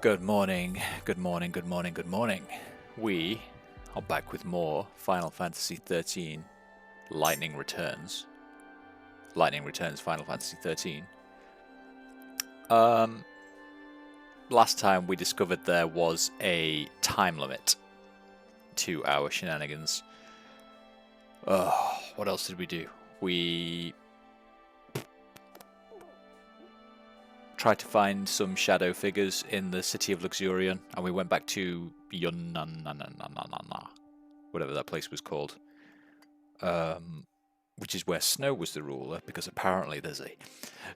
Good morning, good morning, good morning, good morning. We are back with more Final Fantasy XIII Lightning Returns. Lightning Returns Final Fantasy XIII. Last time we discovered there was a time limit to our shenanigans. What else did we do? We tried to find some shadow figures in the city of Luxurion, and we went back to Yunnan, whatever that place was called, which is where Snow was the ruler, because apparently there's a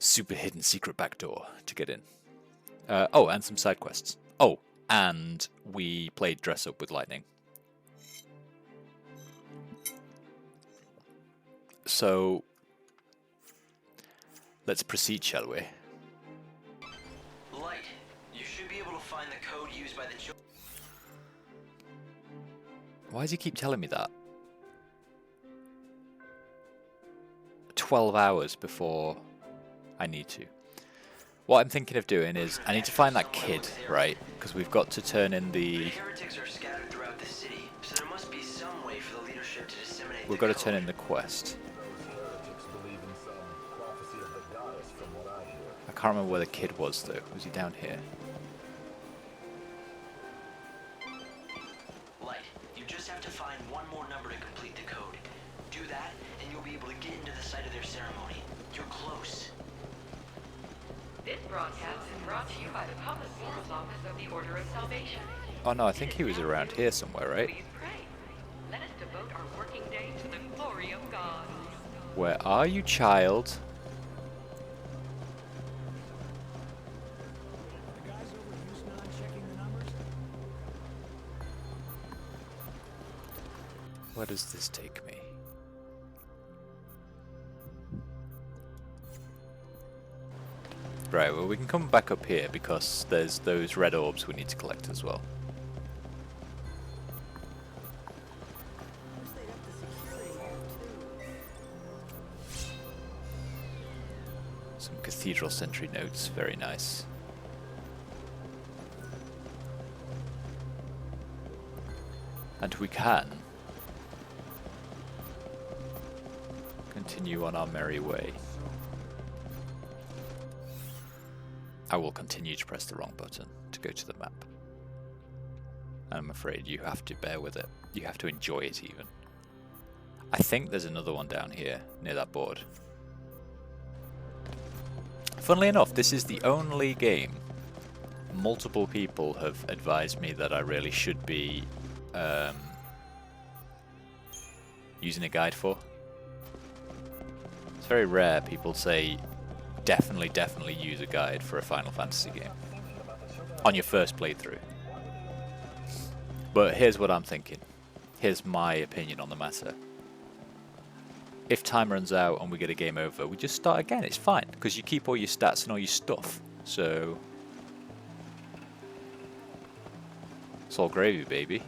super hidden secret back door to get in. And some side quests. Oh, and we played Dress Up with Lightning. So, let's proceed, shall we? Light, you should be able to find the code used by the children. Why does he keep telling me that? 12 hours before I need to. What I'm thinking of doing is, I need to find that kid, right? Because we've got to turn in the... heretics are scattered throughout the city, so there must be some way for the leadership to disseminate. We've got to turn in the quest. I can't remember where the kid was, though. Was he down here? Light, you just have to find one more number to complete the code. Do that, and you'll be able to get into the site of their ceremony. You're close. This broadcast is brought to you by the Public Morals Office of the Order of Salvation. Oh no, I think he was around here somewhere, right? Please pray. Let us devote our working day to the glory of God. Where are you, child? The guys over at Houston checking the numbers? Where does this take me? Right, well we can come back up here because there's those red orbs we need to collect as well. Some cathedral sentry notes, very nice. And we can continue on our merry way. I will continue to press the wrong button to go to the map. I'm afraid you have to bear with it. You have to enjoy it even. I think there's another one down here near that board. Funnily enough, this is the only game multiple people have advised me that I really should be using a guide for. It's very rare people say definitely use a guide for a Final Fantasy game on your first playthrough. But here's what I'm thinking. Here's my opinion on the matter. If time runs out and we get a game over, we just start again. It's fine, because you keep all your stats and all your stuff. So it's all gravy, baby.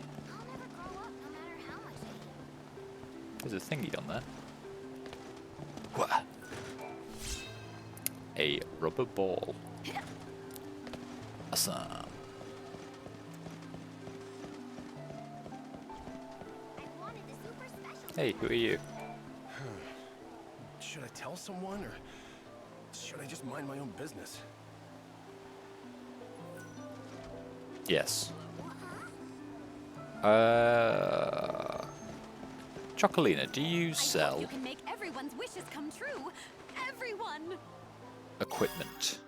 There's a thingy on there. What? A rubber ball. Awesome. Hey, who are you? Should I tell someone, or should I just mind my own business? Yes. Chocolina, do you sell You can make everyone's wishes come true. Everyone. equipment?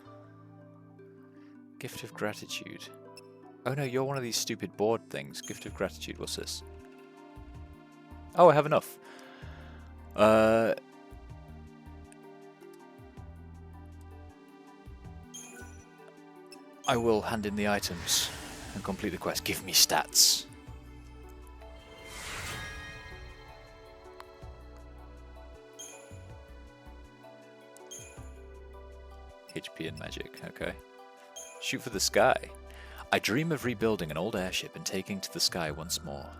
Gift of gratitude. Oh no, you're one of these stupid board things. Gift of gratitude, what's this? Oh, I have enough. I will hand in the items and complete the quest. Give me stats. HP and magic, okay. Shoot for the sky. I dream of rebuilding an old airship and taking to the sky once more.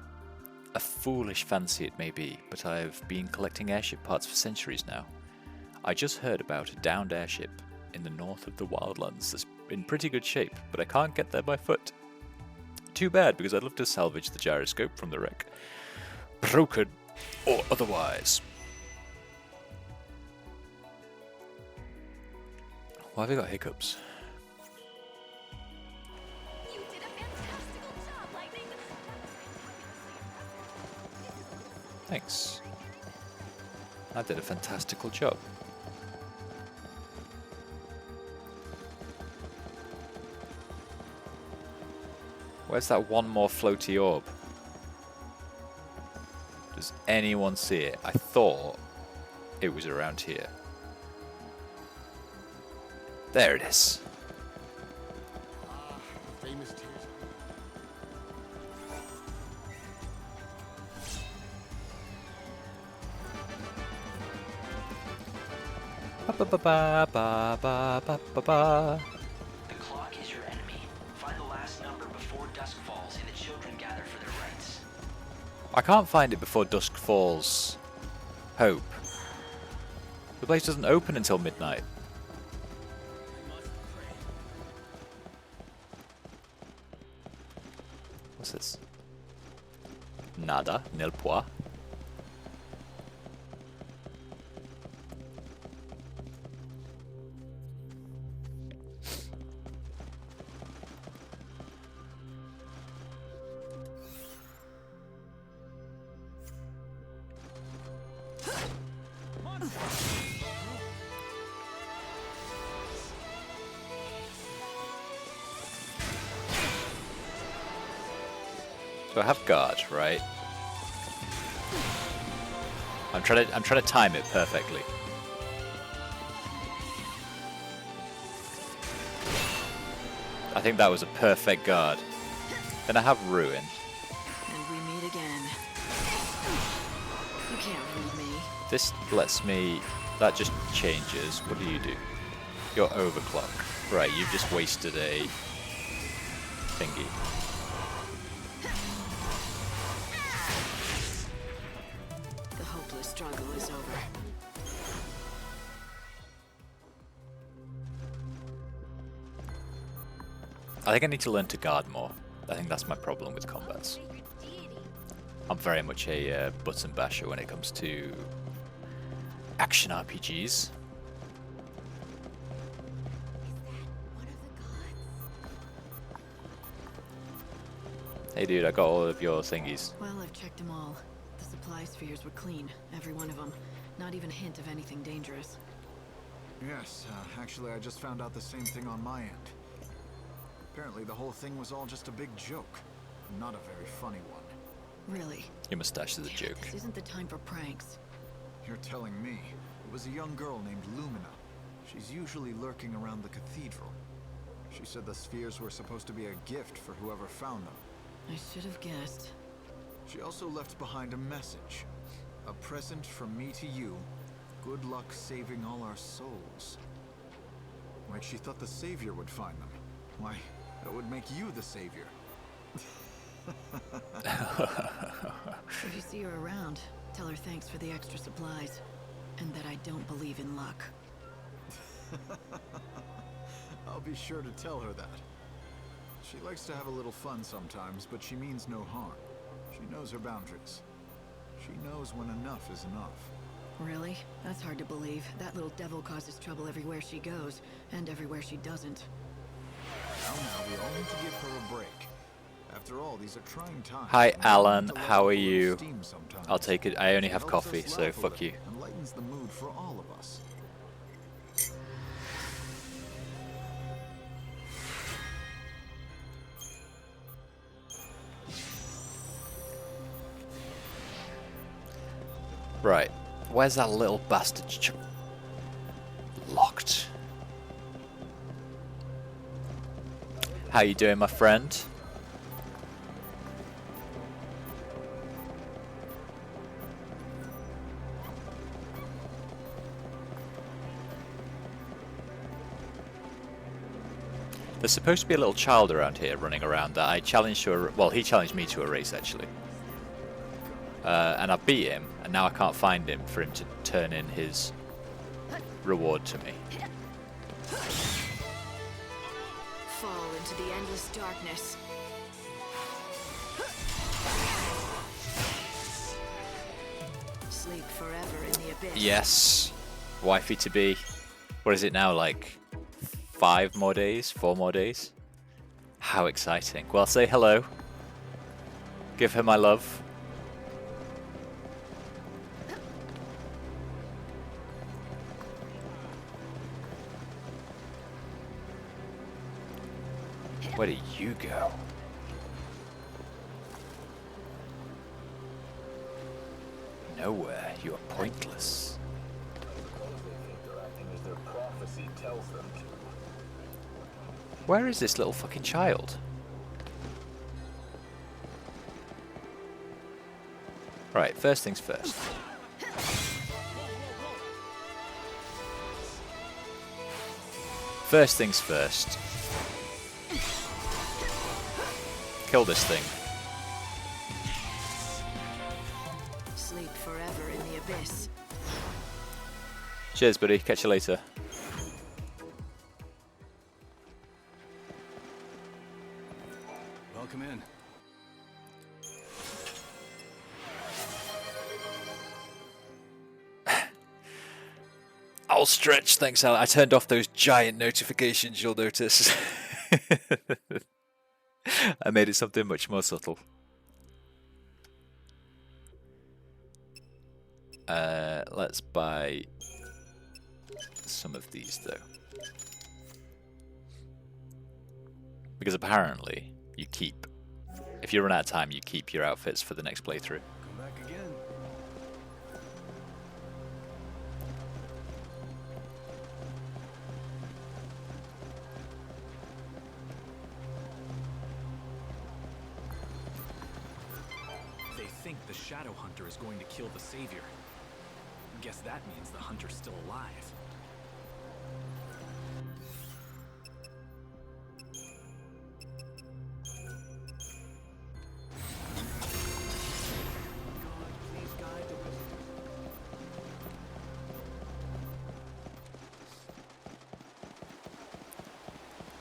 A foolish fancy it may be, but I've been collecting airship parts for centuries now. I just heard about a downed airship in the north of the wildlands that's in pretty good shape, but I can't get there by foot. Too bad, because I'd love to salvage the gyroscope from the wreck. Broken or otherwise. Why have I got hiccups? You did a fantastical job, Lightning. Thanks. I did a fantastical job. Where's that one more floaty orb? Does anyone see it? I thought it was around here. There it is. Famous tears. Ba ba ba ba ba ba ba ba. The clock is your enemy. Find the last number before dusk falls and the children gather for their rites. I can't find it before dusk falls. Hope. The place doesn't open until midnight. What's this? Nada, nil point. So I have guard, right? I'm trying to time it perfectly. I think that was a perfect guard. Then I have ruin. And we meet again. You can't read me. This lets me. That just changes. What do? You're overclock. Right, you've just wasted a thingy. The hopeless struggle is over. I think I need to learn to guard more. I think that's my problem with combats. Sacred deity. I'm very much a button basher when it comes to action RPGs. Is that one of the gods? Hey dude, I got all of your thingies. Well, I've checked them all. The supply spheres were clean, every one of them. Not even a hint of anything dangerous. Yes, actually I just found out the same thing on my end. Apparently the whole thing was all just a big joke. Not a very funny one. Really? Your mustache is a Damn it, joke. This isn't the time for pranks. You're telling me. It was a young girl named Lumina. She's usually lurking around the cathedral. She said the spheres were supposed to be a gift for whoever found them. I should have guessed. She also left behind a message. A present from me to you. Good luck saving all our souls. Like she thought the savior would find them. Why, that would make you the savior. If you see her around, tell her thanks for the extra supplies. And that I don't believe in luck. I'll be sure to tell her that. She likes to have a little fun sometimes, but she means no harm. She knows her boundaries. She knows when enough is enough. Really? That's hard to believe. That little devil causes trouble everywhere she goes, and everywhere she doesn't. Now we all need to give her a break. After all, these are trying times. Hi and Alan, to let how are go of you? steam sometimes. I'll take it. I only have Helps coffee, us so laugh a fuck little you. And lightens the mood for all of us. Right, where's that little bastard? Locked. How you doing, my friend? There's supposed to be a little child around here running around that I challenged to a, well, he challenged me to a race actually. And I beat him, and now I can't find him for him to turn in his reward to me. into the endless darkness. Sleep forever in the abyss. Yes. Wifey to be. What is it now, like 5 more days? 4 more days? How exciting. Well, say hello. Give her my love. Where do you go? Nowhere. You are pointless. Where is this little fucking child? Right, first things first. First things first. Kill this thing. Sleep forever in the abyss. Cheers, buddy. Catch you later. Welcome in. I'll stretch, thanks, Alan. I turned off those giant notifications, you'll notice. I made it something much more subtle. Let's buy some of these, though. Because apparently, you keep... If you run out of time, you keep your outfits for the next playthrough. Come back again. They think the Shadow Hunter is going to kill the Savior. Guess that means the Hunter's still alive.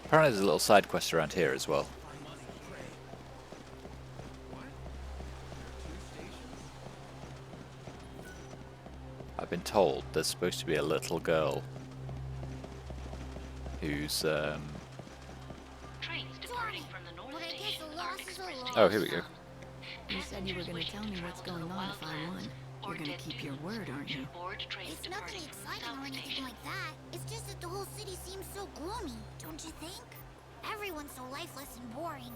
Apparently there's a little side quest around here as well. I've been told there's supposed to be a little girl who's Trains departing from the North Station are expressed. oh, here we go. You said you were going to tell me what's going on if I won. You're going to keep your word, aren't you? It's nothing exciting or anything like that. It's just that the whole city seems so gloomy, don't you think? Everyone's so lifeless and boring.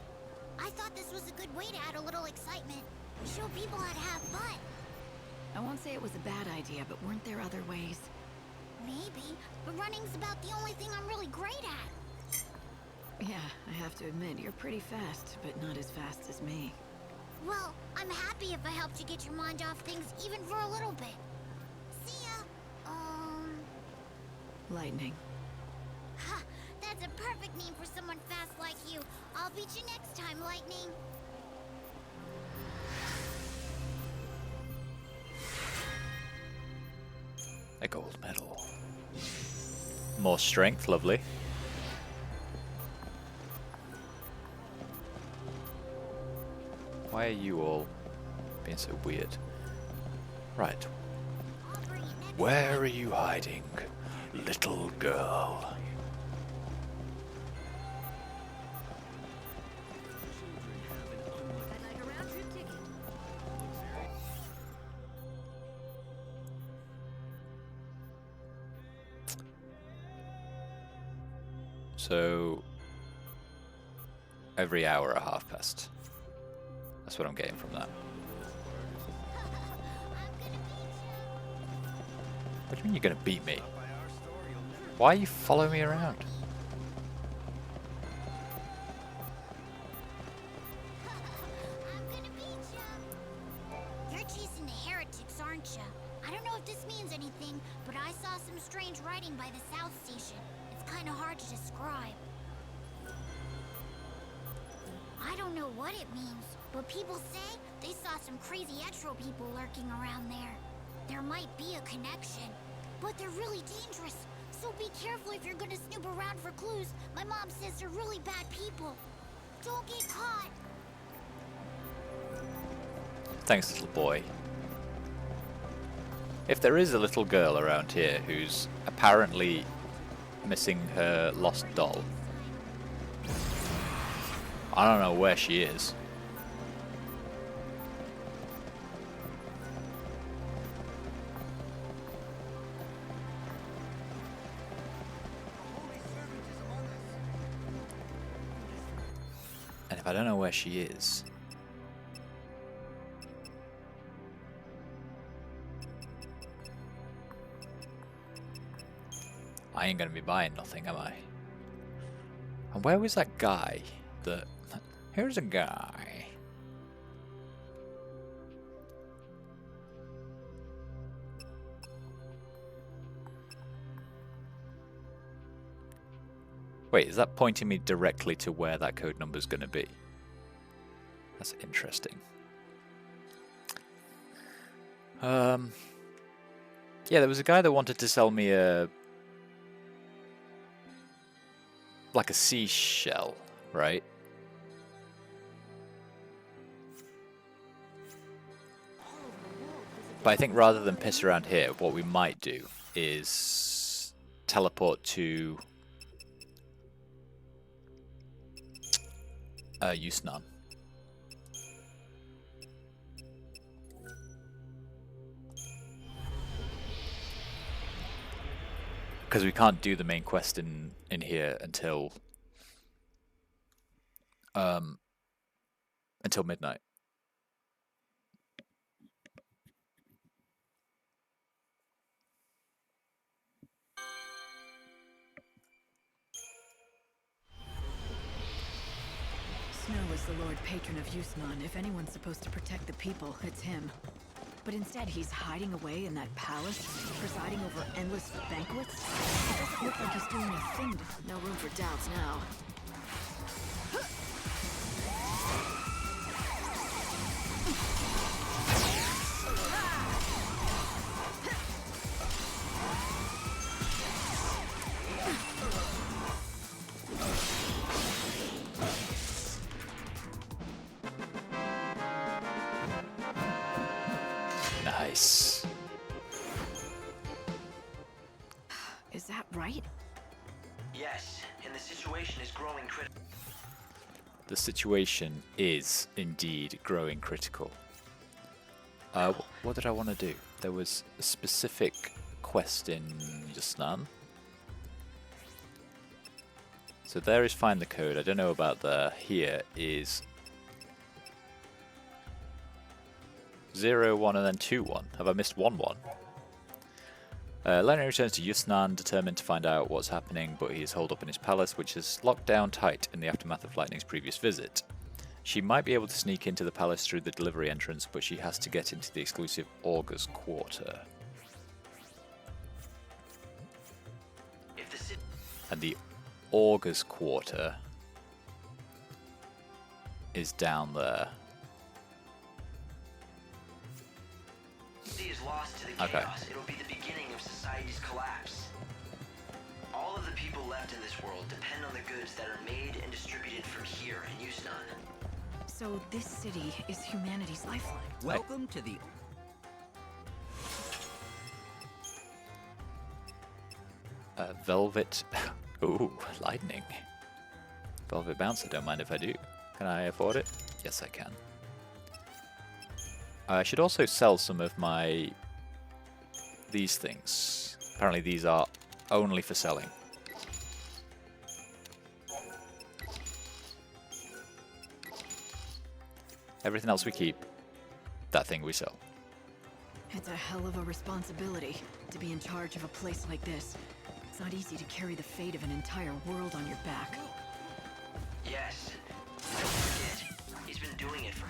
I thought this was a good way to add a little excitement. Show people how to have fun. I won't say it was a bad idea, but weren't there other ways? Maybe, but running's about the only thing I'm really great at. Yeah, I have to admit, you're pretty fast, but not as fast as me. Well, I'm happy if I helped you get your mind off things even for a little bit. See ya. Lightning. Ha, that's a perfect name for someone fast like you. I'll beat you next time, Lightning. A gold medal. More strength, lovely. Why are you all being so weird? Right. I'll bring it next Where are you hiding, little girl? I'd like a round trip ticket. So, every hour at half past. That's what I'm getting from that. What do you mean you're gonna beat me? Why are you following me around? I'm gonna beat ya. You're chasing the heretics, aren't ya? I don't know if this means anything, but I saw some strange writing by the South Station. It's kind of hard to describe. I don't know what it means, but people say they saw some crazy Etro people lurking around there. There might be a connection, but they're really dangerous, So be careful if you're gonna snoop around for clues. My mom says they're really bad people. Don't get caught. Thanks, little boy. If there is a little girl around here who's apparently missing her lost doll, I don't know where she is. And if I don't know where she is, I ain't gonna be buying nothing, am I? And where was that guy that... Here's a guy. Wait, is that pointing me directly to where that code number is going to be? That's interesting. Yeah, there was a guy that wanted to sell me a... like a seashell, right? But I think rather than piss around here, what we might do is teleport to XIII. Because we can't do the main quest in here until midnight. Snow is the Lord Patron of XIII. If anyone's supposed to protect the people, it's him. But instead, he's hiding away in that palace, presiding over endless banquets. It doesn't look like he's doing a thing. No room for doubts now. Nice. Is that right? Yes, and the situation is growing critical. The situation is indeed growing critical. What did I want to do? There was a specific quest in XIII. So there is find the code. I don't know about the here is 0, 1 and then 2, 1. Have I missed 1, 1? Lenny returns to XIII, determined to find out what's happening, but he is holed up in his palace, which is locked down tight in the aftermath of Lightning's previous visit. She might be able to sneak into the palace through the delivery entrance, but she has to get into the exclusive Augur's Quarter. And the Augur's Quarter is down there. Is lost to the chaos. Okay. It'll be the beginning of society's collapse. All of the people left in this world depend on the goods that are made and distributed from here in XIII. So this city is humanity's lifeline. Welcome to the... Velvet... Ooh, lightning. Velvet bouncer, don't mind if I do. Can I afford it? Yes, I can. I should also sell some of my... these things. Apparently these are only for selling. Everything else we keep. That thing we sell. It's a hell of a responsibility to be in charge of a place like this. It's not easy to carry the fate of an entire world on your back. Yes. Don't forget, he's been doing it for...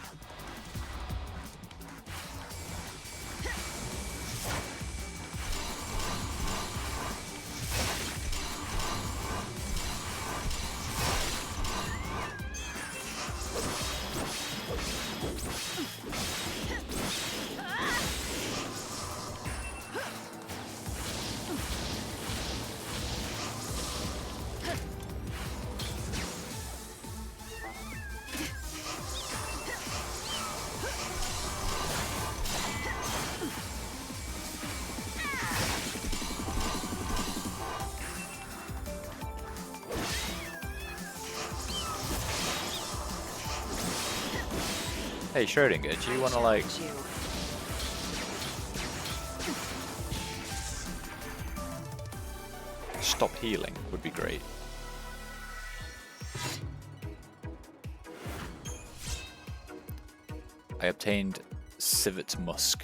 Hey Schrodinger, do you want to like... Stop healing would be great. I obtained Civet Musk.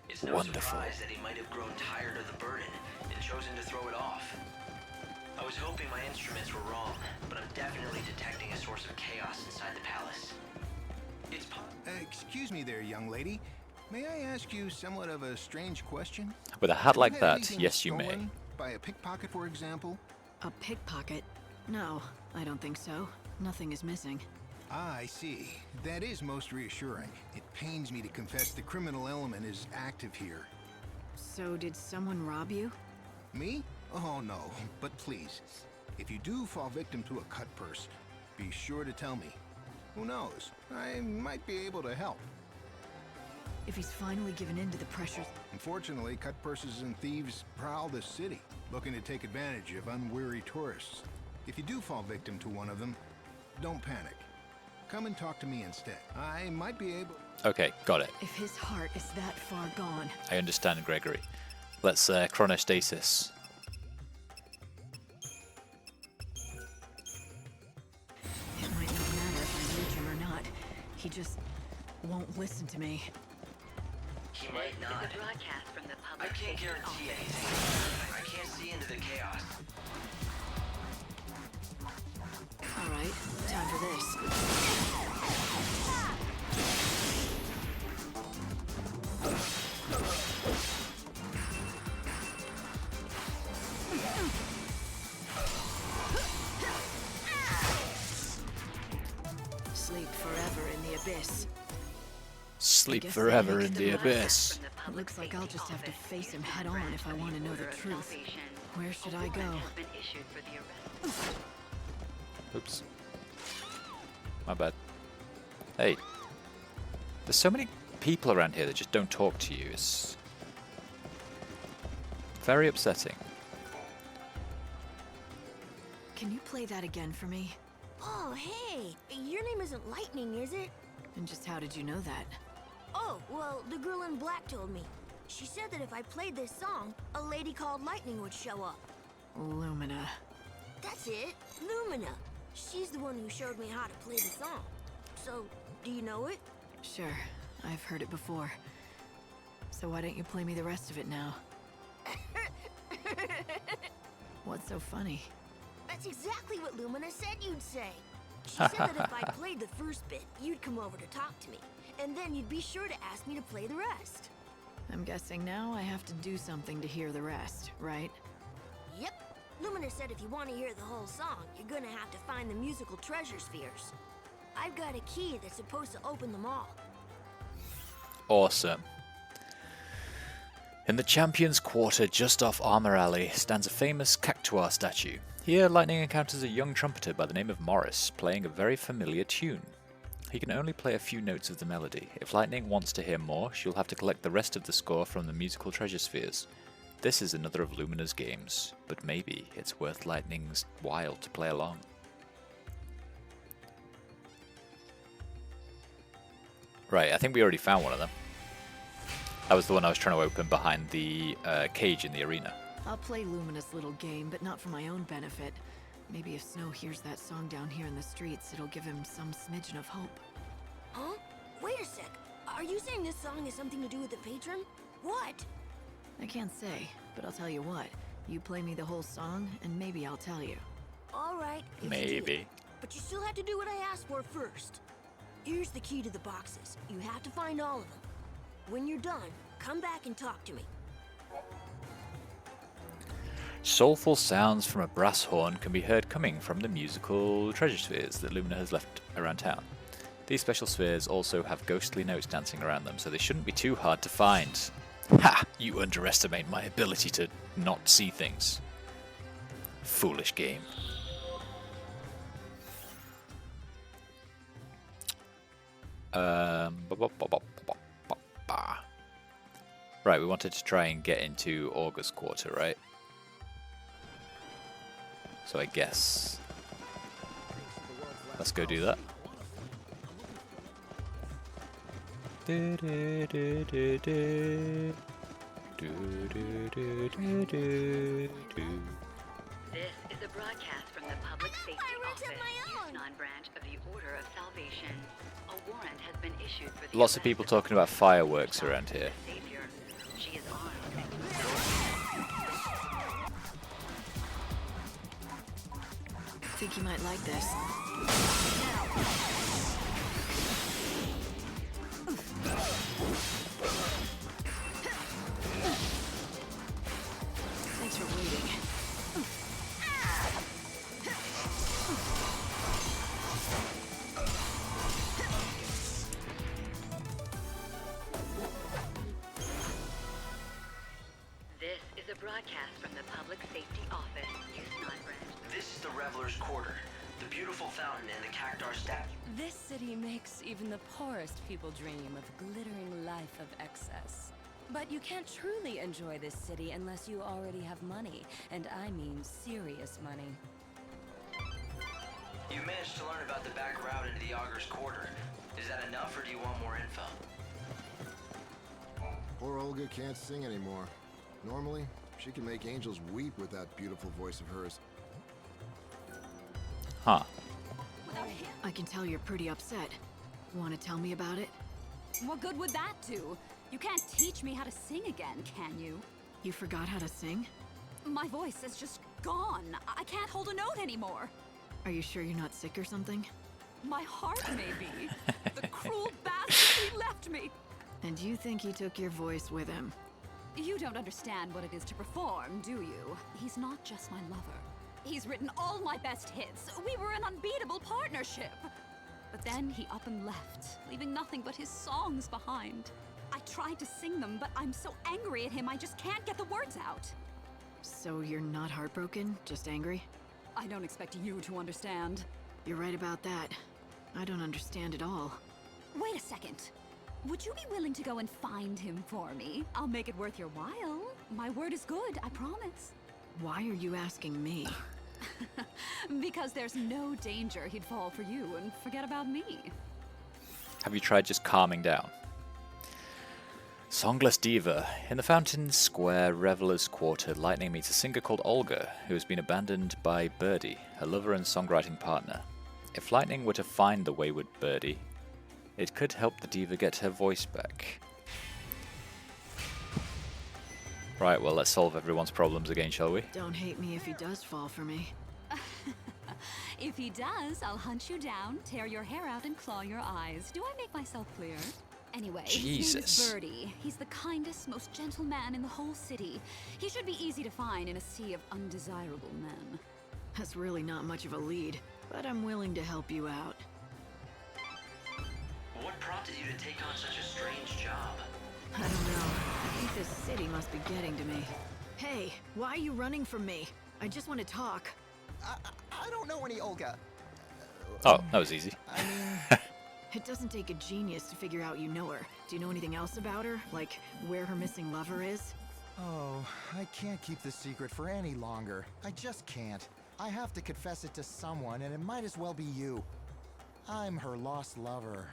It's no Wonderful. surprise that he might have grown tired of the burden and chosen to throw it off. I was hoping my instruments were wrong, but I'm definitely detecting a source of chaos inside the palace. It's Excuse me there, young lady. May I ask you somewhat of a strange question? With a hat Have you like had that, anything yes you may. stolen by a pickpocket, for example? A pickpocket? No, I don't think so. Nothing is missing. Ah, I see. That is most reassuring. It pains me to confess the criminal element is active here. So did someone rob you? Me? Oh no, but please, if you do fall victim to a cut purse, be sure to tell me. Who knows? I might be able to help. If he's finally given in to the pressures... Unfortunately, cut purses and thieves prowl the city, looking to take advantage of unwary tourists. If you do fall victim to one of them, don't panic. Come and talk to me instead. I might be able... Okay, got it. If his heart is that far gone... I understand, Gregory. Let's chronostasis. It might not matter if I reach him or not. He just won't listen to me. He might not. The broadcast from the I public can't safety guarantee office. anything. I can't see into the chaos. Alright, time for this. Sleep forever in the abyss. Sleep guess forever that in makes the the abyss. From the It public looks like I'll safety just have to office. face him head on if I want to know the Order of truth. salvation. Where should A I go? warrant has been issued for the arrest. Oops. My bad. Hey. There's so many people around here that just don't talk to you. It's very upsetting. Can you play that again for me? Oh, hey! Your name isn't Lightning, is it? And just how did you know that? Oh, well, the girl in black told me. She said that if I played this song, a lady called Lightning would show up. Lumina. That's it, Lumina. She's the one who showed me how to play the song. So, do you know it? Sure, I've heard it before. So why don't you play me the rest of it now? What's so funny? That's exactly what Lumina said you'd say. She said that if I played the first bit, you'd come over to talk to me. And then you'd be sure to ask me to play the rest. I'm guessing now I have to do something to hear the rest, right? Yep. Lumina said if you want to hear the whole song, you're gonna have to find the musical treasure spheres. I've got a key that's supposed to open them all. Awesome. In the Champions Quarter, just off Armor Alley, stands a famous Cactuar statue. Here, Lightning encounters a young trumpeter by the name of Morris, playing a very familiar tune. He can only play a few notes of the melody. If Lightning wants to hear more, she'll have to collect the rest of the score from the musical treasure spheres. This is another of Lumina's games, but maybe it's worth Lightning's while to play along. Right, I think we already found one of them. That was the one I was trying to open behind the cage in the arena. I'll play Lumina's little game, but not for my own benefit. Maybe if Snow hears that song down here in the streets, it'll give him some smidgen of hope. Huh? Wait a sec. Are you saying this song has something to do with the patron? What? I can't say, but I'll tell you what. You play me the whole song, and maybe I'll tell you. All right. if you do. Maybe. But you still have to do what I asked for first. Here's the key to the boxes. You have to find all of them. When you're done, come back and talk to me. Soulful sounds from a brass horn can be heard coming from the musical treasure spheres that Lumina has left around town. These special spheres also have ghostly notes dancing around them, so they shouldn't be too hard to find. Ha! You underestimate my ability to not see things. Foolish game. Right, we wanted to try and get into August Quarter, right? So I guess let's go do that. Do, do, do, do, do. Do, do, do, do, do, do. This is a broadcast from the Public Safety I Office, rented my own. XIII branch of the Order of Salvation. A warrant has been issued for the Lots of arrest people the talking about Lord fireworks Patron around here. the Savior. She is armed. Think you might like this. Thanks for waiting. This is a broadcast from the Public Safety Office, XIII branch. This is the Reveler's Quarter, the beautiful fountain and the cactar statue. This city makes even the poorest people dream of glittering life of excess. But you can't truly enjoy this city unless you already have money, and I mean serious money. You managed to learn about the back route into the Augur's Quarter. Is that enough, or do you want more info? Poor Olga can't sing anymore. Normally, she can make angels weep with that beautiful voice of hers. Huh. I can tell you're pretty upset. Want to tell me about it? What good would that do? You can't teach me how to sing again, can you? You forgot how to sing? My voice is just gone. I can't hold a note anymore. Are you sure you're not sick or something? My heart may be. The cruel bastard, he left me. And you think he took your voice with him? You don't understand what it is to perform, do you? He's not just my lover. He's written all my best hits. We were an unbeatable partnership. But then he up and left, leaving nothing but his songs behind. I tried to sing them, but I'm so angry at him I just can't get the words out. So you're not heartbroken, just angry? I don't expect you to understand. You're right about that. I don't understand at all. Wait a second. Would you be willing to go and find him for me? I'll make it worth your while. My word is good, I promise. Why are you asking me? Because there's no danger he'd fall for you and forget about me. Have you tried just calming down? Songless Diva. In the Fountain Square Revelers Quarter, Lightning meets a singer called Olga, who has been abandoned by Birdie, her lover and songwriting partner. If Lightning were to find the wayward Birdie, it could help the diva get her voice back. Right, well, let's solve everyone's problems again, shall we? Don't hate me if he does fall for me. If he does, I'll hunt you down, tear your hair out, and claw your eyes. Do I make myself clear? Anyway, his name Jesus. is Birdie. He's the kindest, most gentle man in the whole city. He should be easy to find in a sea of undesirable men. That's really not much of a lead, but I'm willing to help you out. What prompted you to take on such a strange job? I don't know. I think this city must be getting to me. Hey, why are you running from me? I just want to talk. I don't know any Olga. Oh, that was easy. I mean... It doesn't take a genius to figure out you know her. Do you know anything else about her? Like, where her missing lover is? Oh, I can't keep this secret for any longer. I just can't. I have to confess it to someone, and it might as well be you. I'm her lost lover.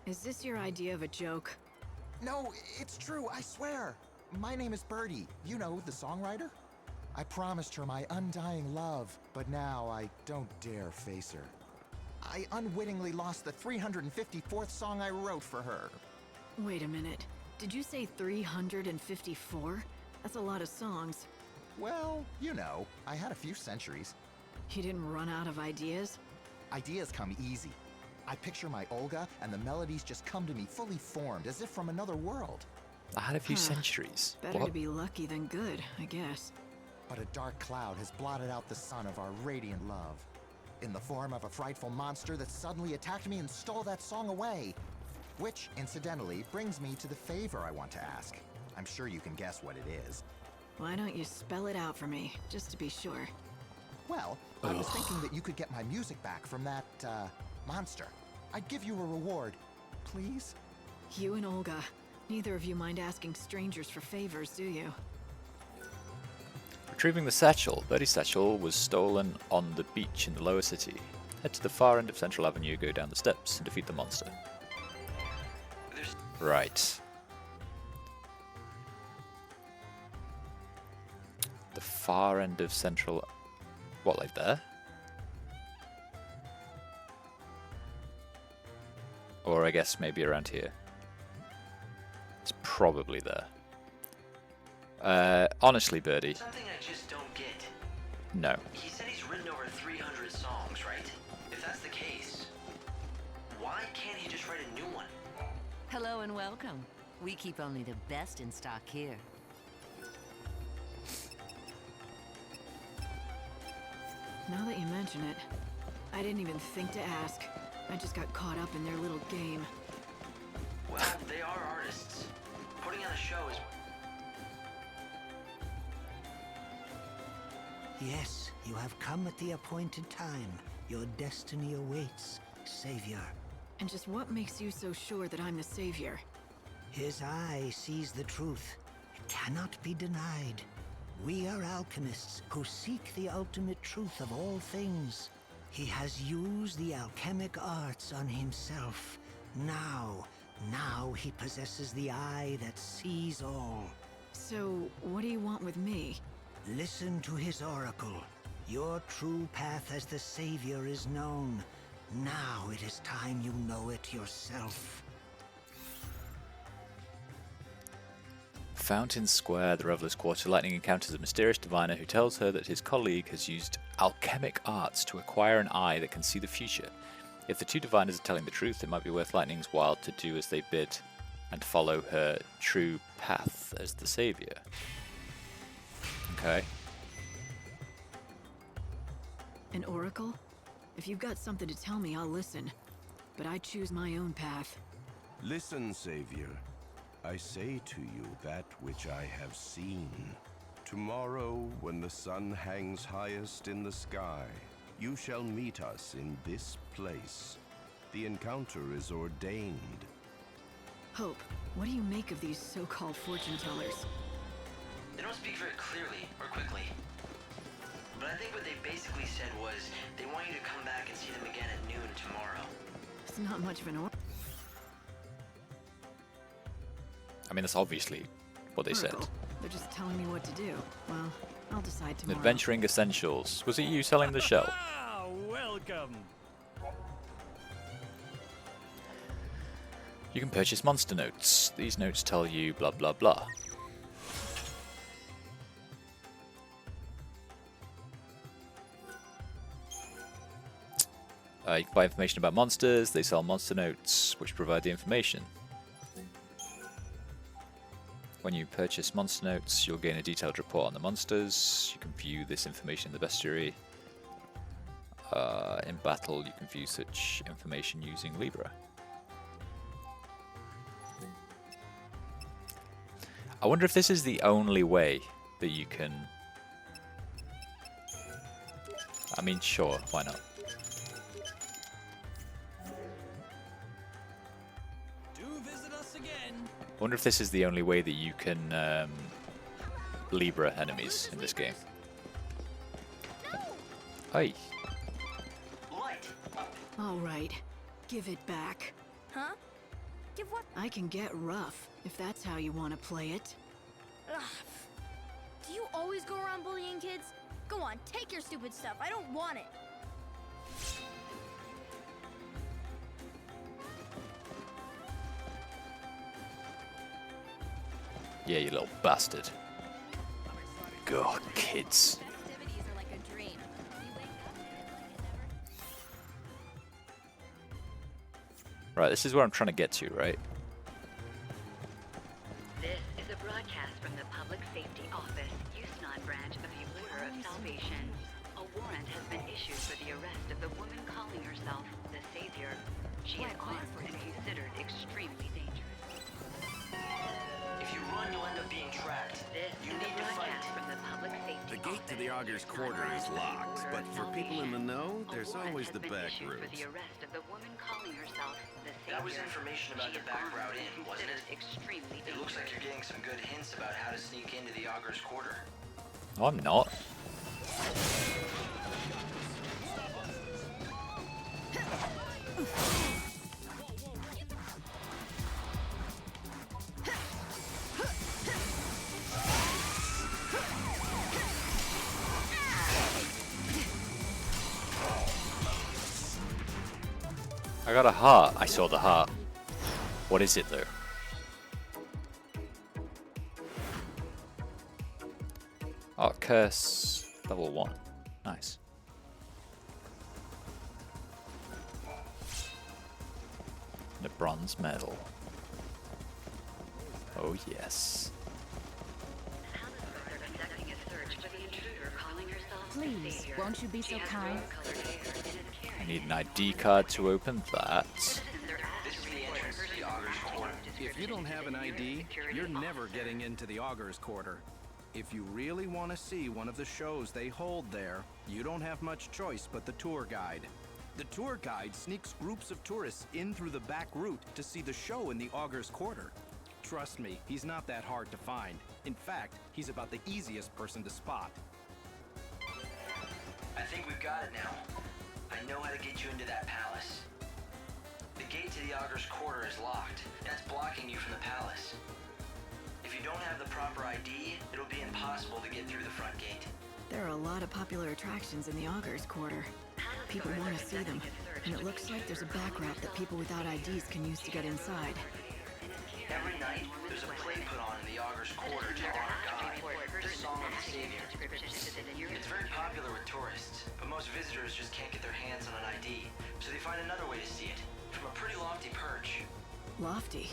Is this your idea of a joke? No, it's true, I swear. My name is Birdie. You know, the songwriter? I promised her my undying love, but now I don't dare face her. I unwittingly lost the 354th song I wrote for her. Wait a minute. Did you say 354? That's a lot of songs. Well, you know, I had a few centuries. You didn't run out of ideas? Ideas come easy. I picture my Olga, and the melodies just come to me fully formed, as if from another world. I had a few centuries. Better to be lucky than good, I guess. But a dark cloud has blotted out the sun of our radiant love. In the form of a frightful monster that suddenly attacked me and stole that song away. Which, incidentally, brings me to the favor I want to ask. I'm sure you can guess what it is. Why don't you spell it out for me, just to be sure? Well, I was thinking that you could get my music back from that, monster. I'd give you a reward. Please? You and Olga. Neither of you mind asking strangers for favors, do you? Retrieving the satchel. Birdie's satchel was stolen on the beach in the lower city. Head to the far end of Central Avenue, go down the steps, and defeat the monster. There's Right. The far end of central... What, like there? Or I guess maybe around here. It's probably there. Honestly, Birdie. Something I just don't get. No. He said he's written over 300 songs, right? If that's the case, why can't he just write a new one? Hello and welcome. We keep only the best in stock here. Now that you mention it, I didn't even think to ask. I just got caught up in their little game. Well, they are artists. Putting on a show is... Yes, you have come at the appointed time. Your destiny awaits, Savior. And just what makes you so sure that I'm the savior? His eye sees the truth. It cannot be denied. We are alchemists who seek the ultimate truth of all things. He has used the alchemic arts on himself. Now he possesses the eye that sees all. So, what do you want with me? Listen to his oracle. Your true path as the Savior is known. Now it is time you know it yourself. Fountain Square, the Revelers' Quarter. Lightning encounters a mysterious diviner who tells her that his colleague has used alchemic arts to acquire an eye that can see the future. If the two diviners are telling the truth, it might be worth Lightning's while to do as they bid and follow her true path as the savior. Okay. An oracle? If you've got something to tell me, I'll listen. But I choose my own path. Listen, Savior. I say to you that which I have seen. Tomorrow, when the sun hangs highest in the sky, you shall meet us in this place. The encounter is ordained. Hope, what do you make of these so-called fortune tellers? They don't speak very clearly or quickly. But I think what they basically said was they want you to come back and see them again at noon tomorrow. It's not much of an oracle. I mean, that's obviously what they said. They're just telling me what to do. Well, I'll decide tomorrow. Adventuring Essentials. Was it you selling the shell? Welcome. You can purchase monster notes. These notes tell you blah blah blah. You can buy information about monsters. They sell monster notes, which provide the information. When you purchase monster notes, you'll gain a detailed report on the monsters. You can view this information in the bestiary. In battle, you can view such information using Libra. I wonder if this is the only way that you can... I mean, sure, why not? I wonder if this is the only way that you can Libra enemies in this game. Hey. All right, give it back. Huh? Give what? I can get rough, if that's how you want to play it. Ugh. Do you always go around bullying kids? Go on, take your stupid stuff. I don't want it. Yeah, you little bastard. Go, kids. Right, this is where I'm trying to get to, right? This is a broadcast from the Public Safety Office, XIII branch of the Order of Salvation. A warrant has been issued for the arrest of the woman calling herself the Savior. She is armed and considered extremely dangerous. If you run, you'll end up being trapped. You need to fight. From the Public Safety The gate to the Augur's Quarter is locked, but for people in the know, there's always the back route. For the arrest of the woman calling herself the Savior. That was information about the back route in, wasn't it? Extremely It looks like you're getting some good hints about how to sneak into the Augur's Quarter. No, I'm not. I got a heart. I saw the heart. What is it though? Oh, curse level 1. Nice. The bronze medal. Oh yes. Please, won't you be so kind? I need an ID card to open that. If you don't have an ID, you're never getting into the Augur's Quarter. If you really want to see one of the shows they hold there, you don't have much choice but the tour guide. The tour guide sneaks groups of tourists in through the back route to see the show in the Augur's Quarter. Trust me, he's not that hard to find. In fact, he's about the easiest person to spot. I think we've got it now. I know how to get you into that palace. The gate to the Augur's Quarter is locked. That's blocking you from the palace. If you don't have the proper ID, it'll be impossible to get through the front gate. There are a lot of popular attractions in the Augur's Quarter. People want to see them, and it looks like there's a back route that people without IDs can use to get inside. Every night, there's a play put on in the Augur's Quarter to honor God, the Song of the Savior. It's very popular with tourists, but most visitors just can't get their hands on an ID, so they find another way to see it, from a pretty lofty perch. Lofty?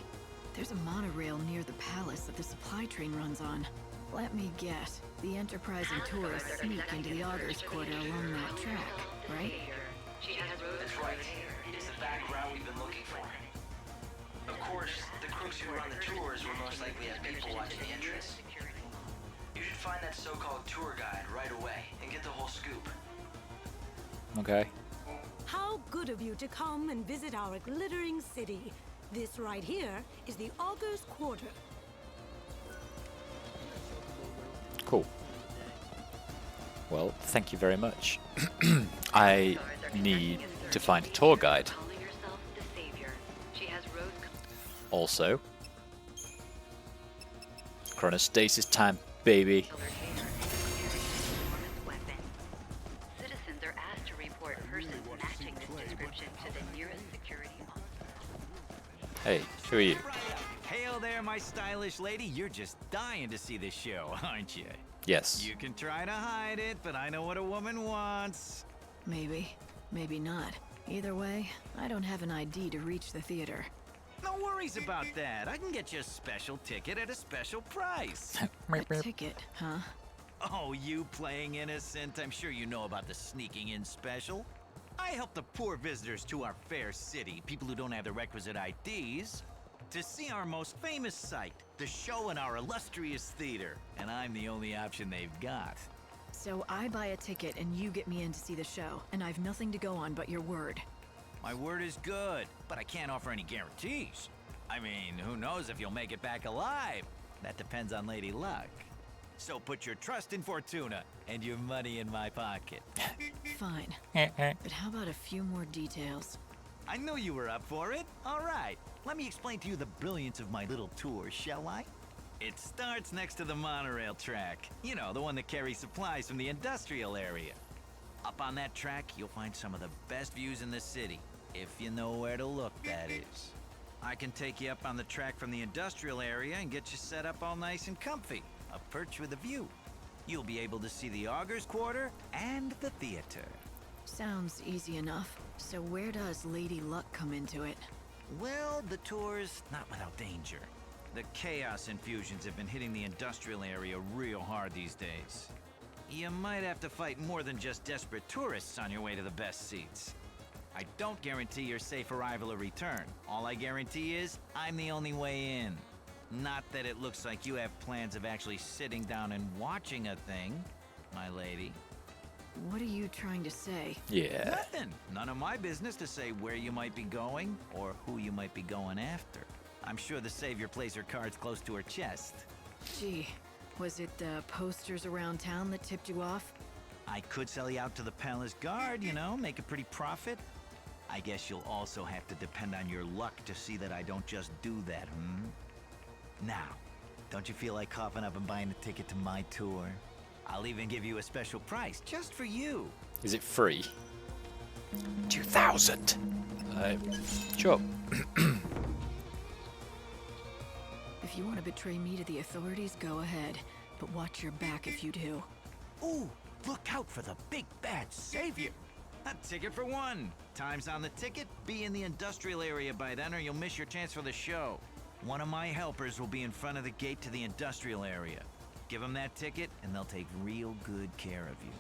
There's a monorail near the palace that the supply train runs on. Let me guess. The enterprising tourists sneak into the Augur's Quarter along that track, right? That's right. It's the back route we've been looking for. Of course, the crooks who run the tours will most likely have people watching the entrance. You should find that so-called tour guide right away and get the whole scoop. Okay. How good of you to come and visit our glittering city. This right here is the Augur's Quarter. Cool. Well, thank you very much. I need to find a tour guide. Also, chronostasis time, baby. Citizens are asked to report persons matching this description to the nearest security officer. Hey, who are you? Hail there, my stylish lady. You're just dying to see this show, aren't you? Yes. You can try to hide it, but I know what a woman wants. Maybe. Maybe not. Either way, I don't have an ID to reach the theater. No worries about that. I can get you a special ticket at a special price. A ticket, huh? Oh, you playing innocent? I'm sure you know about the sneaking in special. I help the poor visitors to our fair city, people who don't have the requisite IDs, to see our most famous sight, the show in our illustrious theater. And I'm the only option they've got. So I buy a ticket and you get me in to see the show, and I've nothing to go on but your word. My word is good, but I can't offer any guarantees. I mean, who knows if you'll make it back alive? That depends on Lady Luck. So put your trust in Fortuna and your money in my pocket. Fine. But how about a few more details? I knew you were up for it. All right, let me explain to you the brilliance of my little tour, shall I? It starts next to the monorail track. You know, the one that carries supplies from the industrial area. Up on that track, you'll find some of the best views in the city. If you know where to look, that is. I can take you up on the track from the industrial area and get you set up all nice and comfy. A perch with a view. You'll be able to see the Augur's Quarter and the theater. Sounds easy enough. So where does Lady Luck come into it? Well, the tour's not without danger. The chaos infusions have been hitting the industrial area real hard these days. You might have to fight more than just desperate tourists on your way to the best seats. I don't guarantee your safe arrival or return. All I guarantee is I'm the only way in. Not that it looks like you have plans of actually sitting down and watching a thing, my lady. What are you trying to say? Yeah. Nothing. None of my business to say where you might be going or who you might be going after. I'm sure the Savior plays her cards close to her chest. Gee, was it the posters around town that tipped you off? I could sell you out to the palace guard, you know, make a pretty profit. I guess you'll also have to depend on your luck to see that I don't just do that, Now, don't you feel like coughing up and buying a ticket to my tour? I'll even give you a special price, just for you. Is it free? 2,000. Sure. If you want to betray me to the authorities, go ahead. But watch your back if you do. Ooh, look out for the big bad savior. A ticket for one. Time's on the ticket. Be in the industrial area by then or you'll miss your chance for the show. One of my helpers will be in front of the gate to the industrial area. Give them that ticket and they'll take real good care of you.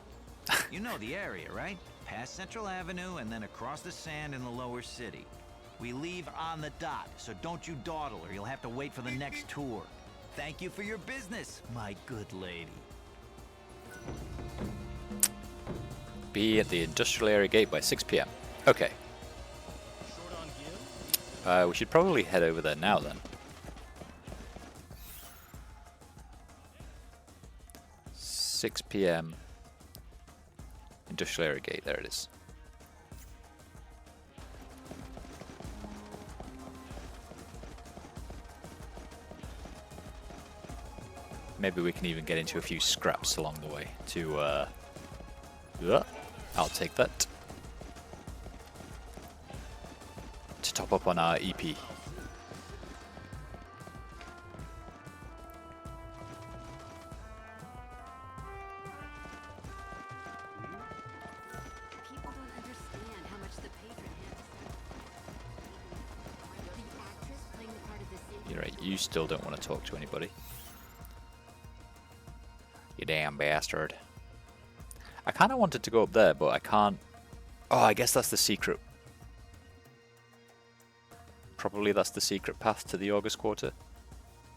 You know the area, right? Past Central Avenue and then across the sand in the lower city. We leave on the dot, so don't you dawdle or you'll have to wait for the next tour. Thank you for your business, my good lady. Be at the industrial area gate by 6 p.m. Okay. We should probably head over there now then. 6 p.m. Industrial area gate, there it is. Maybe we can even get into a few scraps along the way to, I'll take that. To top up on our EP. People don't understand how much the patron has. The actress playing the part of the savior. You're right, you still don't want to talk to anybody. You damn bastard. I kind of wanted to go up there, but I can't. Oh, I guess that's the secret. Probably that's the secret path to the August Quarter.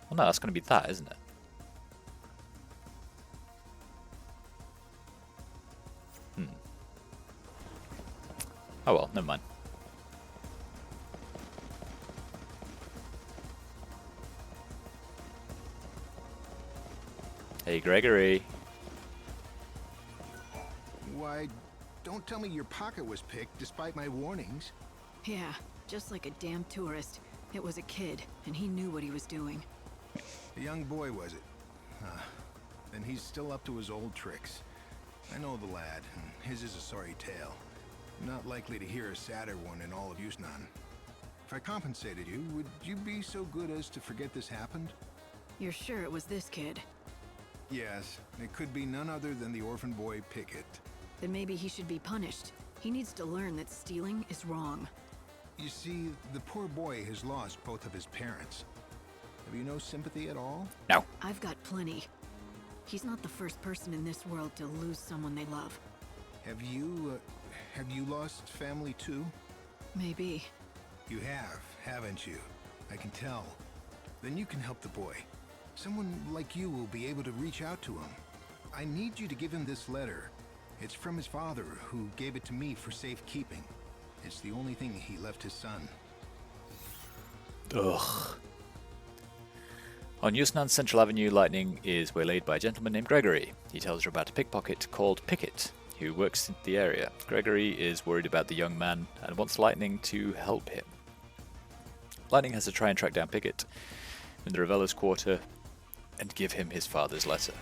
Well, no, that's going to be that, isn't it? Oh well, never mind. Hey, Gregory. Why, don't tell me your pocket was picked despite my warnings. Yeah, just like a damn tourist. It was a kid, and he knew what he was doing. A young boy, was it? Then he's still up to his old tricks. I know the lad, and his is a sorry tale. I'm not likely to hear a sadder one in all of Yusnan. If I compensated you, would you be so good as to forget this happened? You're sure it was this kid? Yes, it could be none other than the orphan boy Pickett. Then maybe he should be punished. He needs to learn that stealing is wrong. You see, the poor boy has lost both of his parents. Have you no sympathy at all? No. I've got plenty. He's not the first person in this world to lose someone they love. Have you lost family too? Maybe. You have, haven't you? I can tell. Then you can help the boy. Someone like you will be able to reach out to him. I need you to give him this letter. It's from his father, who gave it to me for safekeeping. It's the only thing he left his son. Ugh. On Yusnan's Central Avenue, Lightning is waylaid by a gentleman named Gregory. He tells her about a pickpocket called Pickett, who works in the area. Gregory is worried about the young man and wants Lightning to help him. Lightning has to try and track down Pickett in the Ravella's quarter and give him his father's letter.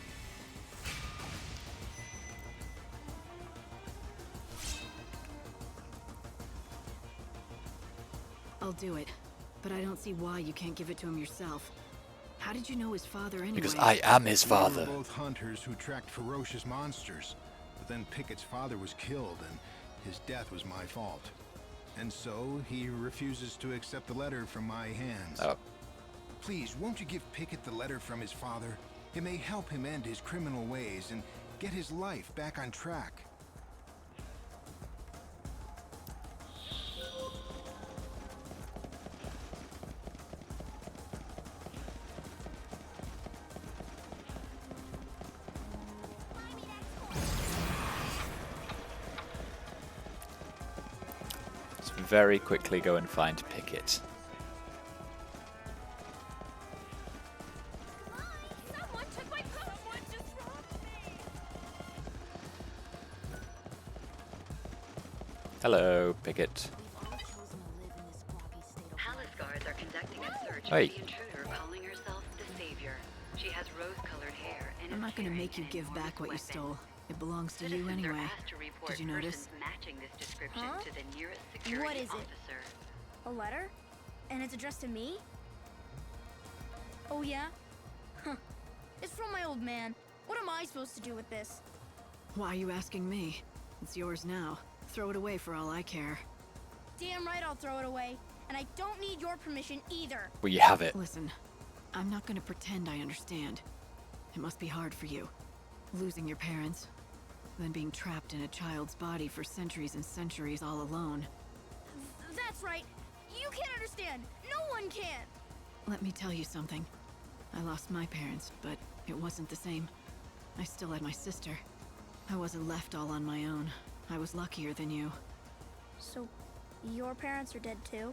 I'll do it, but I don't see why you can't give it to him yourself. How did you know his father anyway? Because I am his father. We were both hunters who tracked ferocious monsters, but then Pickett's father was killed, and his death was my fault. And so he refuses to accept the letter from my hands. Oh. Please, won't you give Pickett the letter from his father? It may help him end his criminal ways and get his life back on track. Let's very quickly go and find Pickett. Hello, Pickett. Palace guards are conducting a search Hey. for the intruder calling herself the Savior. She has rose-colored hair and I'm is not gonna carrying make you an give back what you enormous stole. It belongs to you Citizens are anyway. asked to report Did you notice? persons matching this description Huh? to the nearest security What is it? officer. A letter? And it's addressed to me? Oh yeah? Huh. It's from my old man. What am I supposed to do with this? Why are you asking me? It's yours now. Throw it away for all I care. Damn right I'll throw it away. And I don't need your permission either. Well, you have it. Listen, I'm not gonna pretend I understand. It must be hard for you. Losing your parents, then being trapped in a child's body for centuries and centuries all alone. That's right. You can't understand. No one can. Let me tell you something. I lost my parents, but it wasn't the same. I still had my sister. I wasn't left all on my own. I was luckier than you. So, your parents are dead too?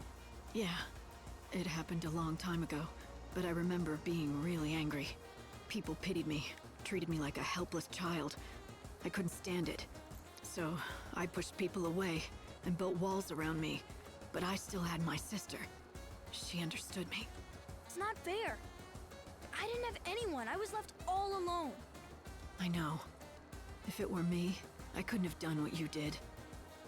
Yeah. It happened a long time ago, but I remember being really angry. People pitied me, treated me like a helpless child. I couldn't stand it. So, I pushed people away and built walls around me. But I still had my sister. She understood me. It's not fair. I didn't have anyone. I was left all alone. I know. If it were me, I couldn't have done what you did.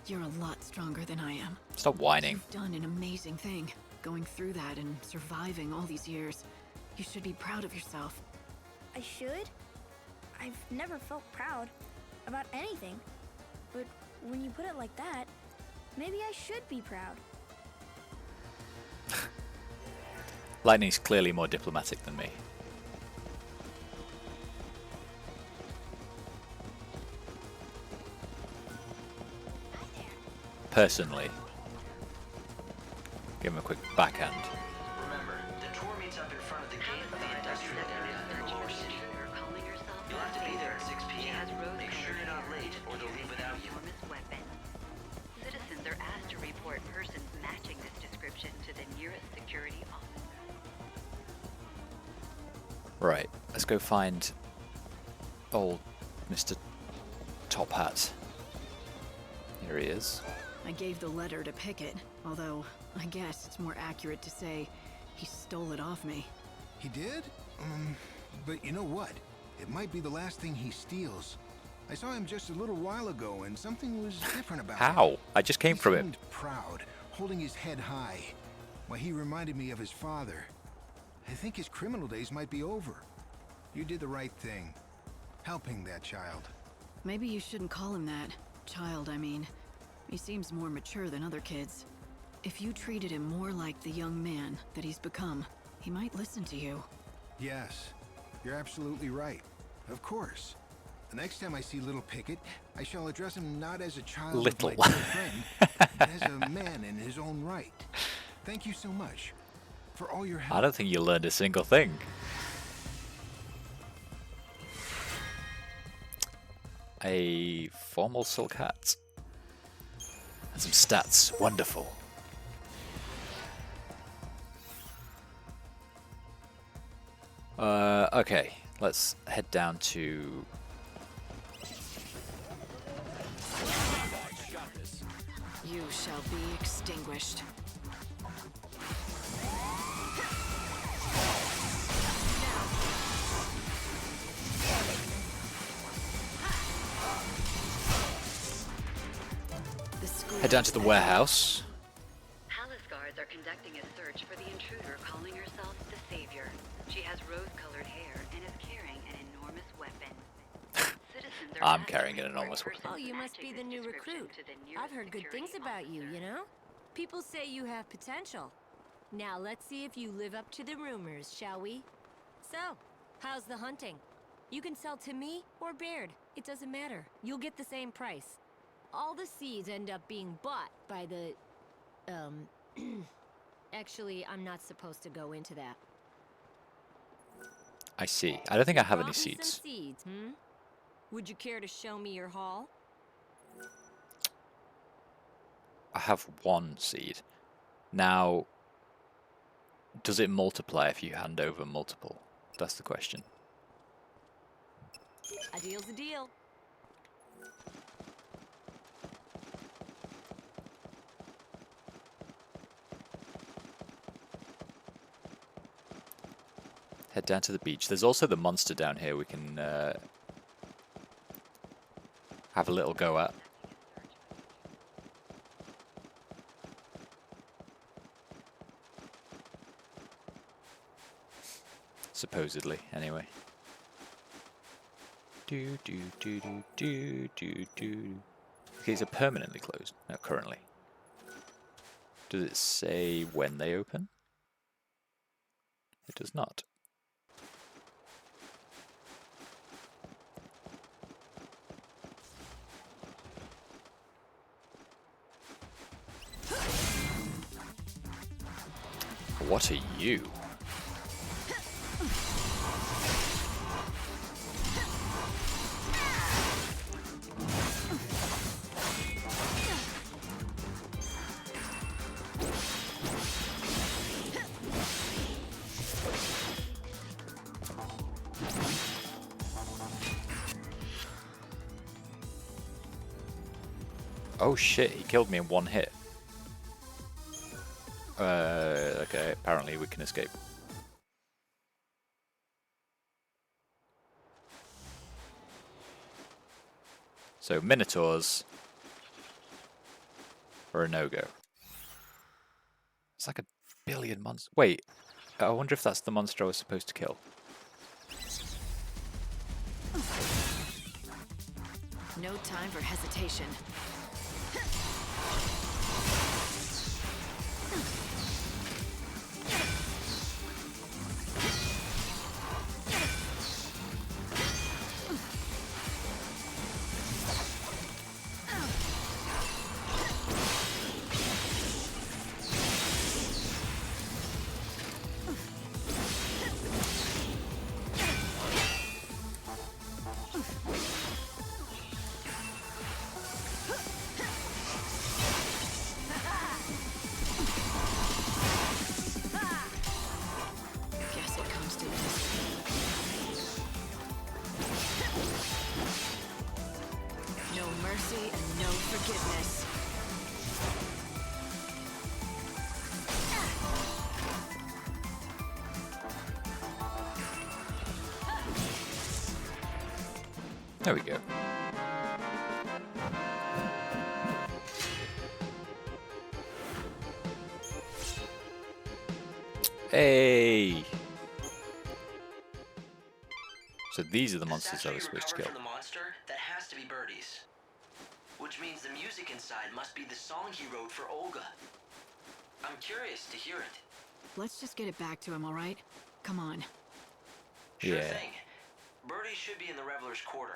You're a lot stronger than I am. Stop whining. You've done an amazing thing, going through that and surviving all these years. You should be proud of yourself. I should? I've never felt proud about anything. But when you put it like that, maybe I should be proud. Lightning's clearly more diplomatic than me. Personally, give him a quick backhand. Remember, the tour meets up in front of the gate of the industrial area in the lower city. You'll have to be there at 6 p.m. Make sure you're not late, or they'll leave without you. Citizens are asked to report persons matching this description to the nearest security officer. Right, let's go find old Mr. Top Hat. Here he is. I gave the letter to Pickett, although I guess it's more accurate to say he stole it off me. He did? But you know what? It might be the last thing he steals. I saw him just a little while ago, and something was different about him. How? I just came from him. He seemed proud, holding his head high. Why, he reminded me of his father. I think his criminal days might be over. You did the right thing, helping that child. Maybe you shouldn't call him that. Child, I mean. He seems more mature than other kids. If you treated him more like the young man that he's become, he might listen to you. Yes, you're absolutely right. Of course. The next time I see little Pickett, I shall address him not as a child Little. of my dear friend, but as a man in his own right. Thank you so much for all your help. I don't think you learned a single thing. A formal silk hat. And some stats. Wonderful. Okay, let's head down to... You shall be extinguished. Head down to the warehouse. Palace guards are conducting a search for the intruder calling herself the Savior. She has rose-colored hair and is carrying an enormous weapon. Citizens are I'm asked carrying to an report enormous weapon. persons Oh, you must be matching the this new description recruit. to the nearest I've heard good things security about you, officer. you know? People say you have potential. Now let's see if you live up to the rumors, shall we? So, how's the hunting? You can sell to me or Baird. It doesn't matter. You'll get the same price. All the seeds end up being bought by the... Actually, I'm not supposed to go into that. I see. I don't think I have any Brought me seeds. some seeds, hmm? Would you care to show me your haul? I have one seed. Now, does it multiply if you hand over multiple? That's the question. A deal's a deal. Head down to the beach. There's also the monster down here we can have a little go at. Supposedly, anyway. Do do do do do do do. These are permanently closed. No, currently. Does it say when they open? It does not. What are you? Oh shit, he killed me in one hit. Okay, apparently we can escape. So Minotaurs are a no-go. It's like a billion monsters. Wait, I wonder if that's the monster I was supposed to kill. No time for hesitation. There we go. Hey! So these are the monsters I was supposed to kill. From the monster, that has to be Birdie's. Which means the music inside must be the song he wrote for Olga. I'm curious to hear it. Let's just get it back to him, all right? Come on. Sure thing. Birdie should be in the Reveler's Quarter.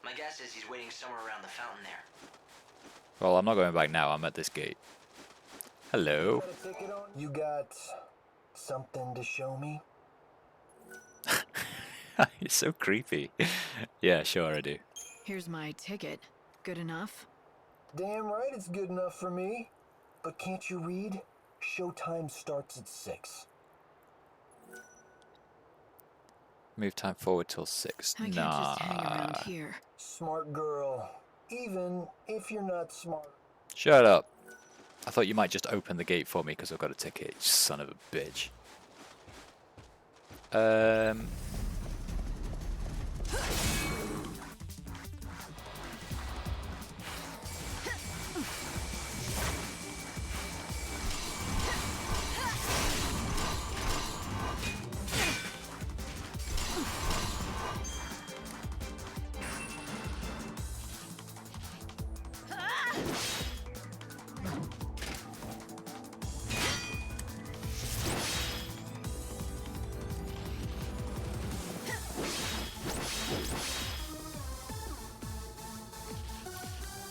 My guess is he's waiting somewhere around the fountain there. Well, I'm not going back now. I'm at this gate. Hello. You got something to show me? You're so creepy. Yeah, sure I do. Here's my ticket. Good enough? Damn right it's good enough for me. But can't you read? Showtime starts at 6. Move time forward till 6. I can't just hang around here. Smart girl. Even if you're not smart. Shut up. I thought you might just open the gate for me because I've got a ticket. You son of a bitch.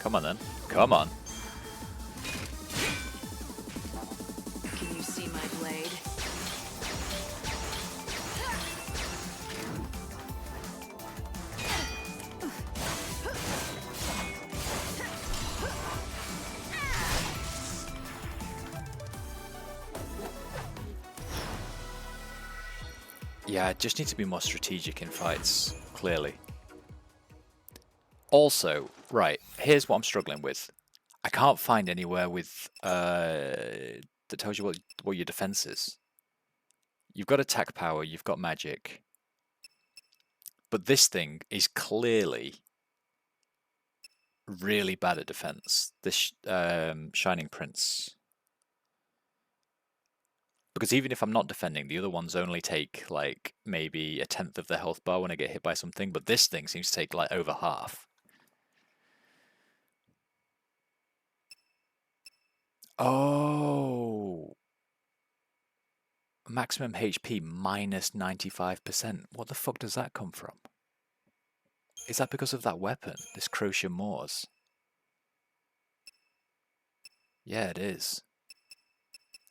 Come on then. Come on. Can you see my blade? Yeah, I just need to be more strategic in fights, clearly. Also, right, here's what I'm struggling with. I can't find anywhere with that tells you what your defense is. You've got attack power, you've got magic. But this thing is clearly really bad at defense. This Shining Prince. Because even if I'm not defending, the other ones only take like maybe 1/10 of the health bar when I get hit by something, but this thing seems to take like over half. Oh. Maximum HP minus 95%. What the fuck does that come from? Is that because of that weapon, this Crochet Moors? Yeah, it is.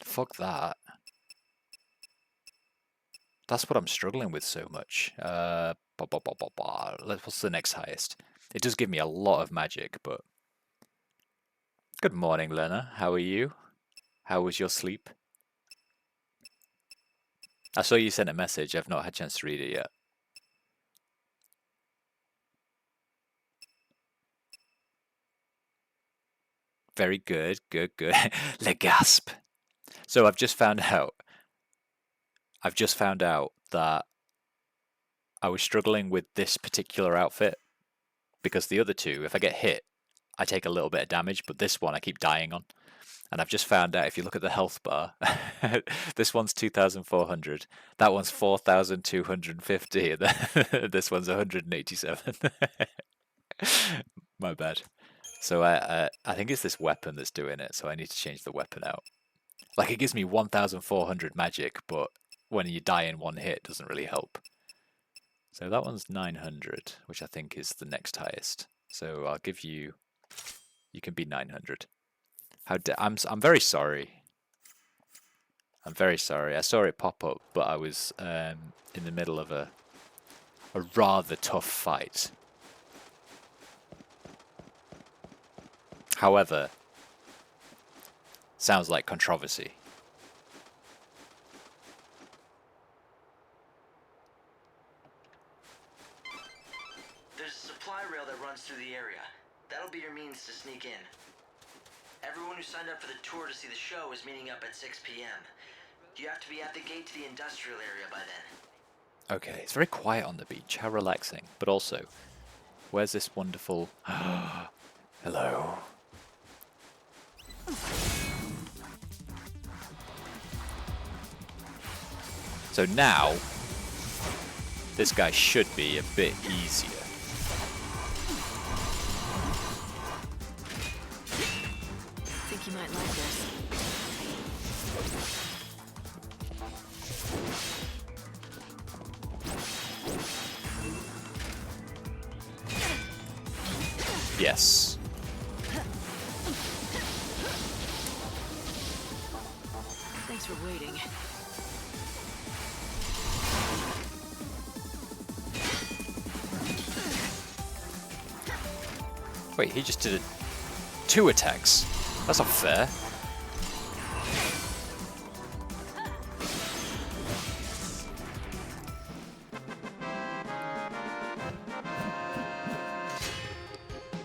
Fuck that. That's what I'm struggling with so much. What's the next highest? It does give me a lot of magic, but... Good morning, Lena. How are you? How was your sleep? I saw you sent a message. I've not had a chance to read it yet. Very good, good, good. Le gasp. So I've just found out that I was struggling with this particular outfit because the other two, if I get hit, I take a little bit of damage, but this one I keep dying on. And I've just found out, if you look at the health bar, this one's 2,400, that one's 4,250, and this one's 187. My bad. So I think it's this weapon that's doing it, so I need to change the weapon out. Like, it gives me 1,400 magic, but when you die in one hit, it doesn't really help. So that one's 900, which I think is the next highest. So I'll give you... You can be 900. I'm very sorry. I'm very sorry. I saw it pop up, but I was in the middle of a rather tough fight. However, sounds like controversy. There's a supply rail that runs through the area. That'll be your means to sneak in. Everyone who signed up for the tour to see the show is meeting up at 6 p.m. You have to be at the gate to the industrial area by then. Okay, it's very quiet on the beach. How relaxing. But also, where's this wonderful... Hello. So now, this guy should be a bit easier. I think you might like this. Yes. Thanks for waiting. Wait, he just did 2 attacks. That's not fair.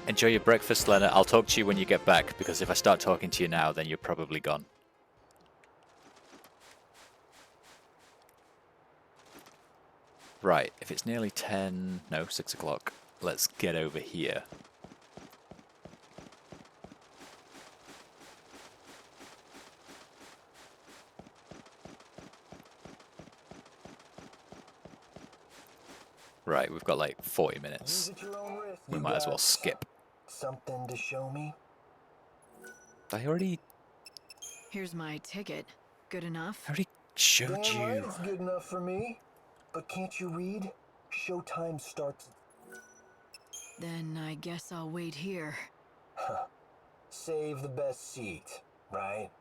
Enjoy your breakfast, Lena. I'll talk to you when you get back, because if I start talking to you now, then you're probably gone. Right, if it's nearly 10... No, 6 o'clock. Let's get over here. Right, we've got like 40 minutes. We might as well skip. Something to show me? I already... Here's my ticket. Good enough? I already showed Damn you. right it's good enough for me. But can't you read? Showtime starts... Then I guess I'll wait here. Huh. Save the best seat, right?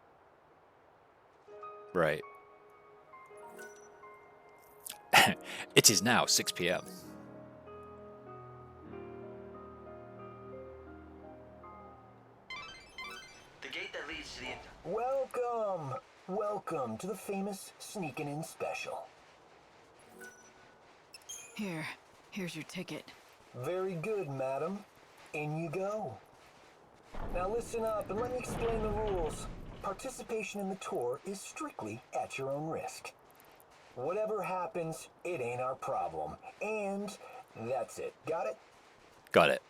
Right. It is now 6 p.m. The gate that leads to the... Welcome! Welcome to the famous Sneakin' In special. Here's your ticket. Very good, madam. In you go. Now listen up and let me explain the rules. Participation in the tour is strictly at your own risk. Whatever happens, it ain't our problem. And that's it. Got it? Got it.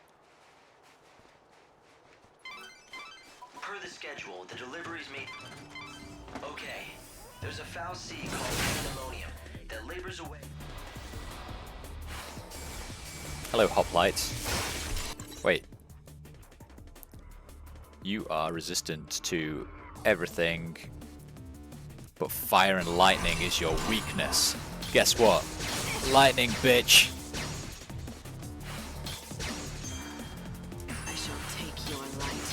the schedule, the deliveries may... Okay, there's a foul sea called pandemonium that labors away... Hello, hoplites. Wait. You are resistant to everything, but fire and lightning is your weakness. Guess what? Lightning, bitch! I shall take your light.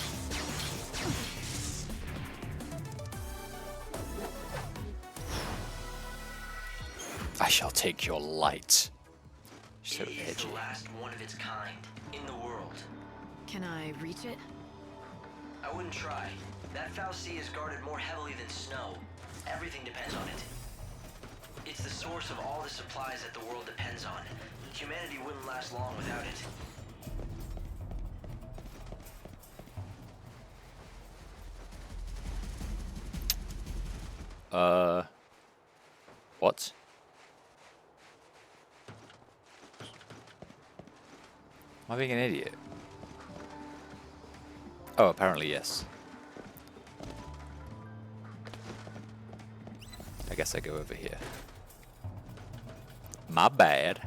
I shall take your light. So It is edgy. the last one of its kind in the world. Can I reach it? I wouldn't try. That foul sea is guarded more heavily than snow. Everything depends on it. It's the source of all the supplies that the world depends on. Humanity wouldn't last long without it. What? Am I being an idiot? Oh, apparently yes. I guess I go over here. My bad.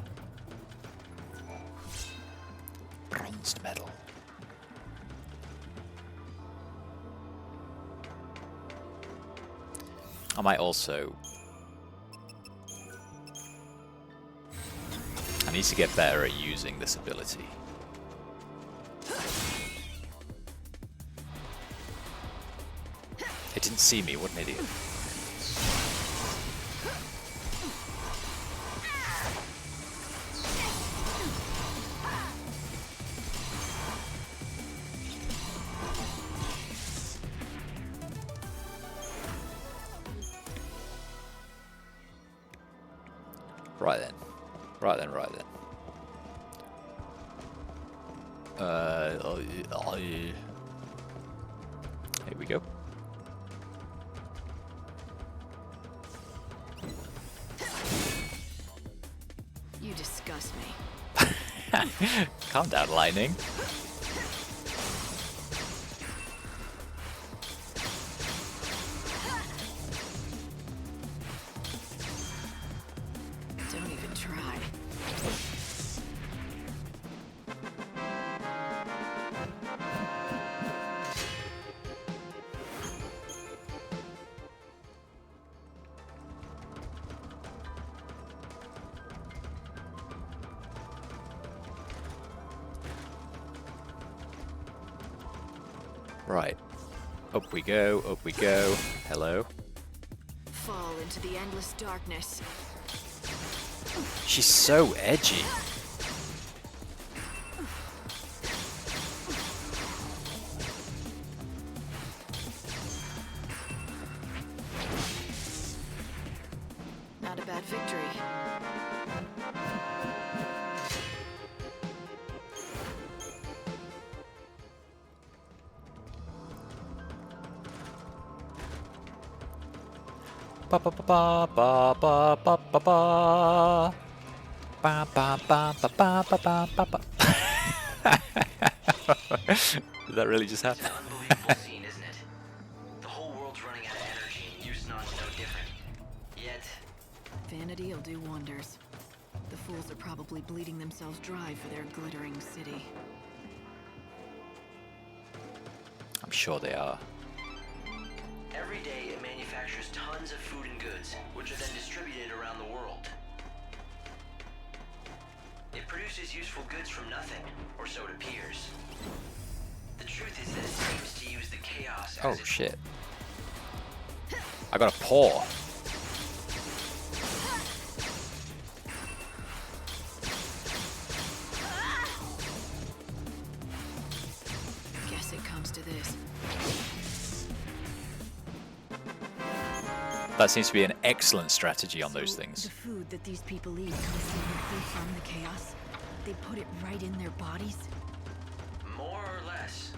Bronzed metal. I might also... I need to get better at using this ability. It didn't see me, what an idiot. Right then. Right then, right then. Here we go. You disgust me. Calm down, lightning. Don't even try. Right. Up we go, up we go. Hello. Fall into the endless darkness. She's so edgy. Not a bad victory. Ba ba ba ba ba ba ba ba ba. Ba ba ba ba ba ba ba ba ba. Did that really just happen? It's an unbelievable scene, isn't it? The whole world's running out of energy, and Yusnaan's no different. Yet, Vanity'll do wonders. The fools are probably bleeding themselves dry for their glittering city. I'm sure they are. every day it manufactures tons of food and goods, which are then distributed around the world. It produces useful goods from nothing, or so it appears. The truth is that it seems to use the chaos as Oh shit. I got a paw. Guess it comes to this. That seems to be an excellent strategy on those things. The food that these people eat comes directly from the chaos. They put it right in their bodies. More or less.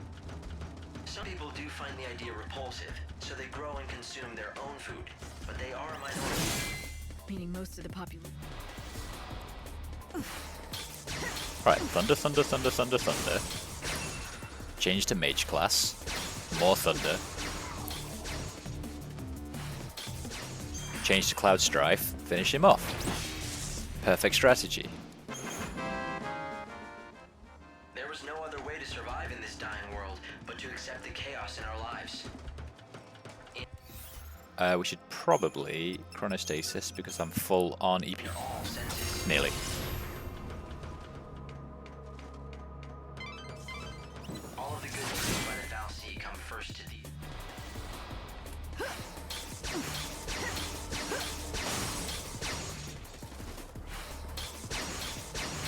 Some people do find the idea repulsive, so they grow and consume their own food, but they are a minority. Meaning most of the population. Right, thunder, thunder, thunder, thunder, thunder. Change to mage class. More thunder. Change to Cloud Strife, finish him off. Perfect strategy. There was no other way to survive in this dying world but to accept the chaos in our lives. We should probably chronostasis because I'm full on EP. Nearly. All of the good things by the fallacy come first to the...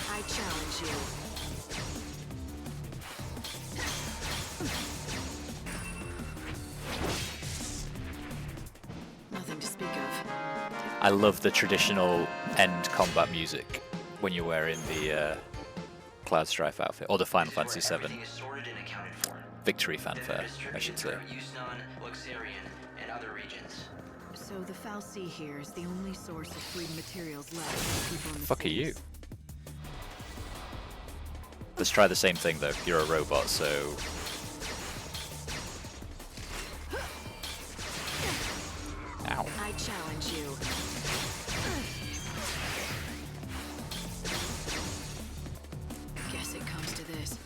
I challenge you. Nothing to speak of. I love the traditional end combat music when you're wearing the Cloud Strife outfit, or the Final Fantasy VII victory fanfare, I should say. So the Fal'Cie here is the only source of food materials left for people in the Fuck are you? cities. Let's try the same thing though. You're a robot, so ow. I challenge you. Guess it comes to this.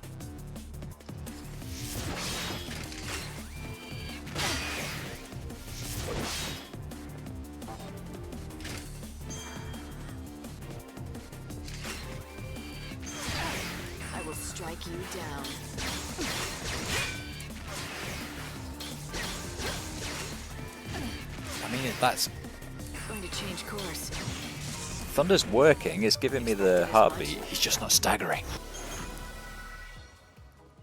I will strike you down. I mean, that's Going to change course. Thunder's working. It's giving me the heartbeat. He's just not staggering.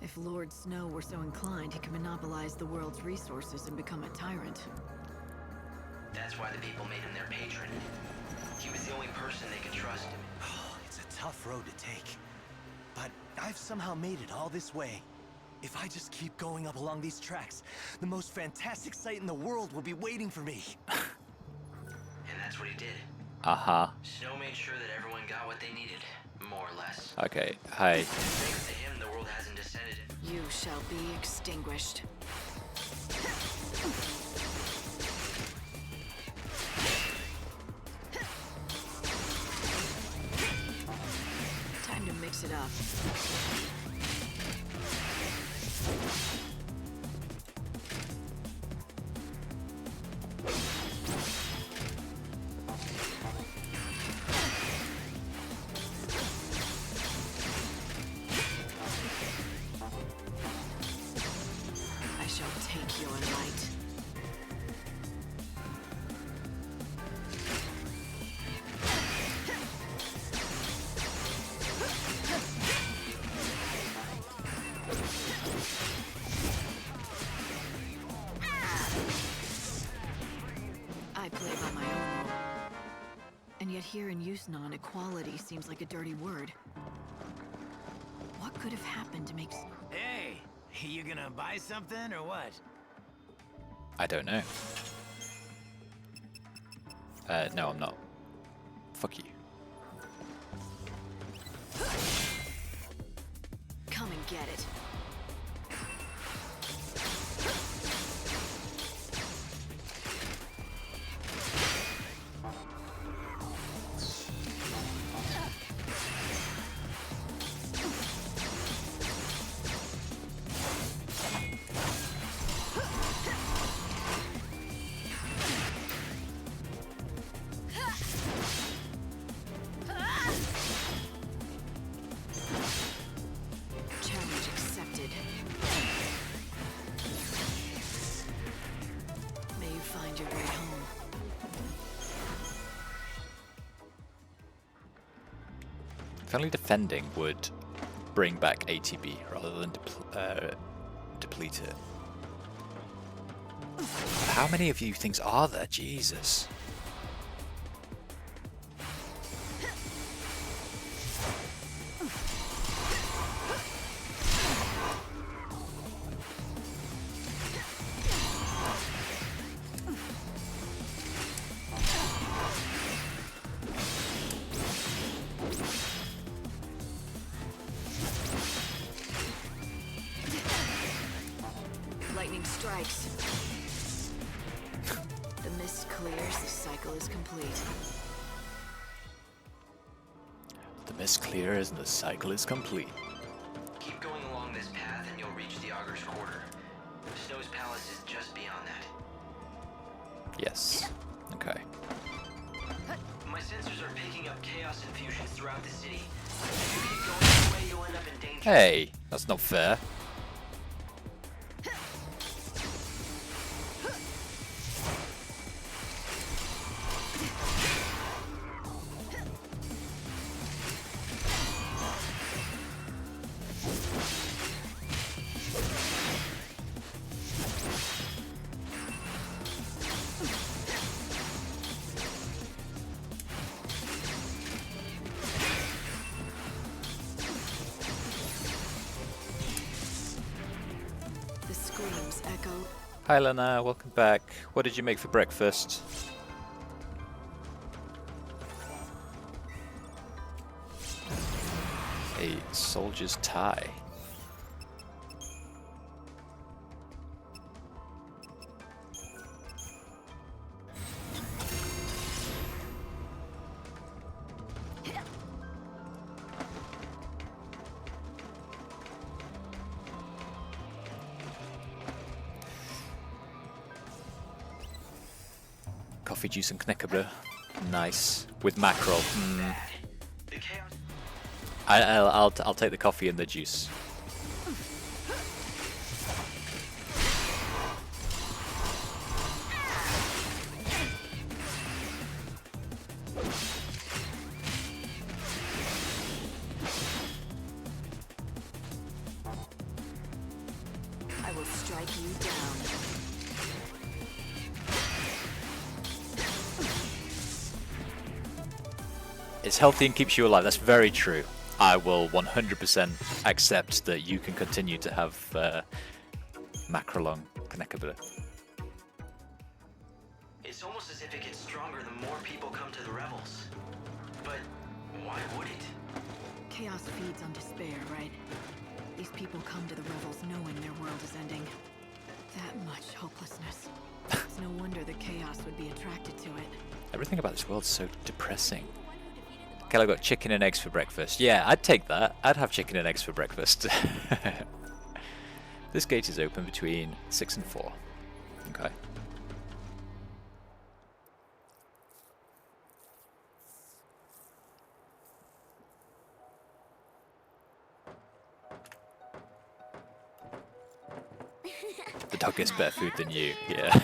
If Lord Snow were so inclined, he could monopolize the world's resources and become a tyrant. That's why the people made him their patron. He was the only person they could trust. It's a tough road to take. But I've somehow made it all this way. If I just keep going up along these tracks, the most fantastic sight in the world will be waiting for me. And that's what he did. Uh-huh. Snow made sure that everyone got what they needed, more or less. Okay, hi. Thanks to him, the world hasn't descended. You shall be extinguished. Time to mix it up. I shall take your light. I play by my own rule. And yet here in Yusnan, equality seems like a dirty word. What could have happened to make... Hey, you gonna buy something or what? I don't know. No, I'm not. Fuck you. Come and get it. Challenge accepted. May you find your way home. If only defending would bring back ATB rather than deplete it. How many of you things are there? Jesus. lightning strikes. The mist clears, the cycle is complete. The mist clears and the cycle is complete. Keep going along this path and you'll reach the Augur's Quarter. Snow's Palace is just beyond that. Yes. Okay. My sensors are picking up chaos infusions throughout the city. If you keep going this way, you'll end up in danger. Hey, that's not fair. Hi Lena, welcome back. What did you make for breakfast? A soldier's tie. Coffee, juice and knäckebröd. Nice. With mackerel. Mm. I'll take the coffee and the juice. I will strike you down. It's healthy and keeps you alive. That's very true. I will 100% accept that you can continue to have mackerel on knäckebröd. It's almost as if it gets stronger the more people come to the revels. But why would it? Chaos feeds on despair, right? These people come to the revels knowing their world is ending. That much hopelessness. It's no wonder the chaos would be attracted to it. Everything about this world's so depressing. Okay, I got chicken and eggs for breakfast. Yeah, I'd take that. I'd have chicken and eggs for breakfast. This gate is open between 6 and 4. Okay. The dog gets better food than you, yeah.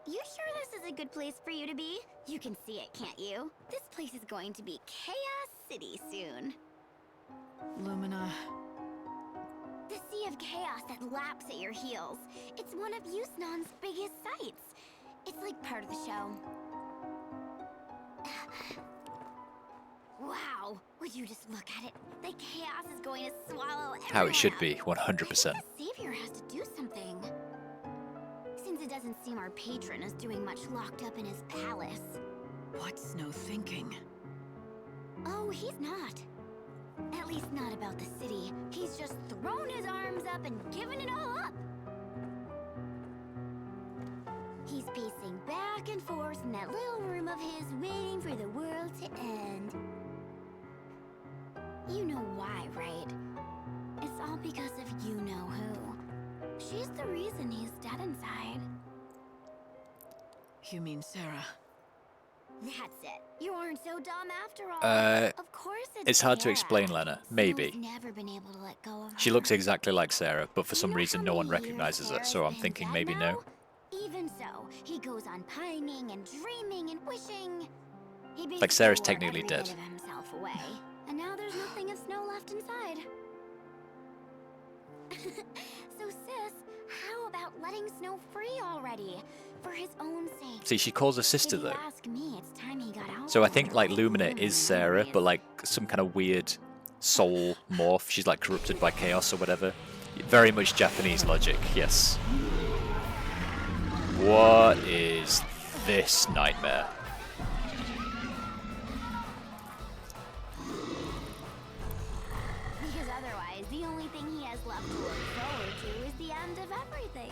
You sure this is a good place for you to be? You can see it, can't you? This place is going to be Chaos City soon. Lumina. The sea of chaos that laps at your heels. It's one of Yusnaan's biggest sights. It's like part of the show. Wow, would you just look at it? The chaos is going to swallow everyone How it should up. be, 100%. The Savior has to do something. Since it doesn't seem our patron is doing much locked up in his palace. What's Snow thinking? Oh, he's not. At least not about the city. He's just thrown his arms up and given it all up. He's pacing back and forth in that little room of his, waiting for the world to end. You know why, right? It's all because of you-know-who. She's the reason he's dead inside. You mean Sarah? That's it. You aren't so dumb after all. Of course it's hard to explain, Lena. Maybe. Never been able to let go of She looks exactly like Sarah, but for some reason no one recognizes her, so I'm thinking maybe no. Even so, he goes on pining and dreaming and wishing. He Like Sarah's basically technically wore dead. every bit of himself away, and now there's nothing of Snow left inside. So sis, how about letting Snow free already? For his own sake. See, she calls her sister If you though. ask me, it's time he got out. So I think like Lumina is Sarah, but like some kind of weird soul morph. She's like corrupted by chaos or whatever. Very much Japanese logic, yes. What is this nightmare? Because otherwise Otherwise, the only thing he has left to look forward to is the end of everything.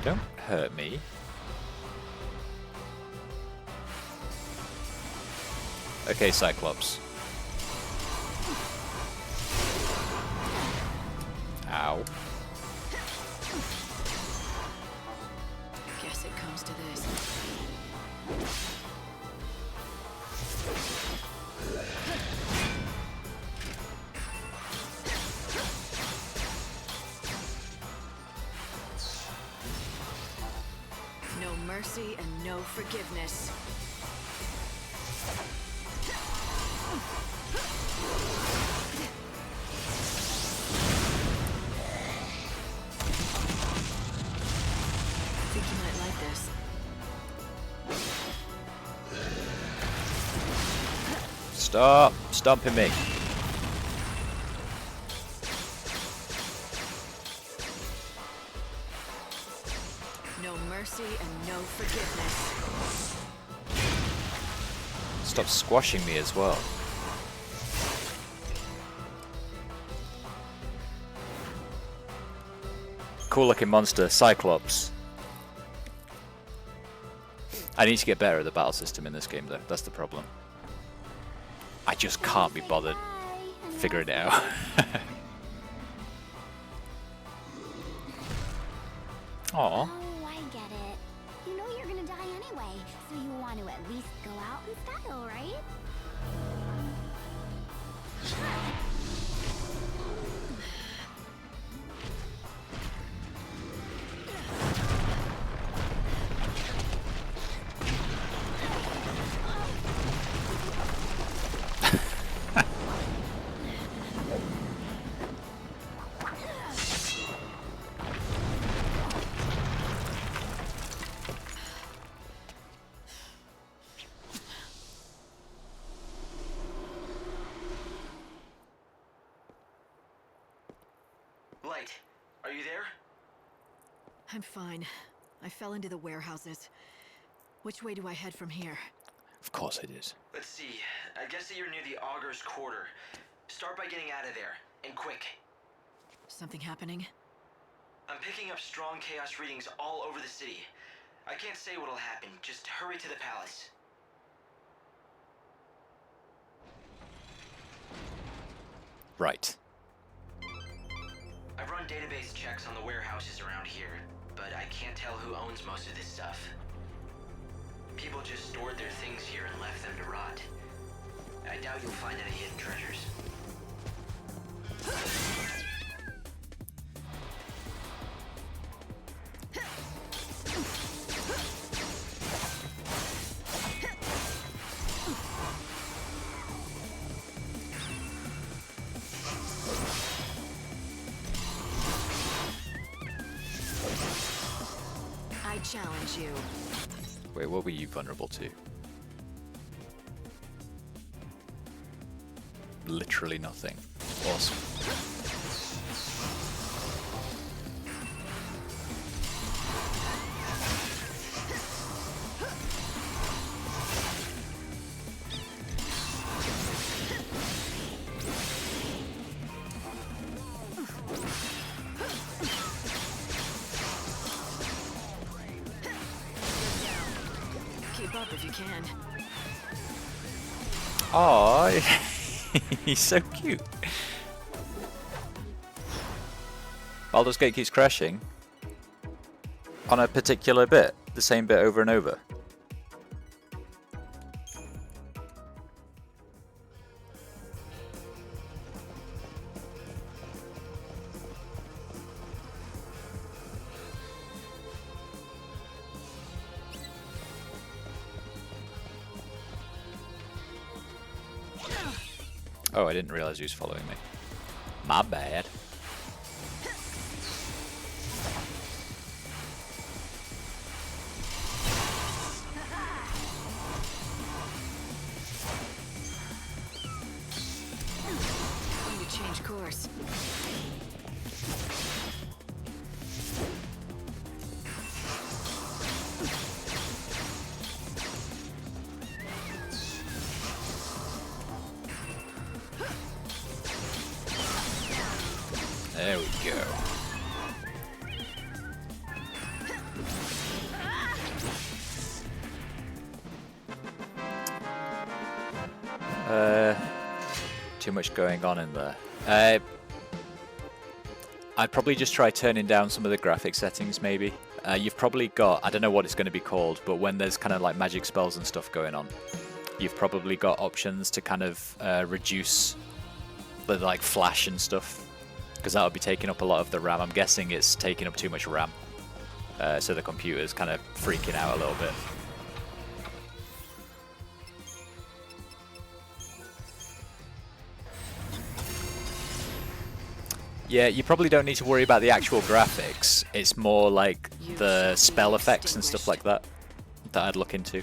Don't hurt me. Okay, Cyclops. Ow. Guess it comes to this. No mercy and no forgiveness. I think you might like this. Stop stomping me. No mercy and no forgiveness. Stop squashing me as well. Cool looking monster, Cyclops. I need to get better at the battle system in this game though, that's the problem. I just can't be bothered figuring it out. Aw. Oh, I get it. You know you're gonna die anyway, so you want to at least go out in style, right? Light, are you there? I'm fine. I fell into the warehouses. Which way do I head from here? Of course it is. Let's see. I guess that you're near the Augur's Quarter. Start by getting out of there, and quick. Something happening? I'm picking up strong chaos readings all over the city. I can't say what'll happen. Just hurry to the palace. Right. I've run database checks on the warehouses around here, but I can't tell who owns most of this stuff. People just stored their things here and left them to rot. I doubt you'll find any hidden treasures. I challenge you. Wait, what were you vulnerable to? Literally nothing. Awesome. Keep up if you can. Aww, he's so cute. Baldur's Gate keeps crashing on a particular bit, the same bit over and over. Oh, I didn't realize he was following me. My bad. Need to change course. There we go. Too much going on in there. I'd probably just try turning down some of the graphic settings, maybe. You've probably got, I don't know what it's going to be called, but when there's kind of like magic spells and stuff going on, you've probably got options to kind of reduce the like flash and stuff, because that would be taking up a lot of the RAM. I'm guessing it's taking up too much RAM, so the computer's kind of freaking out a little bit. Yeah, you probably don't need to worry about the actual graphics. It's more like the spell effects and stuff like that that I'd look into.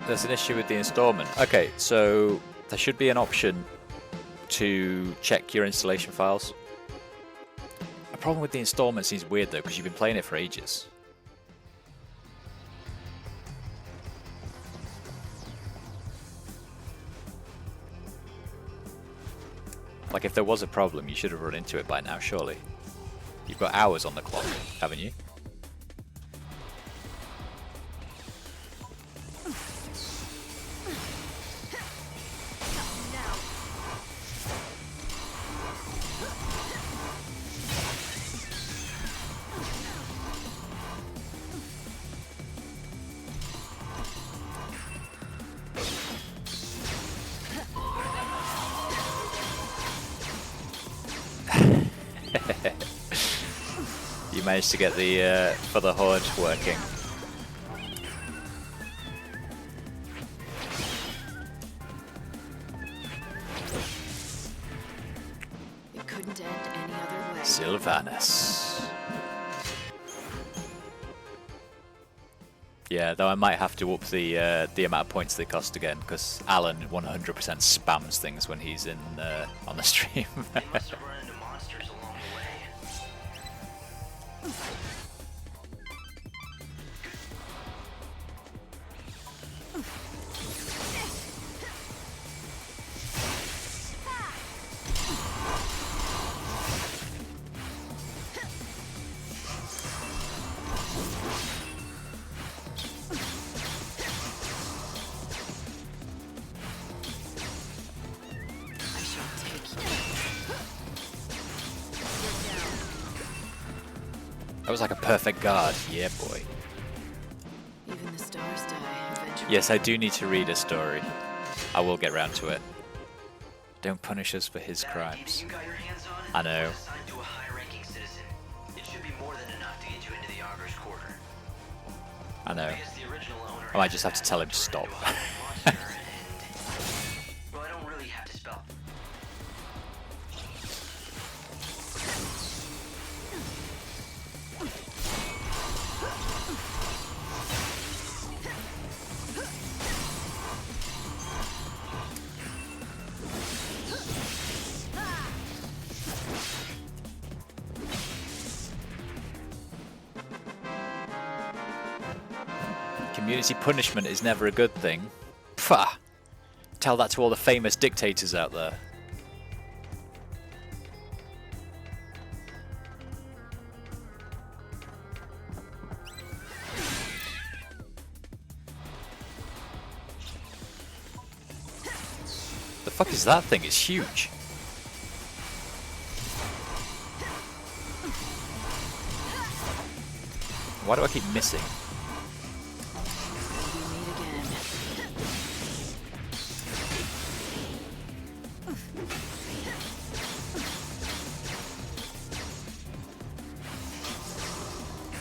There's an issue with the installment. Okay, so there should be an option to check your installation files. The problem with the installment seems weird though, because you've been playing it for ages. Like if there was a problem, you should have run into it by now, surely. You've got hours on the clock, haven't you? You managed to get the for the horde working. It couldn't end any other way. Sylvanas. Yeah, though I might have to up the amount of points they cost again, because Alan 100% spams things when he's in on the stream. That was like a perfect guard. Yeah, boy. Even the stars die eventually. Yes, I do need to read a story. I will get round to it. Don't punish us for his crimes. I know. I know. I might just have to tell him to stop. Well, I don't really have to spell. Community punishment is never a good thing. Pfah! Tell that to all the famous dictators out there. The fuck is that thing? It's huge. Why do I keep missing? We meet again.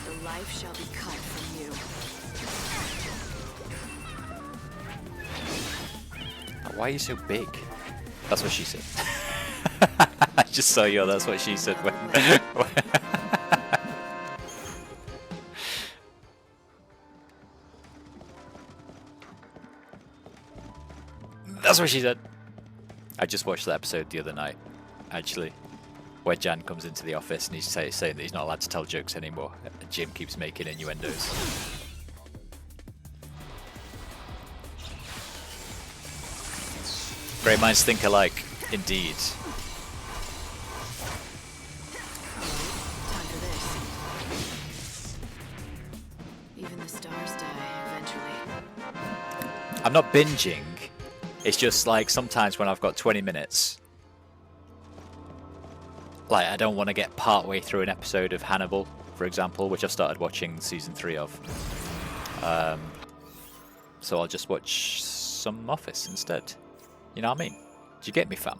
The life shall be cut from you. Why are you so big? That's what she said. I just saw you. That's what she said when. That's what she said. I just watched that episode the other night, actually, where Jan comes into the office and he's saying that he's not allowed to tell jokes anymore. And Jim keeps making innuendos. Great minds think alike, indeed. Time for this. Even the stars die eventually. I'm not binging. It's just like sometimes when I've got 20 minutes, like I don't want to get part way through an episode of Hannibal, for example, which I've started watching season 3 of. So I'll just watch some Office instead. You know what I mean? Do you get me, fam?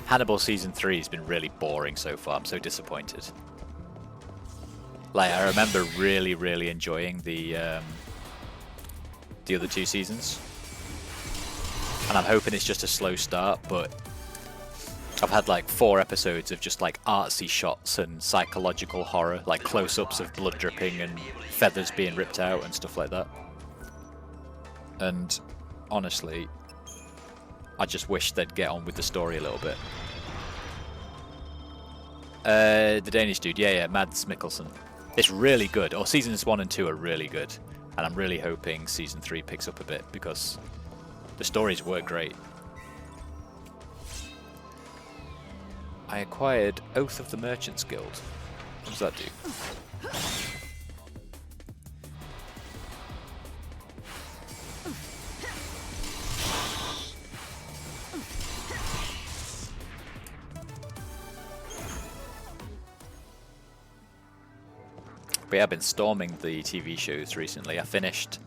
Hannibal season 3 has been really boring so far. I'm so disappointed. Like I remember really, really enjoying the other 2 seasons, and I'm hoping it's just a slow start, but I've had like 4 episodes of just like artsy shots and psychological horror, like close-ups of blood dripping and feathers being ripped out and stuff like that. And honestly, I just wish they'd get on with the story a little bit. The Danish dude, yeah, Mads Mikkelsen. It's really good. Or seasons 1 and 2 are really good. And I'm really hoping season 3 picks up a bit because the stories were great. I acquired Oath of the Merchants Guild. What does that do? But yeah, I've been storming the TV shows recently. I finished,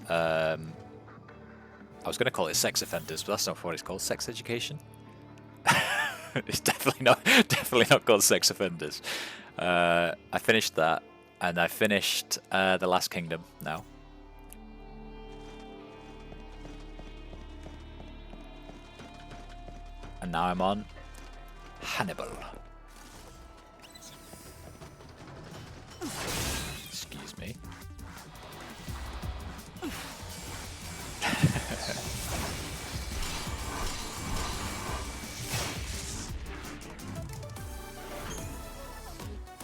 I was going to call it Sex Offenders, but that's not what it's called. Sex Education? It's definitely not called Sex Offenders. I finished that, and I finished The Last Kingdom now. And now I'm on Hannibal. Excuse me.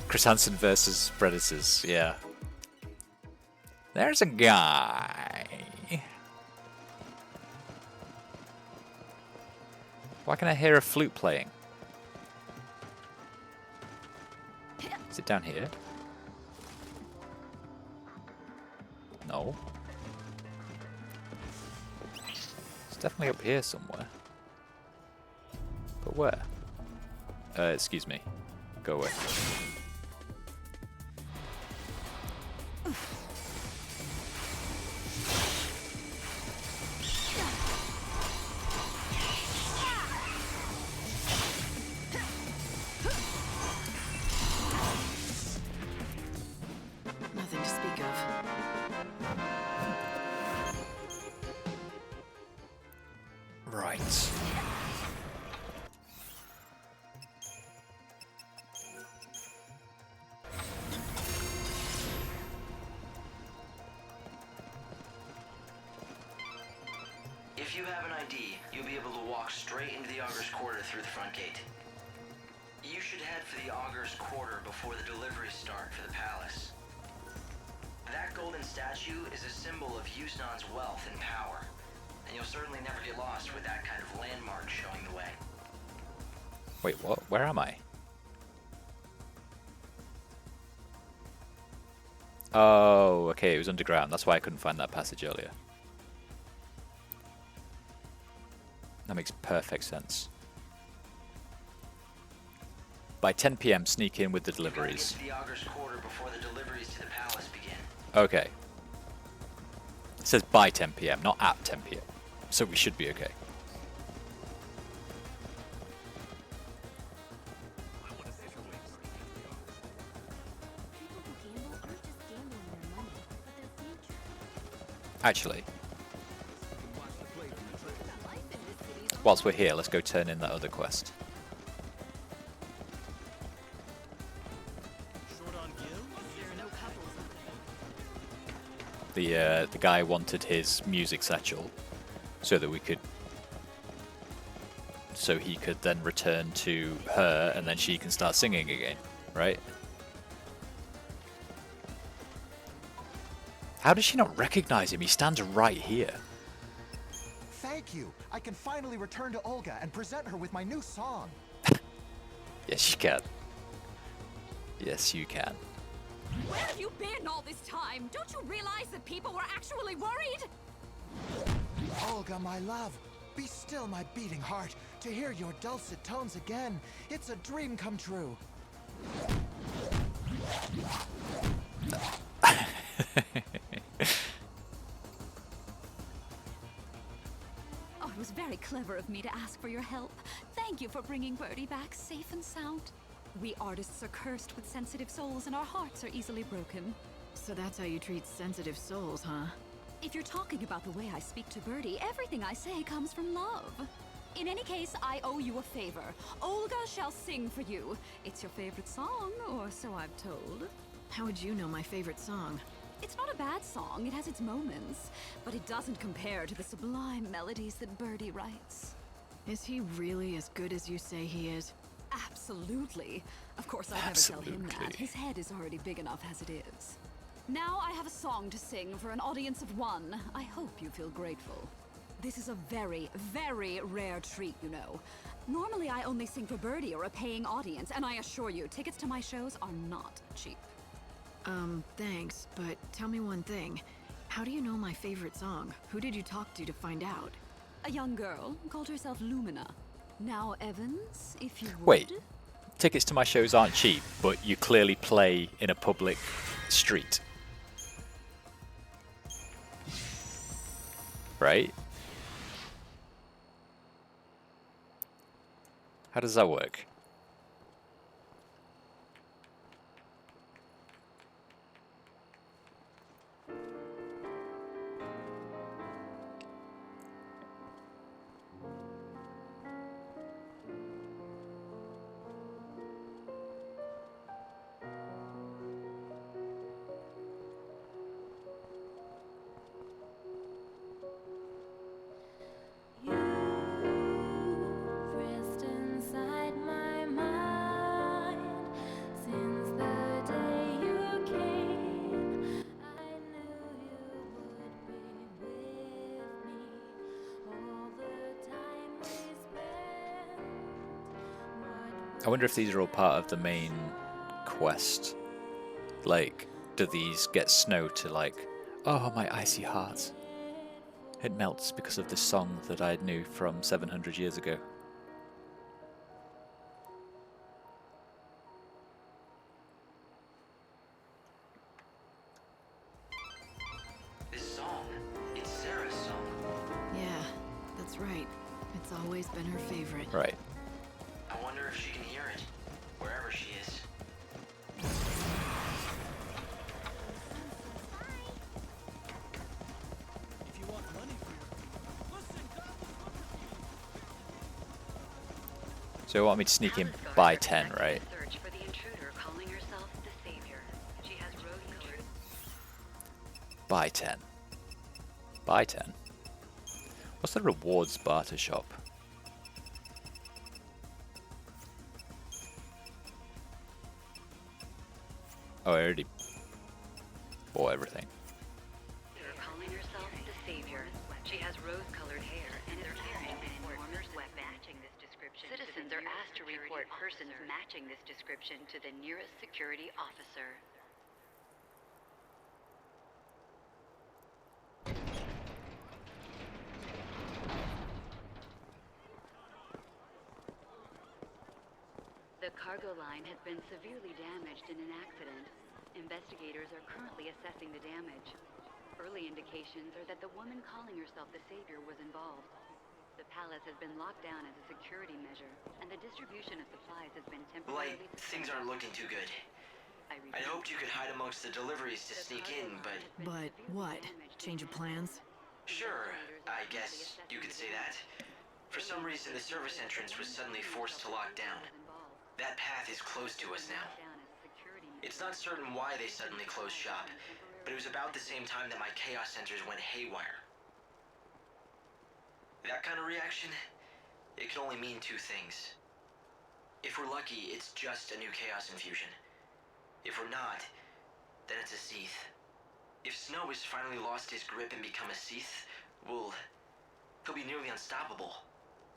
Chris Hansen versus Predators, yeah. There's a guy. Why can I hear a flute playing? Is it down here? No. It's definitely up here somewhere. But where? Excuse me. Go away. Nothing to speak of. Right. If you have an ID, you'll be able to walk straight into the Augur's Quarter through the front gate. You should head for the Augur's Quarter before the deliveries start for the palace. That golden statue is a symbol of Yusnan's wealth and power, and you'll certainly never get lost with that kind of landmark showing the way. Wait, what? Where am I? Oh, okay, it was underground. That's why I couldn't find that passage earlier. That makes perfect sense. By 10 p.m., sneak in with the deliveries. The Augur's Quarter before the deliveries to the palace begin. Okay. It says by 10 p.m., not at 10 p.m. So we should be okay. Actually, whilst we're here, let's go turn in that other quest. The guy wanted his music satchel so that he could then return to her and then she can start singing again, right? How does she not recognize him? He stands right here. Thank you. I can finally return to Olga and present her with my new song. Yes, you can. Yes, you can. Where have you been all this time? Don't you realize that people were actually worried? Olga, my love, be still my beating heart. To hear your dulcet tones again, it's a dream come true. Oh, it was very clever of me to ask for your help. Thank you for bringing Birdie back safe and sound. We artists are cursed with sensitive souls and our hearts are easily broken. So that's how you treat sensitive souls, huh? If you're talking about the way I speak to Birdie, everything I say comes from love. In any case, I owe you a favor. Olga shall sing for you. It's your favorite song, or so I'm told. How would you know my favorite song? It's not a bad song, it has its moments, but it doesn't compare to the sublime melodies that Birdie writes. Is he really as good as you say he is? Absolutely. Of course, I'd never tell him that. His head is already big enough as it is. Now I have a song to sing for an audience of one. I hope you feel grateful. This is a very, very rare treat, you know. Normally I only sing for Birdie or a paying audience, and I assure you, tickets to my shows are not cheap. Thanks, but tell me one thing. How do you know my favorite song? Who did you talk to find out? A young girl called herself Lumina. Now, Evans, if you would... Wait, tickets to my shows aren't cheap, but you clearly play in a public street. Right? How does that work? I wonder if these are all part of the main quest. Like, do these get Snow to like, oh, my icy heart. It melts because of this song that I knew from 700 years ago. This song, it's Sarah's song. Yeah, that's right. It's always been her favorite. Right. I wonder if she can hear it, wherever she is. So you want me to sneak in by 10, right? Search for the intruder calling herself the Savior. She has rose-colored. By 10. By 10. What's the rewards barter shop? Oh, I already bought everything. Calling herself the Savior. She has rose-colored hair and is carrying an enormous weapon. Matching this description. Citizens are asked to report persons matching this description to the nearest security officer. The The cargo line has been severely damaged in an accident. Investigators are currently assessing the damage. Early indications are that the woman calling herself the Savior was involved. The palace has been locked down as a security measure, and the distribution of supplies has been temporarily Light, things aren't looking too good. I'd hoped you could hide amongst the deliveries to sneak in, but... But what? Change of plans? Sure, I guess you could say that. For some reason, the service entrance was suddenly forced to lock down. That path is closed to us now. It's not certain why they suddenly closed shop, but it was about the same time that my chaos sensors went haywire. That kind of reaction, it can only mean two things. If we're lucky, it's just a new chaos infusion. If we're not, then it's a Seath. If Snow has finally lost his grip and become a Seath, he'll be nearly unstoppable.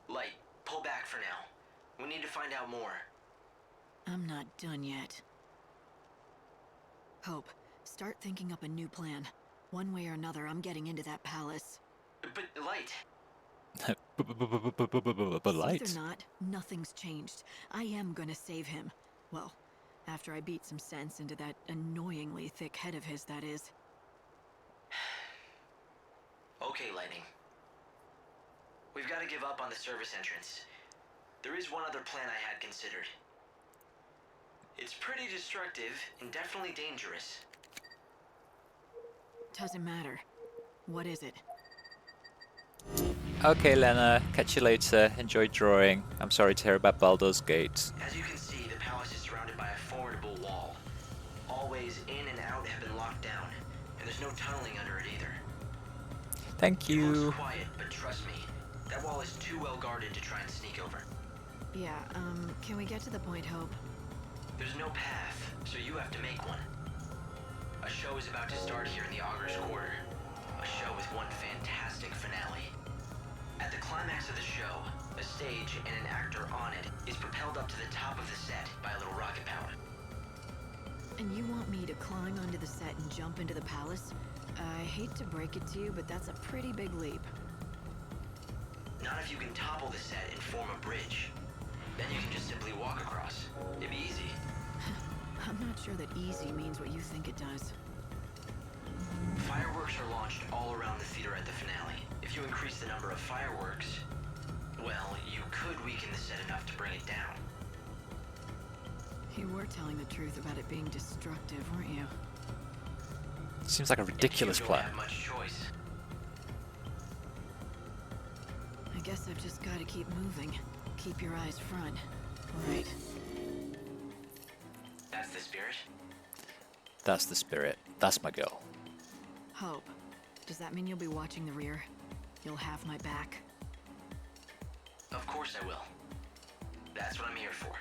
Light, pull back for now. We need to find out more. I'm not done yet. Hope, start thinking up a new plan. One way or another, I'm getting into that palace. But Light... But Light? Seath or not, nothing's changed. I am gonna save him. Well, after I beat some sense into that annoyingly thick head of his, that is. Okay, Lightning. We've got to give up on the service entrance. There is one other plan I had considered. It's pretty destructive and definitely dangerous. Doesn't matter. What is it? Okay, Lena. Catch you later. Enjoy drawing. I'm sorry to hear about Baldur's Gate. As you can see, the palace is surrounded by a formidable wall. All ways in and out have been locked down, and there's no tunneling under it either. Thank It you. looks quiet, but trust me, that wall is too well guarded to try and sneak over. Yeah, can we get to the point, Hope? There's no path, so you have to make one. A show is about to start here in the Augur's Quarter. A show with one fantastic finale. At the climax of the show, a stage and an actor on it is propelled up to the top of the set by a little rocket power. And you want me to climb onto the set and jump into the palace? I hate to break it to you, but that's a pretty big leap. Not if you can topple the set and form a bridge. Then you can just simply walk across. It'd be easy. I'm not sure that easy means what you think it does. Fireworks are launched all around the theater at the finale. If you increase the number of fireworks, well, you could weaken the set enough to bring it down. You were telling the truth about it being destructive, weren't you? Seems like a ridiculous You plan. don't have much choice. I guess I've just got to keep moving. Keep your eyes front. Right. That's the spirit? That's the spirit. That's my girl. Hope. Does that mean you'll be watching the rear? You'll have my back? Of course I will. That's what I'm here for.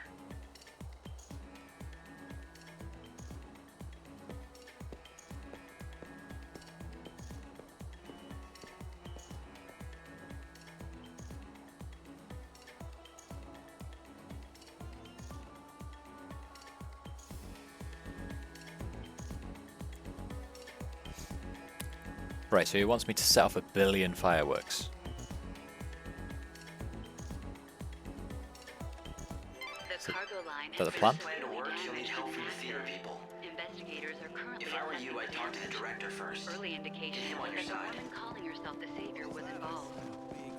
Right, so he wants me to set off 1 billion fireworks. The cargo line Is that has the plan? been Plan to severely work, you'll need damaged help in from an the theater accident. people. Investigators are currently If I were assessing you, I'd the talk to the damage. director first. Early indications Get him on are your that the side. woman calling herself the Savior was involved.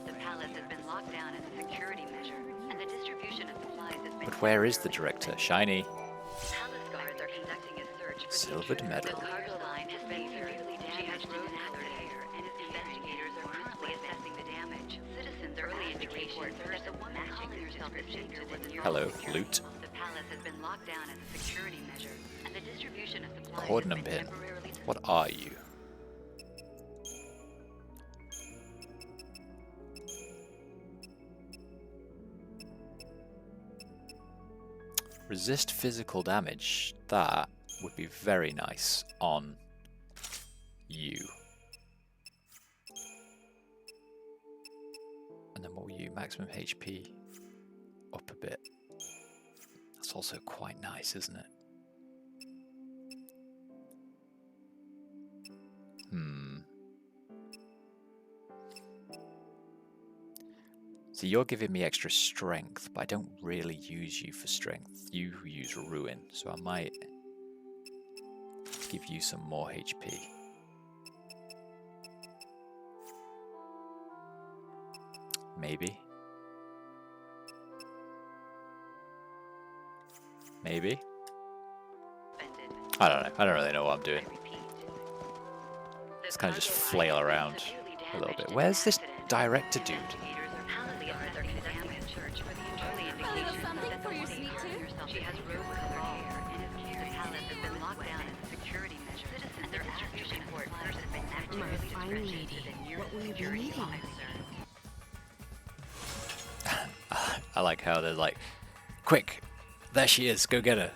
The palace has been locked down as a security measure, and the distribution of supplies has been... But where is the director? Shiny. Palace guards are conducting a search for Silvered the medal. The cargo line has been severely damaged in an accident, and investigators are currently assessing the damage. Citizens are early indications are that the woman calling herself the Savior was involved. Hello, loot. The palace has been locked down as a security measure, and the distribution of supplies has Coordinate been pin. temporarily... What are you? Resist physical damage. That would be very nice on you. And then what were you? Maximum HP up a bit. That's also quite nice, isn't it? So you're giving me extra strength, but I don't really use you for strength. You use ruin, so I might give you some more HP. Maybe. Maybe. I don't know. I don't really know what I'm doing. Let's kind of just flail around a little bit. Where's this director dude? My fine lady, what will you be needing? I like how they're like, quick, there she is, go get her.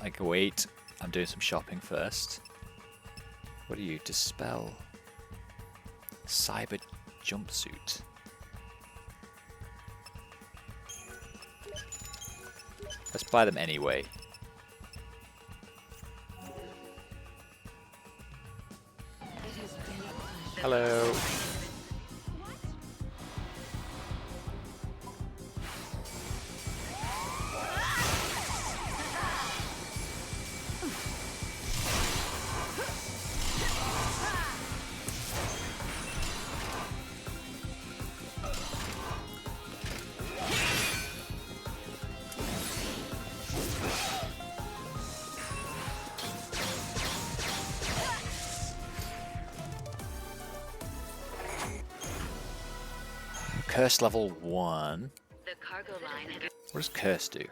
Like, wait, I'm doing some shopping first. What are you? Dispel. Cyber jumpsuit. Let's buy them anyway. Hello. Curse level 1. The cargo line. What does curse do?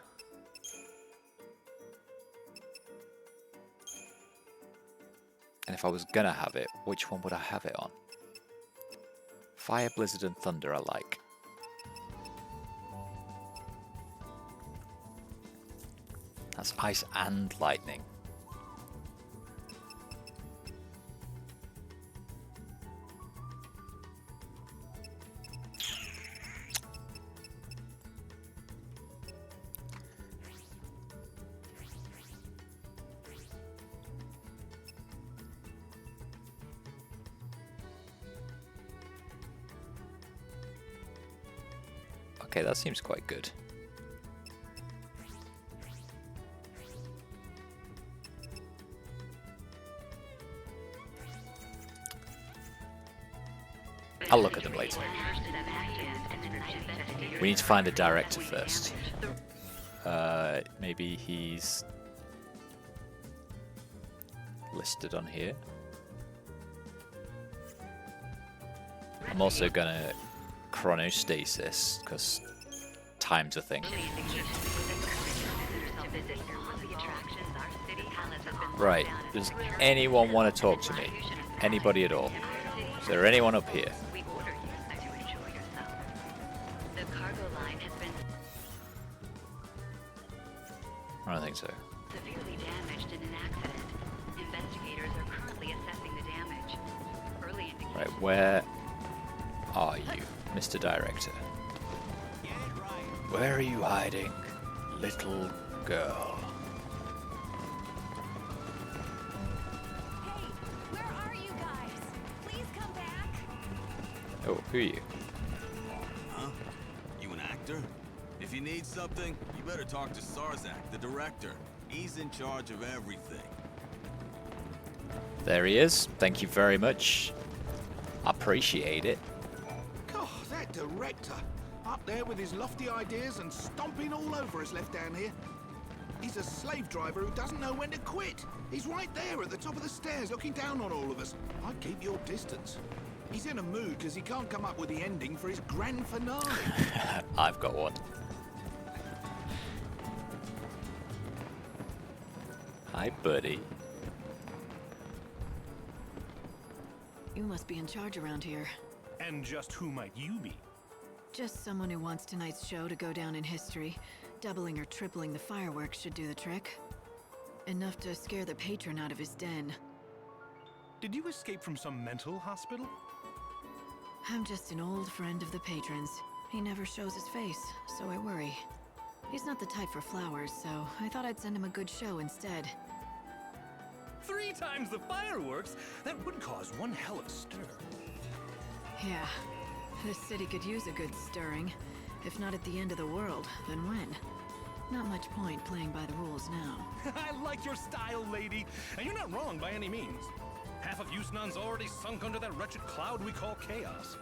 And if I was gonna have it, which one would I have it on? Fire, Blizzard, and Thunder I like. That's Ice and Lightning. Okay, that seems quite good. I'll look at them later. We need to find the director first. Maybe he's listed on here. I'm also gonna chronostasis because time's a thing. Right, does anyone want to talk to me? Anybody at all? Is there anyone up here? I don't think so. Severely damaged in an accident. Investigators are currently assessing the damage. Early indications. Right, where are you, Mr. Director? Where are you hiding, little girl? Hey, where are you guys? Please come back. Oh, who are you? Huh? You an actor? If you need something, you better talk to Sarzak, the director. He's in charge of everything. There he is. Thank you very much. Appreciate it. God, that director. Up there with his lofty ideas and stomping all over us left down here. He's a slave driver who doesn't know when to quit. He's right there at the top of the stairs looking down on all of us. I'd keep your distance. He's in a mood because he can't come up with the ending for his grand finale. I've got one. Hi, buddy. You must be in charge around here. And just who might you be? Just someone who wants tonight's show to go down in history. Doubling or tripling the fireworks should do the trick. Enough to scare the patron out of his den. Did you escape from some mental hospital? I'm just an old friend of the patron's. He never shows his face, so I worry. He's not the type for flowers, so I thought I'd send him a good show instead. 3 times the fireworks? That would cause one hell of a stir. Yeah, this city could use a good stirring. If not at the end of the world, then when? Not much point playing by the rules now. I like your style, lady. And you're not wrong by any means. Half of Yusnan's already sunk under that wretched cloud we call chaos.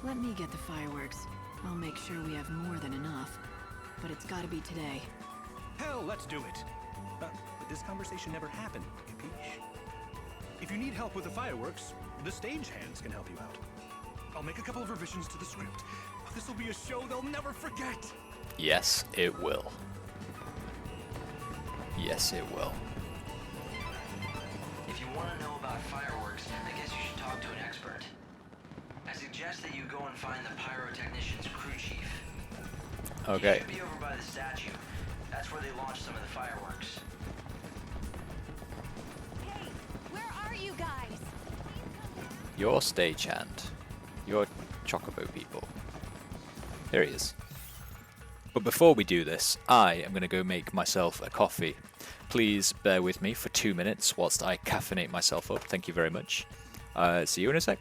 Let me get the fireworks. I'll make sure we have more than enough. But it's gotta be today. Hell, let's do it. But this conversation never happened, Capiche? If you need help with the fireworks, the stagehands can help you out. I'll make a couple of revisions to the script. This'll be a show they'll never forget. Yes, it will. Yes, it will. If you want to know about fireworks, I guess you should talk to an expert. I suggest that you go and find the pyrotechnician's crew chief. Okay. He should be over by the statue. That's where they launch some of the fireworks. Hey, where are you guys? Your stagehand. Your chocobo people. There he is. But before we do this, I am going to go make myself a coffee. Please bear with me for 2 minutes whilst I caffeinate myself up. Thank you very much. See you in a sec.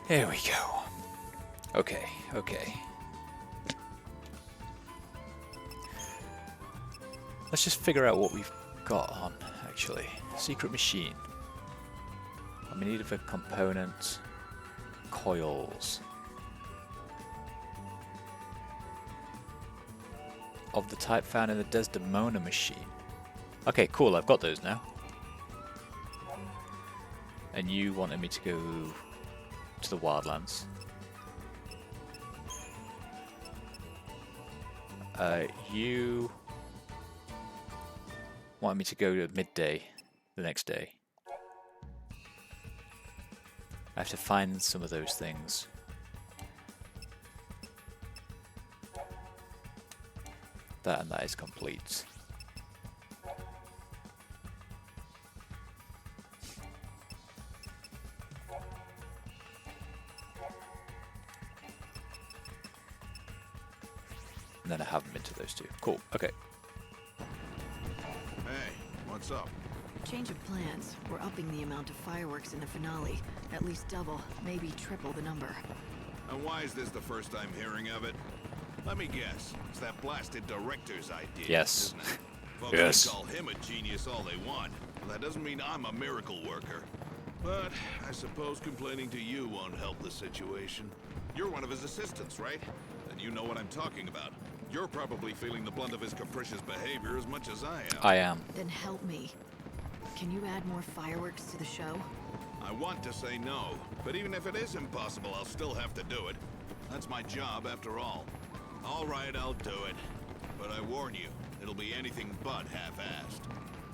There we go. Okay, okay. Let's just figure out what we've got on, actually. Secret machine. I'm in need of a component. Coils. Of the type found in the Desdemona machine. Okay, cool, I've got those now. And you wanted me to go to the Wildlands. You wanted me to go to midday the next day. I have to find some of those things. That and that is complete. And then I haven't been to those two. Cool, okay. Hey, what's up? Change of plans. We're upping the amount of fireworks in the finale. At least double, maybe triple the number. And why is this the first I'm hearing of it? Let me guess. It's that blasted director's idea. Yes. Isn't it? Folks Yes. can call him a genius all they want. But that doesn't mean I'm a miracle worker. But I suppose complaining to you won't help the situation. You're one of his assistants, right? And you know what I'm talking about. You're probably feeling the blunt of his capricious behavior as much as I am. I am. Then help me. Can you add more fireworks to the show? I want to say no, but even if it is impossible, I'll still have to do it. That's my job, after all. All right, I'll do it. But I warn you, it'll be anything but half-assed.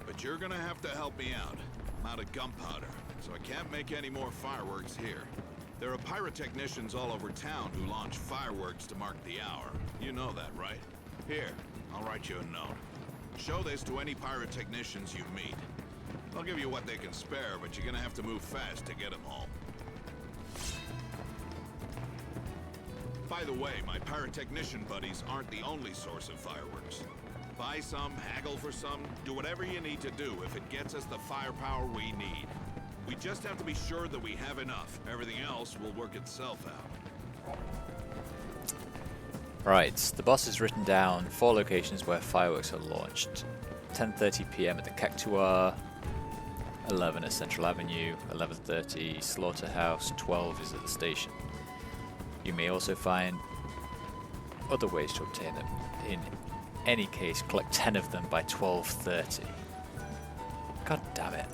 But you're gonna have to help me out. I'm out of gunpowder, so I can't make any more fireworks here. There are pyrotechnicians all over town who launch fireworks to mark the hour. You know that, right? Here, I'll write you a note. Show this to any pyrotechnicians you meet. I'll give you what they can spare, but you're gonna have to move fast to get them home. By the way, my pyrotechnician buddies aren't the only source of fireworks. Buy some, haggle for some, do whatever you need to do if it gets us the firepower we need. We just have to be sure that we have enough. Everything else will work itself out. Right, the boss has written down 4 locations where fireworks are launched. 10:30 PM at the Cactuar, 11 at Central Avenue, 11:30 Slaughterhouse, 12 is at the station. You may also find other ways to obtain them. In any case, collect 10 of them by 12:30. God damn it.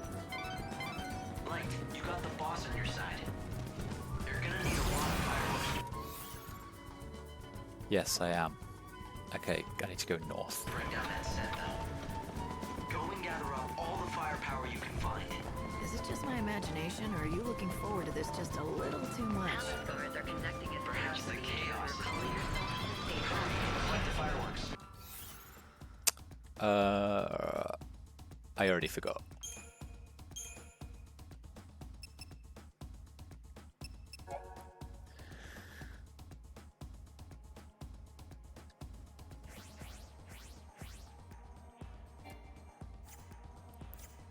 Light, you got the boss on your side. You're gonna need a lot of fireworks. Yes, I am. Okay, I need to go north. Bring down that set, though. Go and gather up all the firepower you can find. Is it just my imagination, or are you looking forward to this just a little too much? Palace guards are conducting a Perhaps search the for the chaos. intruder calling herself the Savior. Like the fireworks. I already forgot.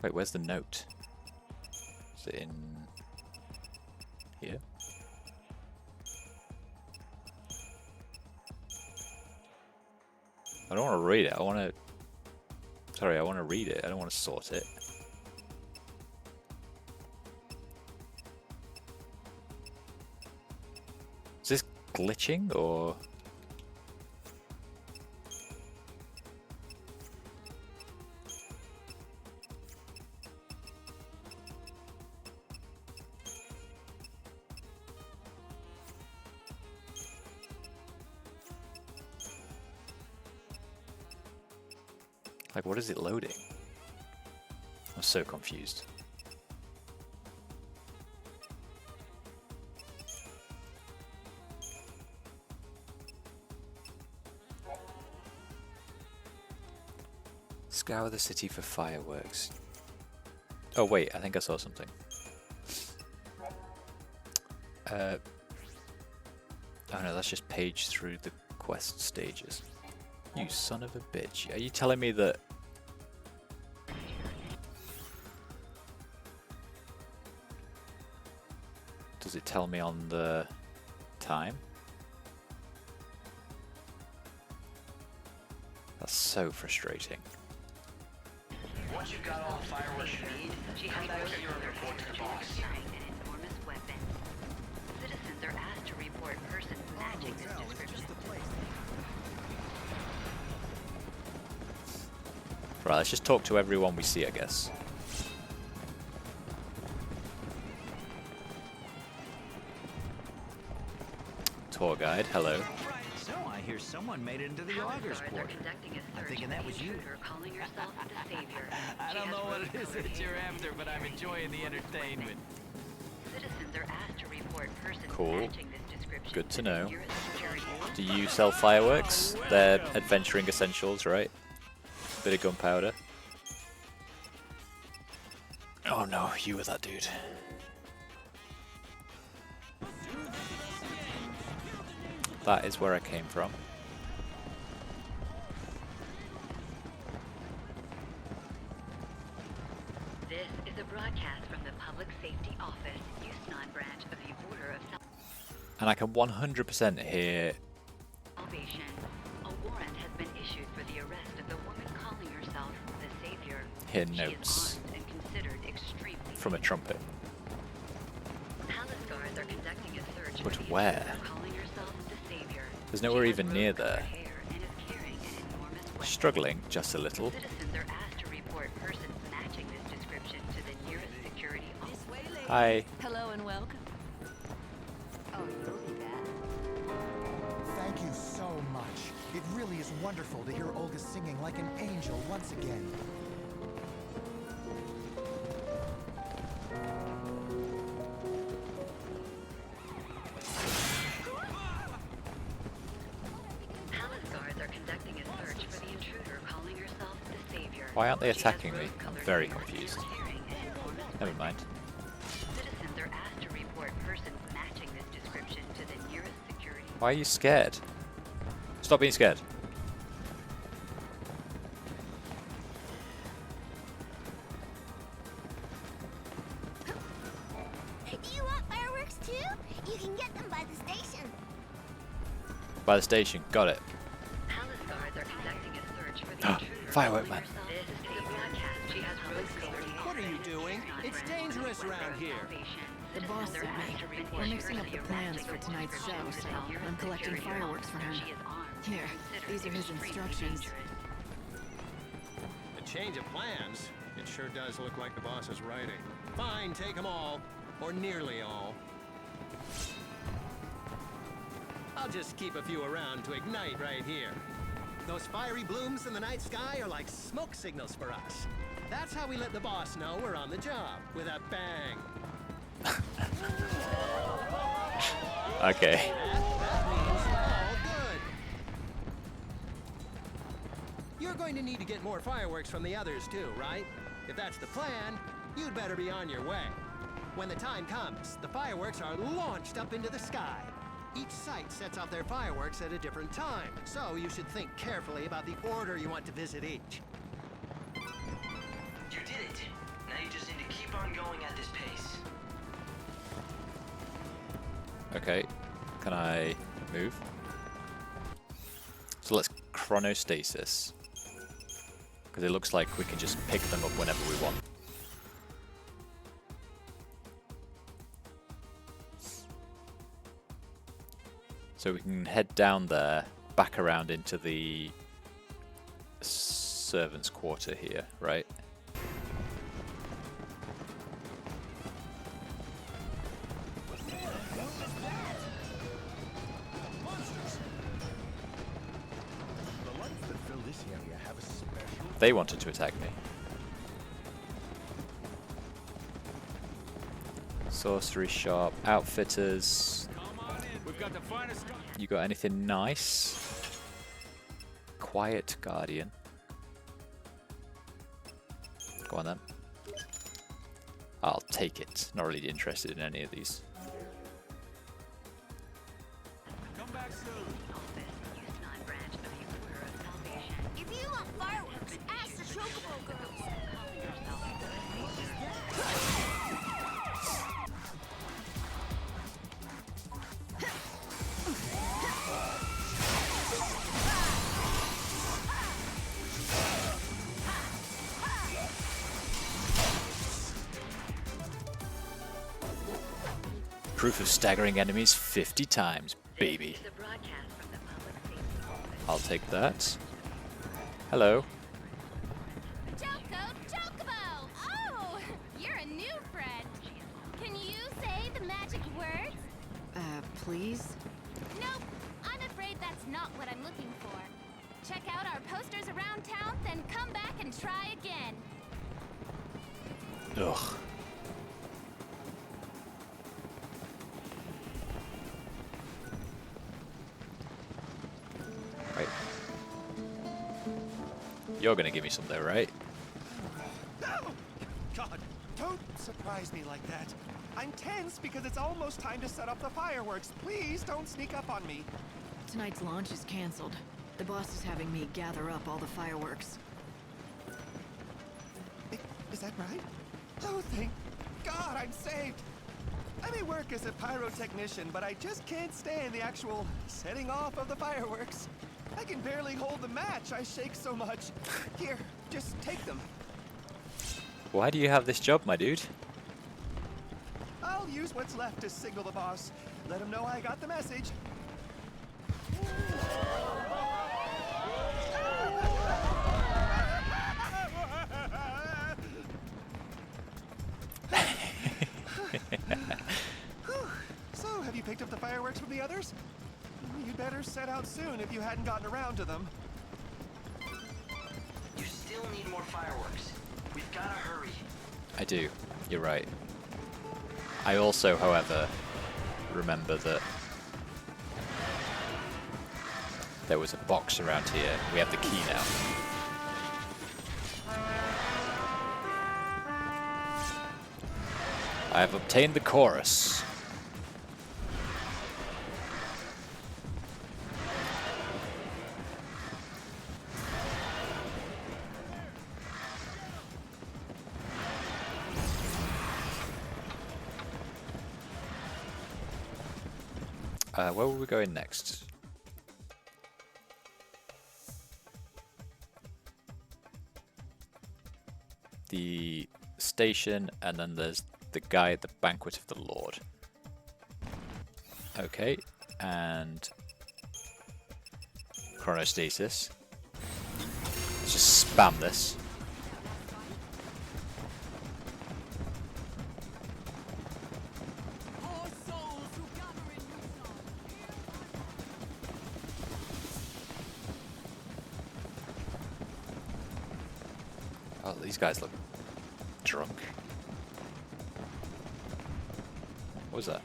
Wait, where's the note? Is it in here? I don't want to read it. I want to... Sorry, I want to read it. I don't want to sort it. Is this glitching or... Like, what is it loading? I'm so confused. Scour the city for fireworks. Oh wait, I think I saw something. Oh no, that's just page through the quest stages. You son of a bitch. Are you telling me that... Does it tell me on the time? That's so frustrating. Once you've got all the fireworks you need, come back here and report to the boss. Carrying an enormous weapon. Citizens are asked to report persons matching this description. Right, let's just talk to everyone we see, I guess. Tour guide, hello. So I hear someone made it into the Augur's quarter. I'm thinking that was you. Calling herself the Savior. I don't know what it is that you're after, but I'm enjoying the entertainment. Citizens are asked to report persons Cool. matching this description. Good to know. Nearest security office. Do you sell fireworks? They're adventuring essentials, right? Bit of gunpowder. Oh no, you were that dude. That is where I came from. This is a broadcast from the Public Safety Office, XIII branch of the Order of And I can 100% hear Salvation. A warrant has been issued for the arrest of the woman calling herself the Savior. hear She is notes armed and considered extremely from a trumpet. Palace guards are conducting a search But for the where? intruder calling herself the Savior. There's nowhere even near there. Hair and is carrying an enormous weapon. Struggling just a little. Citizens are asked to report persons matching this description to the nearest security office. Hi. Hello and welcome. Oh, you'll be back. Thank you so much. It really is wonderful to hear Olga singing like an angel once again. Palace guards are conducting a search for the intruder calling herself the Savior. Why aren't they She has attacking me? I'm rose-colored very hair and confused. is carrying an enormous Never weapon. mind. Citizens are asked to report persons matching this description to the nearest security. Why are you scared? Stop being scared. Do you want fireworks too? You can get them by the station. By the station. Got it. Palace guards are conducting a search for the intruder. Firework man. This is a broadcast. She has rose-colored hair. What are you doing? It's dangerous around here. The boss sent me. We're mixing up the plans for tonight's show, so I'm collecting fireworks for him. Here, these are his instructions. A change of plans? It sure does look like the boss is writing. Fine, take them all. Or nearly all. I'll just keep a few around to ignite right here. Those fiery blooms in the night sky are like smoke signals for us. That's how we let the boss know we're on the job, with a bang. Okay. That means all good. You're going to need to get more fireworks from the others too, right? If that's the plan, you'd better be on your way. When the time comes, the fireworks are launched up into the sky. Each site sets off their fireworks at a different time, so you should think carefully about the order you want to visit each. You did it. Now you just need to keep on going at this pace. Okay. Can I move? So let's chronostasis. Because it looks like we can just pick them up whenever we want. So we can head down there, back around into the servants' quarter here, right? They wanted to attack me. Sorcery shop, outfitters. We've got the finest. You got anything nice? Quiet Guardian. Go on then. I'll take it. Not really interested in any of these. Come back soon. If you want fireworks, ask the Chocobo girls. proof of staggering enemies 50 times, baby. I'll take that. Hello. Chocobo! Oh, you're a new friend. Can you say the magic words? Please? Nope, I'm afraid that's not what I'm looking for. Check out our posters around town, then come back and try again. Ugh. Right. You're gonna give me some though, right? God, don't surprise me like that. I'm tense because it's almost time to set up the fireworks. Please don't sneak up on me. Tonight's launch is canceled. The boss is having me gather up all the fireworks. Is that right? Oh, thank God I'm saved. I may work as a pyrotechnician, but I just can't stand the actual setting off of the fireworks. I can barely hold the match. I shake so much. Here, just take them. Why do you have this job, my dude? I'll use what's left to signal the boss. Let him know I got the message. So, have you picked up the fireworks from the others? You'd better set out soon if you hadn't gotten around to them. You still need more fireworks. We've gotta hurry. I do. You're right. I also, however, remember that there was a box around here. We have the key now. I have obtained the chorus. Where will we go in next? The station, and then there's the guy at the Banquet of the Lord. Okay, and chronostasis. Let's just spam this. Oh, these guys look drunk. What was that?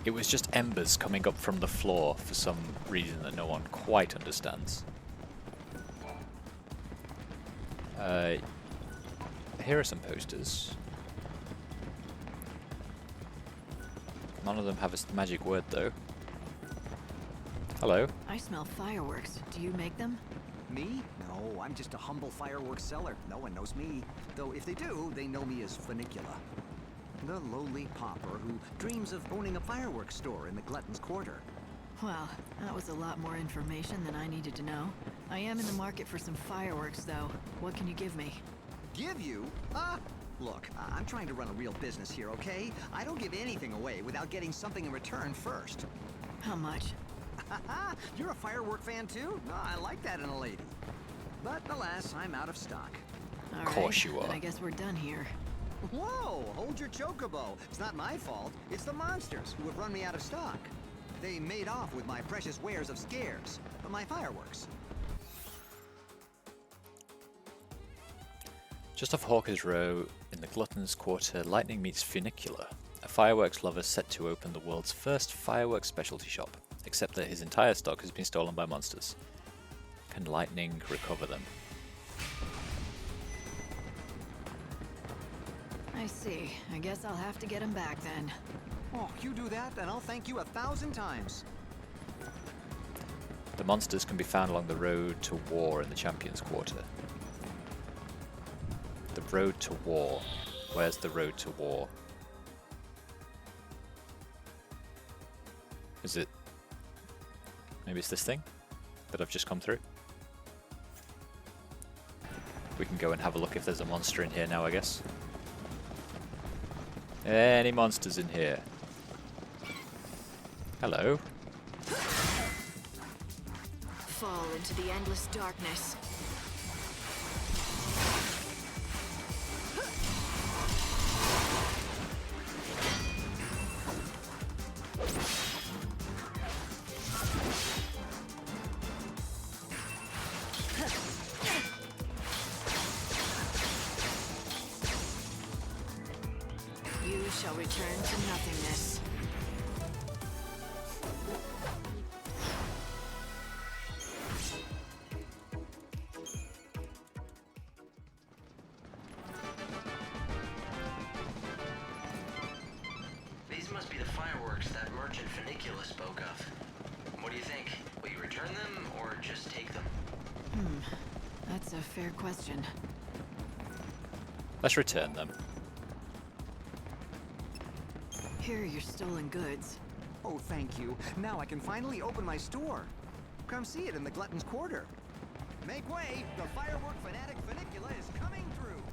It was just embers coming up from the floor for some reason that no one quite understands. Here are some posters. None of them have a magic word though. Hello. I smell fireworks. Do you make them? Me? No, I'm just a humble fireworks seller. No one knows me. Though if they do, they know me as Funicula, the lowly pauper who dreams of owning a fireworks store in the Glutton's Quarter. Well, that was a lot more information than I needed to know. I am in the market for some fireworks, though. What can you give me? Give you? Look, I'm trying to run a real business here, okay? I don't give anything away without getting something in return first. How much? You're a firework fan too? No, I like that in a lady. But alas, I'm out of stock. All right, then I guess we're done here. Whoa, hold your chocobo. It's not my fault. It's the monsters who have run me out of stock. They made off with my precious wares of scares, my fireworks. Just off Hawker's Row, in the Glutton's Quarter, Lightning meets Funicula, a fireworks lover set to open the world's first fireworks specialty shop, except that his entire stock has been stolen by monsters. Can Lightning recover them? I see. I guess I'll have to get him back then. Oh, you do that, and I'll thank you 1,000 times. The monsters can be found along the road to war in the Champions Quarter. The road to war. Where's the road to war? Is it... Maybe it's this thing that I've just come through? We can go and have a look if there's a monster in here now, I guess. Any monsters in here? Hello. Fall into the endless darkness. You shall return to nothingness. These must be the fireworks that merchant Funicula spoke of. What do you think? Will you return them, or just take them? That's a fair question. Let's return them. Here are your stolen goods. Oh, thank you. Now I can finally open my store. Come see it in the Glutton's Quarter. Make way! The firework fanatic Funicula is coming through!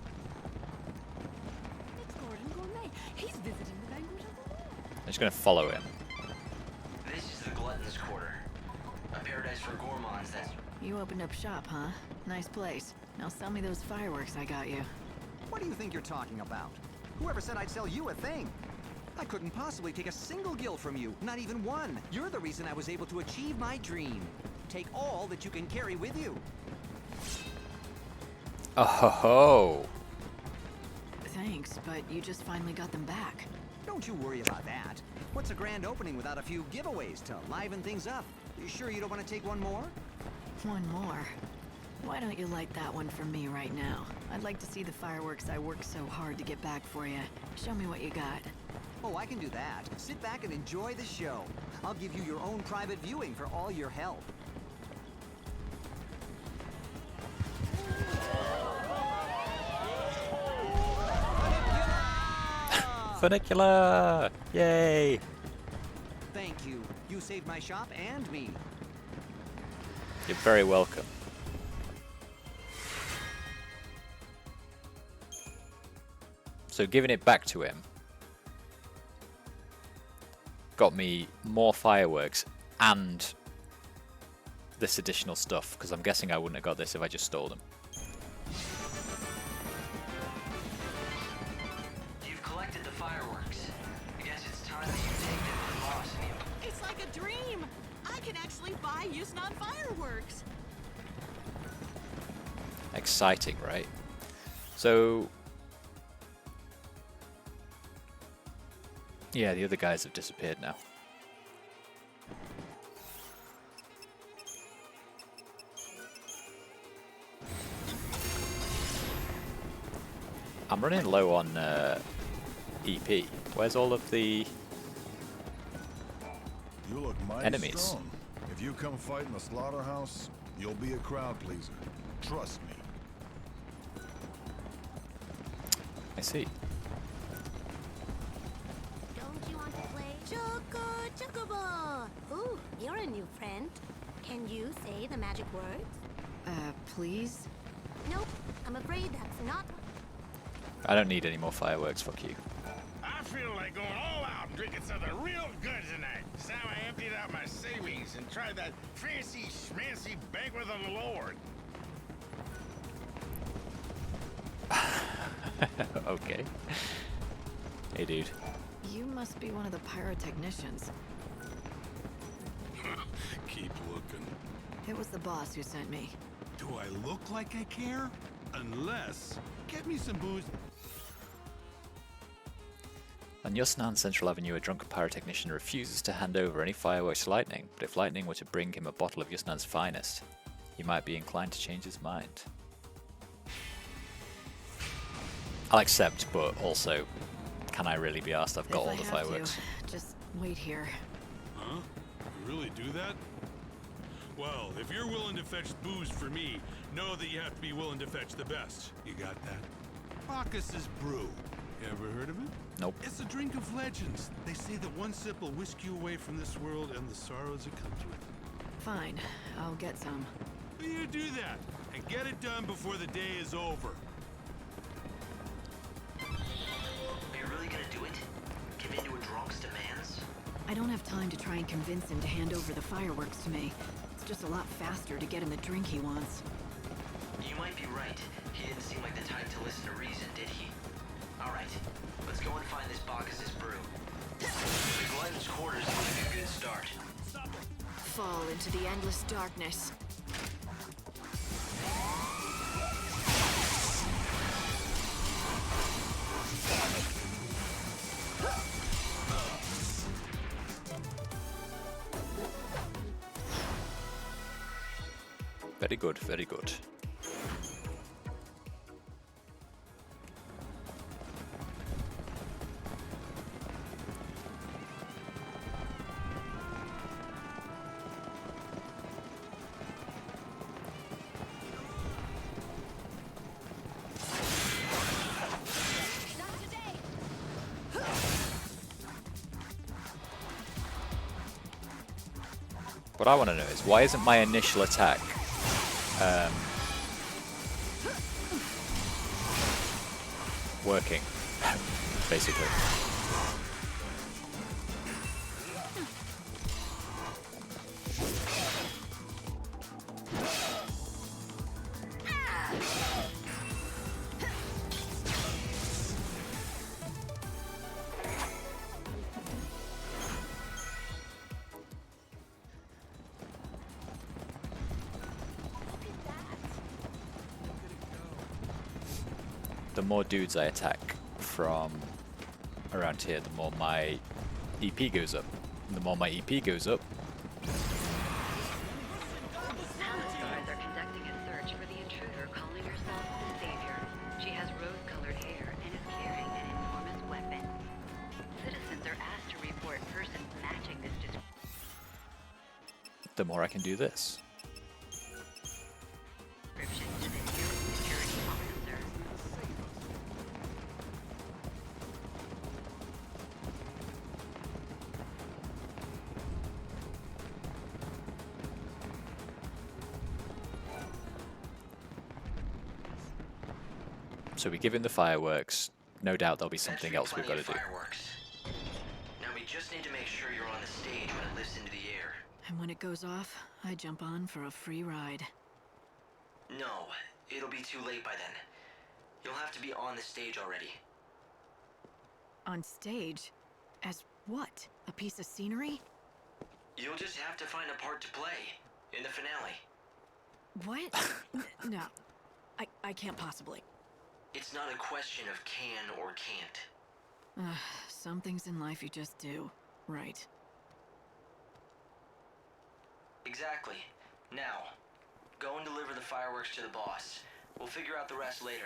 It's Gordon Gourmet. He's visiting the banquet of the Lord. I'm just going to follow him. This is the Glutton's Quarter. A paradise for gourmands that's... You opened up shop, huh? Nice place. Now sell me those fireworks I got you. What do you think you're talking about? Whoever said I'd sell you a thing? I couldn't possibly take a single gil from you, not even one. You're the reason I was able to achieve my dream. Take all that you can carry with you. Oh ho ho! Thanks, but you just finally got them back. Don't you worry about that. What's a grand opening without a few giveaways to liven things up? You sure you don't want to take one more? One more. Why don't you light that one for me right now? I'd like to see the fireworks I worked so hard to get back for you. Show me what you got. Oh, I can do that. Sit back and enjoy the show. I'll give you your own private viewing for all your help. Funicula! Yay! Thank you. You saved my shop and me. You're very welcome. So giving it back to him got me more fireworks and this additional stuff, because I'm guessing I wouldn't have got this if I just stole them. You've collected the fireworks. I guess it's time that you take them to the boss and you... It's like a dream! I can actually buy XIII fireworks! Exciting, right? So... yeah, the other guys have disappeared now. I'm running low on EP. Where's all of the You look mighty enemies? strong. If you come fight in the slaughterhouse, you'll be a crowd pleaser. Trust me. I see. Don't you want to play Choco Chocobo? Ooh, you're a new friend. Can you say the magic words? Please? Nope, I'm afraid that's not... I don't need any more fireworks, fuck you. I feel like going all out and drinking something real good tonight. So I emptied out my savings and tried that fancy schmancy banquet of the Lord. Okay. Hey, dude. You must be one of the pyrotechnicians. Keep looking. It was the boss who sent me. Do I look like I care? Unless... Get me some booze. On Yusnan Central Avenue, a drunken pyrotechnician refuses to hand over any fireworks to Lightning, but if Lightning were to bring him a bottle of Yusnan's finest, he might be inclined to change his mind. I'll accept, but also, can I really be asked? I've got all the fireworks. Just wait here. Huh? You really do that? Well, if you're willing to fetch booze for me, know that you have to be willing to fetch the best. You got that? Bacchus's Brew. You ever heard of it? Nope. It's a drink of legends. They say that one sip will whisk you away from this world and the sorrows that comes with it. Fine, I'll get some. You do that. and get it done before the day is over. Are you really gonna do it? Give in to a drunk's demands? I don't have time to try and convince him to hand over the fireworks to me. It's just a lot faster to get him the drink he wants. You might be right. He didn't seem like the type to listen to reason, did he? Alright, let's go and find this Bacchus's brew. The Glutton's quarters will give you a good start. Fall into the endless darkness. Very good, very good. What I want to know is, why isn't my initial attack working, basically? The more dudes I attack from around here, the more my EP goes up. And the more my EP goes up, Guards are conducting a search for the intruder calling herself the Savior. She has rose-colored hair and is carrying an enormous weapon. Citizens are asked to report persons matching this description. the more I can do this. To the nearest security officer. So we give him the fireworks. No doubt there'll be something else we've got to do. Fireworks. Now we just need to make sure you're on the stage when it lifts into the air. And when it goes off, I jump on for a free ride. No, it'll be too late by then. You'll have to be on the stage already. On stage? As what? A piece of scenery? You'll just have to find a part to play in the finale. What? No. I can't possibly. It's not a question of can or can't. Some things in life you just do. Right. Exactly. Now, go and deliver the fireworks to the boss. We'll figure out the rest later.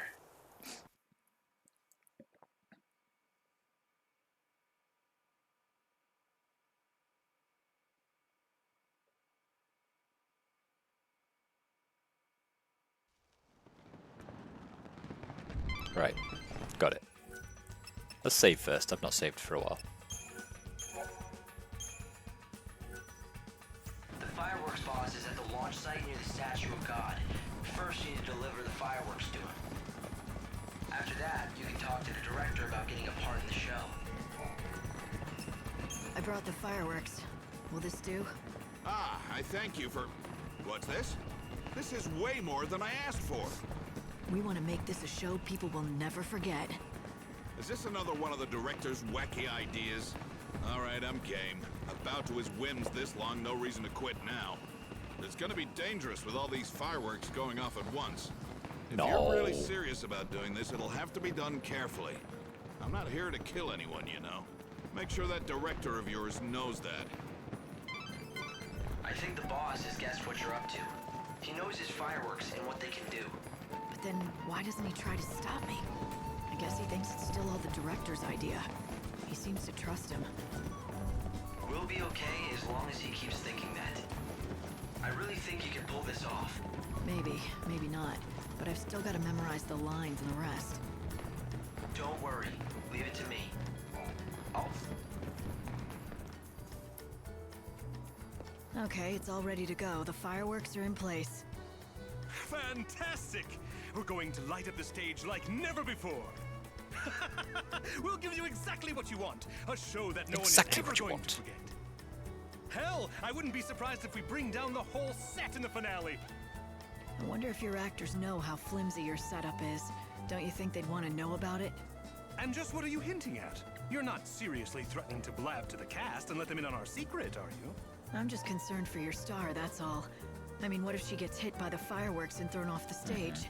Right, got it. Let's save first. I've not saved for a while. The fireworks boss is at the launch site near the Statue of God. First, you need to deliver the fireworks to him. After that, you can talk to the director about getting a part in the show. I brought the fireworks. Will this do? Ah, I thank you for... What's this? This is way more than I asked for. We want to make this a show people will never forget. Is this another one of the director's wacky ideas? All right, I'm game. About to his whims this long, no reason to quit now. It's gonna be dangerous with all these fireworks going off at once. If you're really serious about doing this, it'll have to be done carefully. I'm not here to kill anyone, you know. Make sure that director of yours knows that. I think the boss has guessed what you're up to. He knows his fireworks and what they can do. But then why doesn't he try to stop me? I guess he thinks it's still all the director's idea. He seems to trust him. We'll be okay as long as he keeps thinking that. I really think you can pull this off. Maybe, maybe not. But I've still got to memorize the lines and the rest. Don't worry. Leave it to me. Okay, it's all ready to go. The fireworks are in place. Fantastic! We're going to light up the stage like never before. We'll give you exactly what you want. A show that no Exactly one is what ever you going want. to forget. Hell, I wouldn't be surprised if we bring down the whole set in the finale. I wonder if your actors know how flimsy your setup is. Don't you think they'd want to know about it? And just what are you hinting at? You're not seriously threatening to blab to the cast and let them in on our secret, are you? I'm just concerned for your star, that's all. I mean, what if she gets hit by the fireworks and thrown off the stage?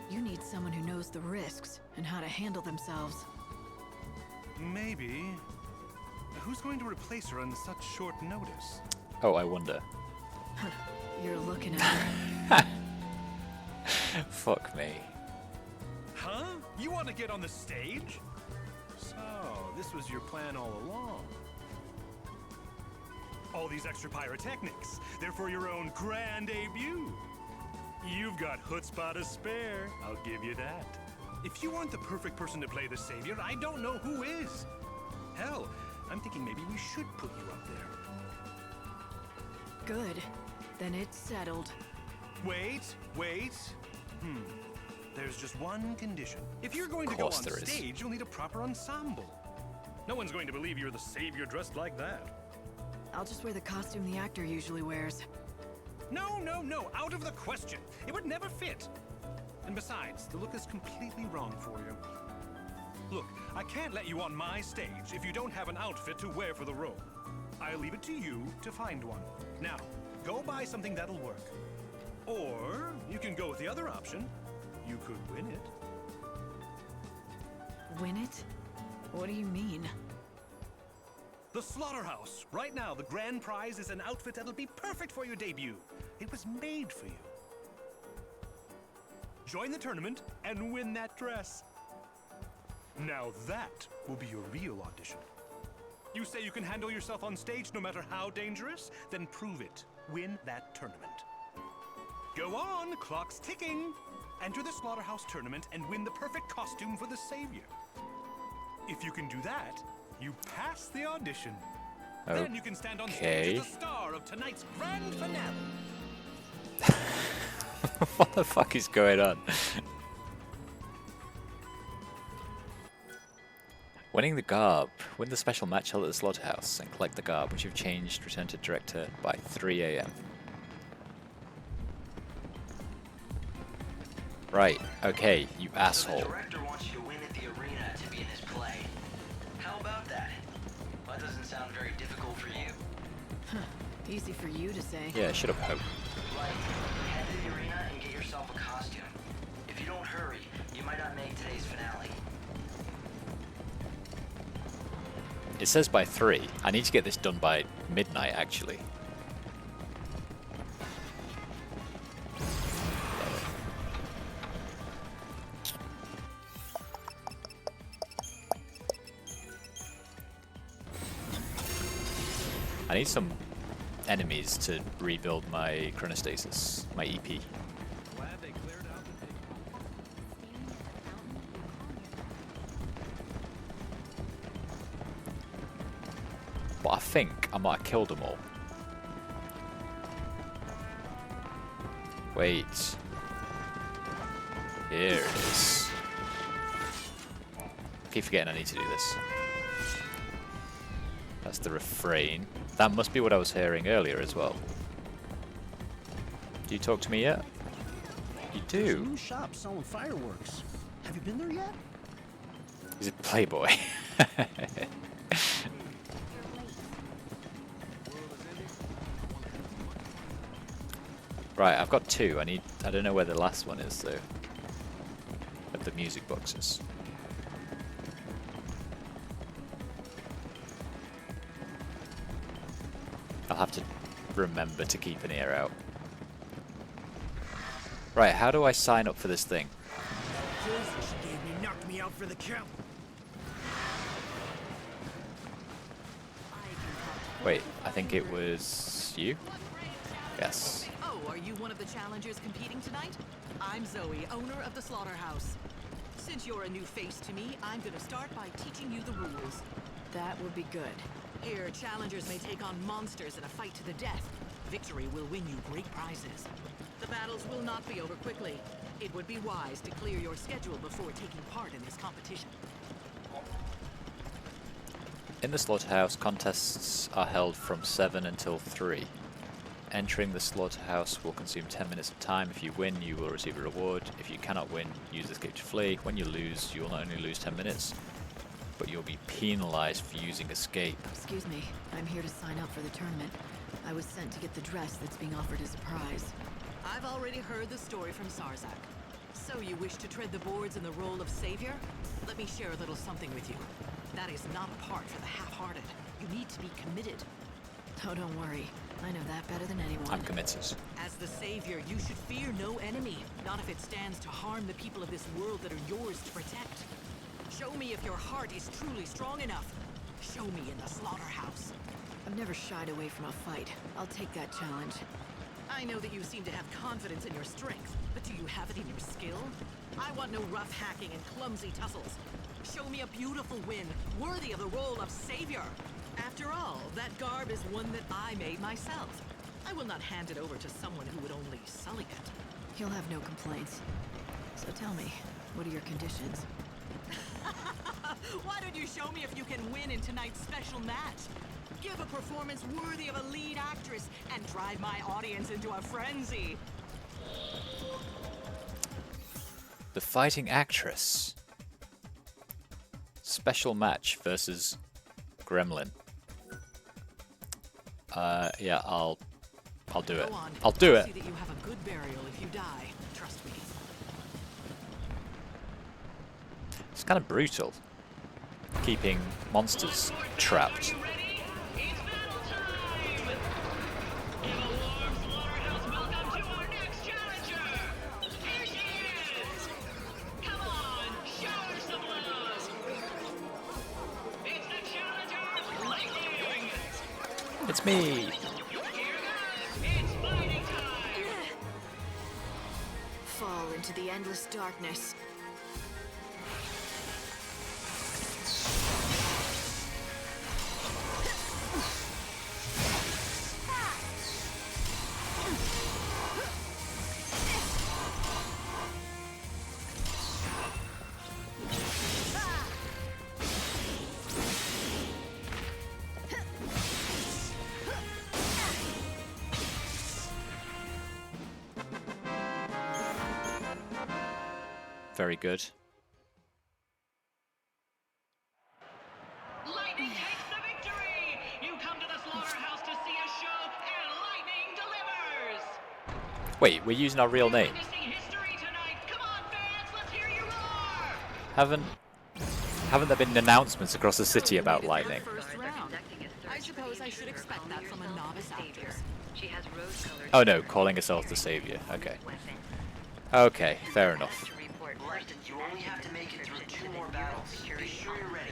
You need someone who knows the risks and how to handle themselves. Maybe. Who's going to replace her on such short notice? Oh, I wonder. You're looking at her. Fuck me. Huh? You want to get on the stage? So, this was your plan all along. All these extra pyrotechnics, they're for your own grand debut. You've got chutzpah to spare, I'll give you that. If you aren't the perfect person to play the savior, I don't know who is. Hell, I'm thinking maybe we should put you up there. Good. Then it's settled. Wait. There's just one condition. If you're going to go on stage, you'll need a proper ensemble. No one's going to believe you're the savior dressed like that. I'll just wear the costume the actor usually wears. No, out of the question. It would never fit. And besides, the look is completely wrong for you. Look, I can't let you on my stage if you don't have an outfit to wear for the role. I'll leave it to you to find one. Now, go buy something that'll work. Or you can go with the other option. You could win it. Win it? What do you mean? The Slaughterhouse. Right now, the grand prize is an outfit that'll be perfect for your debut. It was made for you. Join the tournament and win that dress. Now that will be your real audition. You say you can handle yourself on stage no matter how dangerous? Then prove it. Win that tournament. Go on, clock's ticking. Enter the Slaughterhouse tournament and win the perfect costume for the savior. If you can do that, you pass the audition. Okay. Then you can stand on stage as the star of tonight's grand finale. What the fuck is going on? Winning the garb. Win the special match held at the Slaughterhouse and collect the garb, which you've changed. Return to director by 3 AM. Right, okay, you asshole. The director wants you to win at the arena to be in his play. How about that? Well, that doesn't sound very difficult for you. Easy for you to say. Yeah, shut up, Hope. Right. Head to the arena and get yourself a costume. If you don't hurry, you might not make today's finale. It says by 3. I need to get this done by midnight, actually. I need some enemies to rebuild my chronostasis, my EP. Glad they cleared out the But I think I might have killed them all. Wait. Here it is. I keep forgetting I need to do this. That's the refrain. That must be what I was hearing earlier as well. Do you talk to me yet? You There's a do? new shop selling fireworks. Have you been there yet? Is it Playboy? Right, I've got 2. I don't know where the last one is though. Of the music boxes. I'll have to remember to keep an ear out. Right, how do I sign up for this thing? She gave me, knocked me out for the count. Wait, I think it was you? Yes. Oh, are you one of the challengers competing tonight? I'm Zoe, owner of the Slaughterhouse. Since you're a new face to me, I'm gonna start by teaching you the rules. That would be good. Here, challengers may take on monsters in a fight to the death. Victory will win you great prizes. The battles will not be over quickly. It would be wise to clear your schedule before taking part in this competition. In the slaughterhouse, contests are held from 7 until 3. Entering the slaughterhouse will consume 10 minutes of time. If you win, you will receive a reward. If you cannot win, use escape to flee. When you lose, you will not only lose 10 minutes, but you'll be penalized for using escape. Excuse me, I'm here to sign up for the tournament. I was sent to get the dress that's being offered as a prize. I've already heard the story from Sarzak. So you wish to tread the boards in the role of savior? Let me share a little something with you. That is not a part for the half-hearted. You need to be committed. Oh, don't worry. I know that better than anyone. I'm committed. As the savior, you should fear no enemy. Not if it stands to harm the people of this world that are yours to protect. Show me if your heart is truly strong enough. Show me in the slaughterhouse. I've never shied away from a fight. I'll take that challenge. I know that you seem to have confidence in your strength, but do you have it in your skill? I want no rough hacking and clumsy tussles. Show me a beautiful win, worthy of the role of savior. After all, that garb is one that I made myself. I will not hand it over to someone who would only sully it. He'll have no complaints. So tell me, what are your conditions? Why don't you show me if you can win in tonight's special match? Give a performance worthy of a lead actress and drive my audience into a frenzy. The fighting actress. Special match versus Gremlin. Yeah, I'll do it. I'll do it. See that you have a good burial if you die. Trust me. It's kind of brutal, keeping monsters trapped. It's me! Fall into the endless darkness. Very good. Lightning takes the victory! You come to the slaughterhouse to see a show, and lightning delivers! Wait, we're using our real name. Witnessing history tonight. Come on, fans, let's hear you roar! Haven't there been announcements across the city about lightning? First round. I suppose I should expect that from a novice actress. She has rose-colored Oh no, calling herself the savior. Okay. Okay, fair enough. You only have to make it through 2 more battles. Be sure you're ready.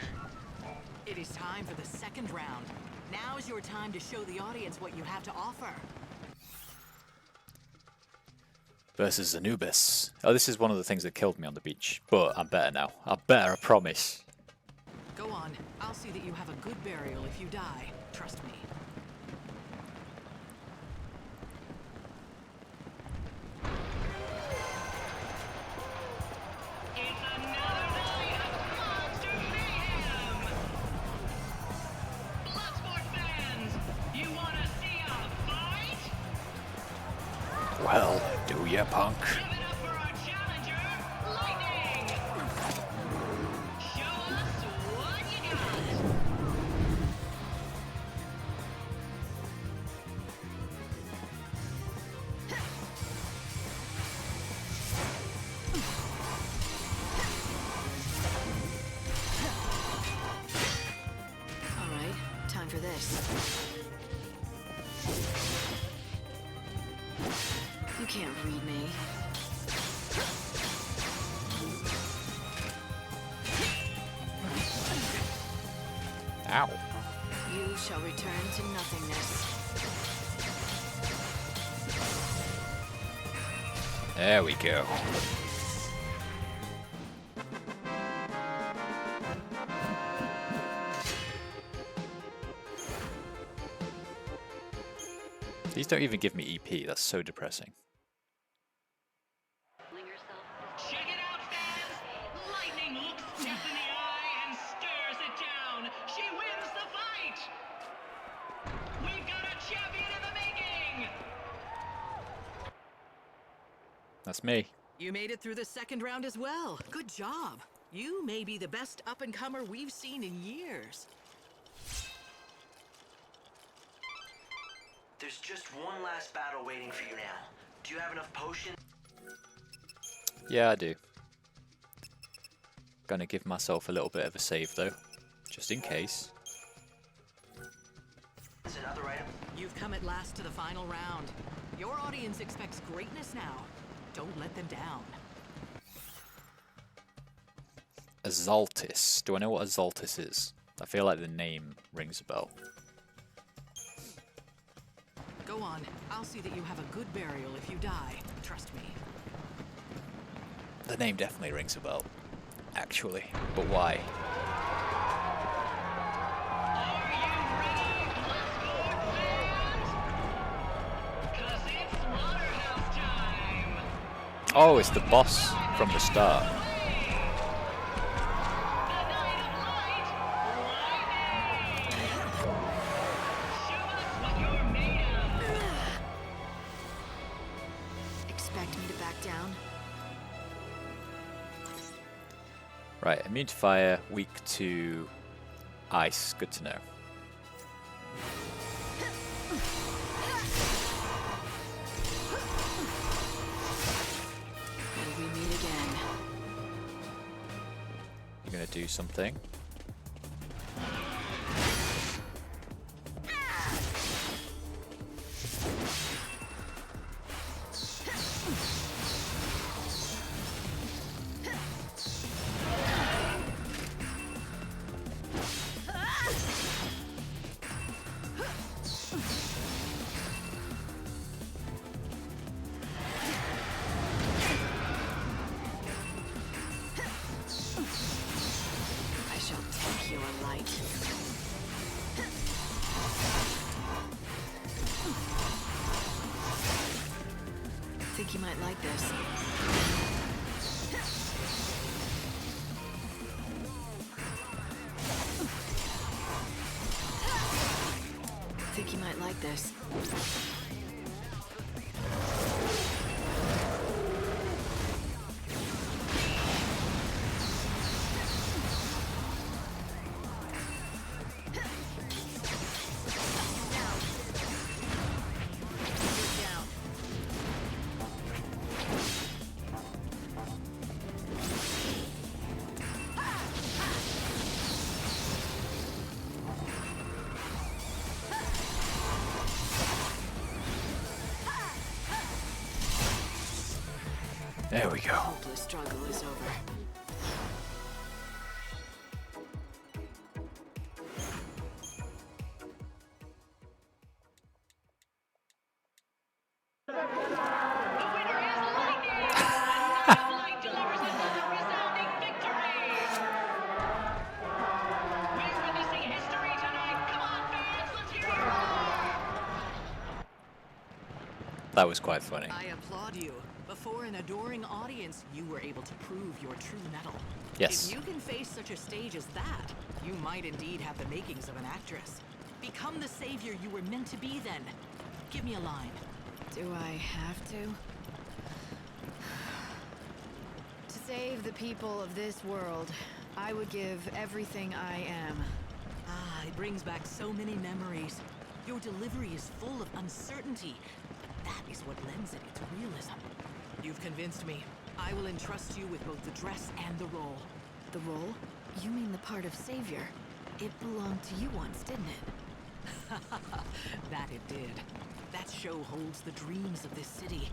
It is time for the second round. Now is your time to show the audience what you have to offer. Versus Anubis. Oh, this is one of the things that killed me on the beach. But I'm better now. I'm better, I promise. Go on. I'll see that you have a good burial if you die. Trust me. Well, do ya, punk? Alright, time for this. You can't read me. Ow. You shall return to nothingness. There we go. These don't even give me EP, that's so depressing. That's me. You made it through the second round as well. Good job. You may be the best up-and-comer we've seen in years. There's just one last battle waiting for you now. Do you have enough potions? Yeah, I do. Gonna give myself a little bit of a save though, just in case. It's another item. You've come at last to the final round. Your audience expects greatness now. Don't let them down. Azaltis. Do I know what Azaltis is? I feel like the name rings a bell. Go on. I'll see that you have a good burial if you die. Trust me. The name definitely rings a bell, actually. But why? Oh, it's the boss from the start. Expect me to back down? Right, immune to fire, weak to ice. Good to know. And we meet again. You're gonna do something. I shall take your light. Think you might like this. Think you might like this. There we go. Hopeless struggle is over. That was quite funny. I applaud you. Before an adoring audience, you were able to prove your true mettle. Yes. If you can face such a stage as that, you might indeed have the makings of an actress. Become the savior you were meant to be then. Give me a line. Do I have to? To save the people of this world, I would give everything I am. Ah, it brings back so many memories. Your delivery is full of uncertainty, but that is what lends it its realism. You've convinced me. I will entrust you with both the dress and the role. The role? You mean the part of savior? It belonged to you once, didn't it? That it did. That show holds the dreams of this city.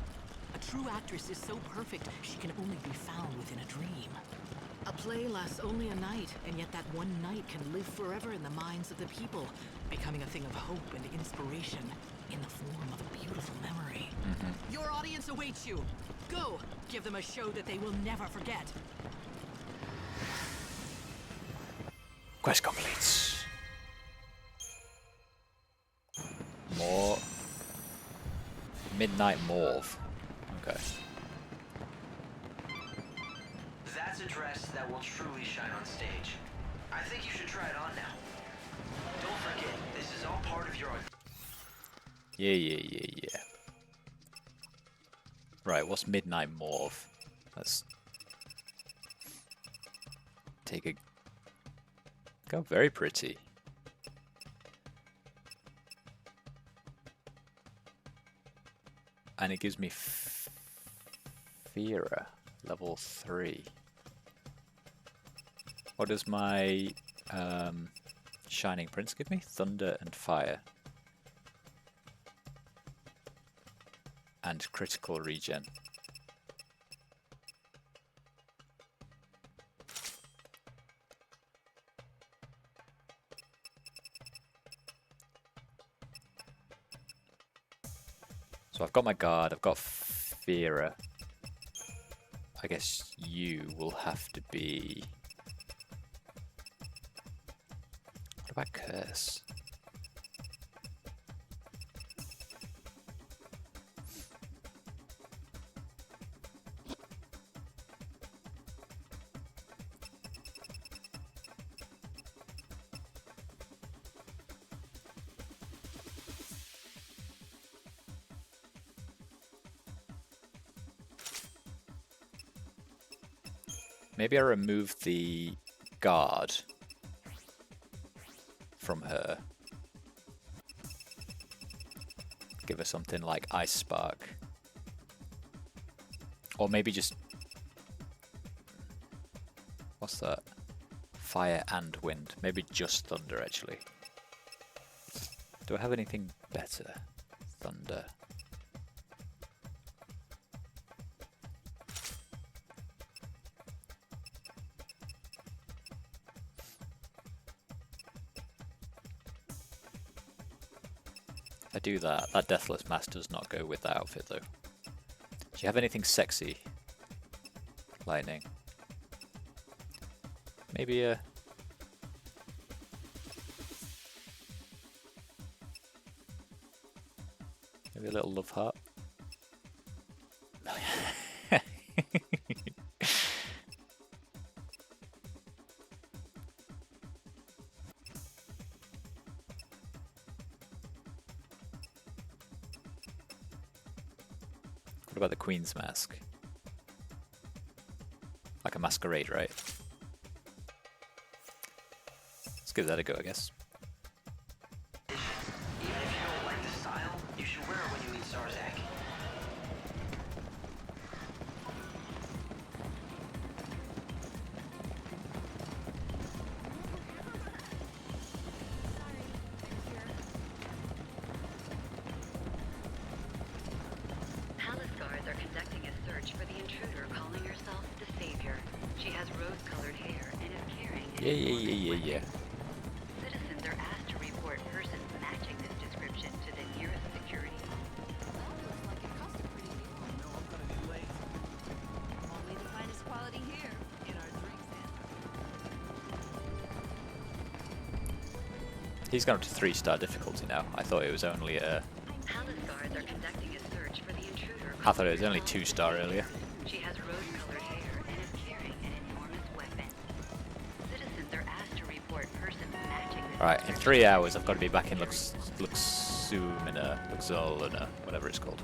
A true actress is so perfect, she can only be found within a dream. A play lasts only a night, and yet that one night can live forever in the minds of the people, becoming a thing of hope and inspiration in the form of a beautiful memory. Your audience awaits you. Go, give them a show that they will never forget. Quest complete. More Midnight Morve. Okay. That's a dress that will truly shine on stage. I think you should try it on now. Don't forget, this is all part of your... Yeah. Right, what's Midnight Morph? Let's take a... Go, very pretty. And it gives me Fira, level 3. What does my Shining Prince give me? Thunder and Fire. And critical regen. So I've got my guard, I've got Fira. I guess you will have to be... What about Curse? Maybe I remove the guard from her. Give her something like Ice Spark. Or maybe just... What's that? Fire and Wind. Maybe just Thunder, actually. Do I have anything better? Thunder. I do that. That Deathless Mask does not go with that outfit, though. Do you have anything sexy? Lightning. Maybe a... Maybe a little love heart. What about the Queen's Mask? Like a masquerade, right? Let's give that a go, I guess. Even if you don't like the style, you should wear it when you meet Zarzak. Palace guards are conducting a search for the intruder calling herself the Savior. She has rose-colored hair and is carrying an Yeah. Citizens are asked to report persons matching this description to the nearest security. Only the finest quality here in our drink He's gone up to 3-star difficulty now. I thought it was only a... Palace guards are conducting a search for the intruder. I thought it was only 2-star earlier. She has rose-colored hair and is carrying an enormous weapon. Citizens are asked to report persons matching this. Alright, in 3 hours I've got to be back in Luxolina, whatever it's called.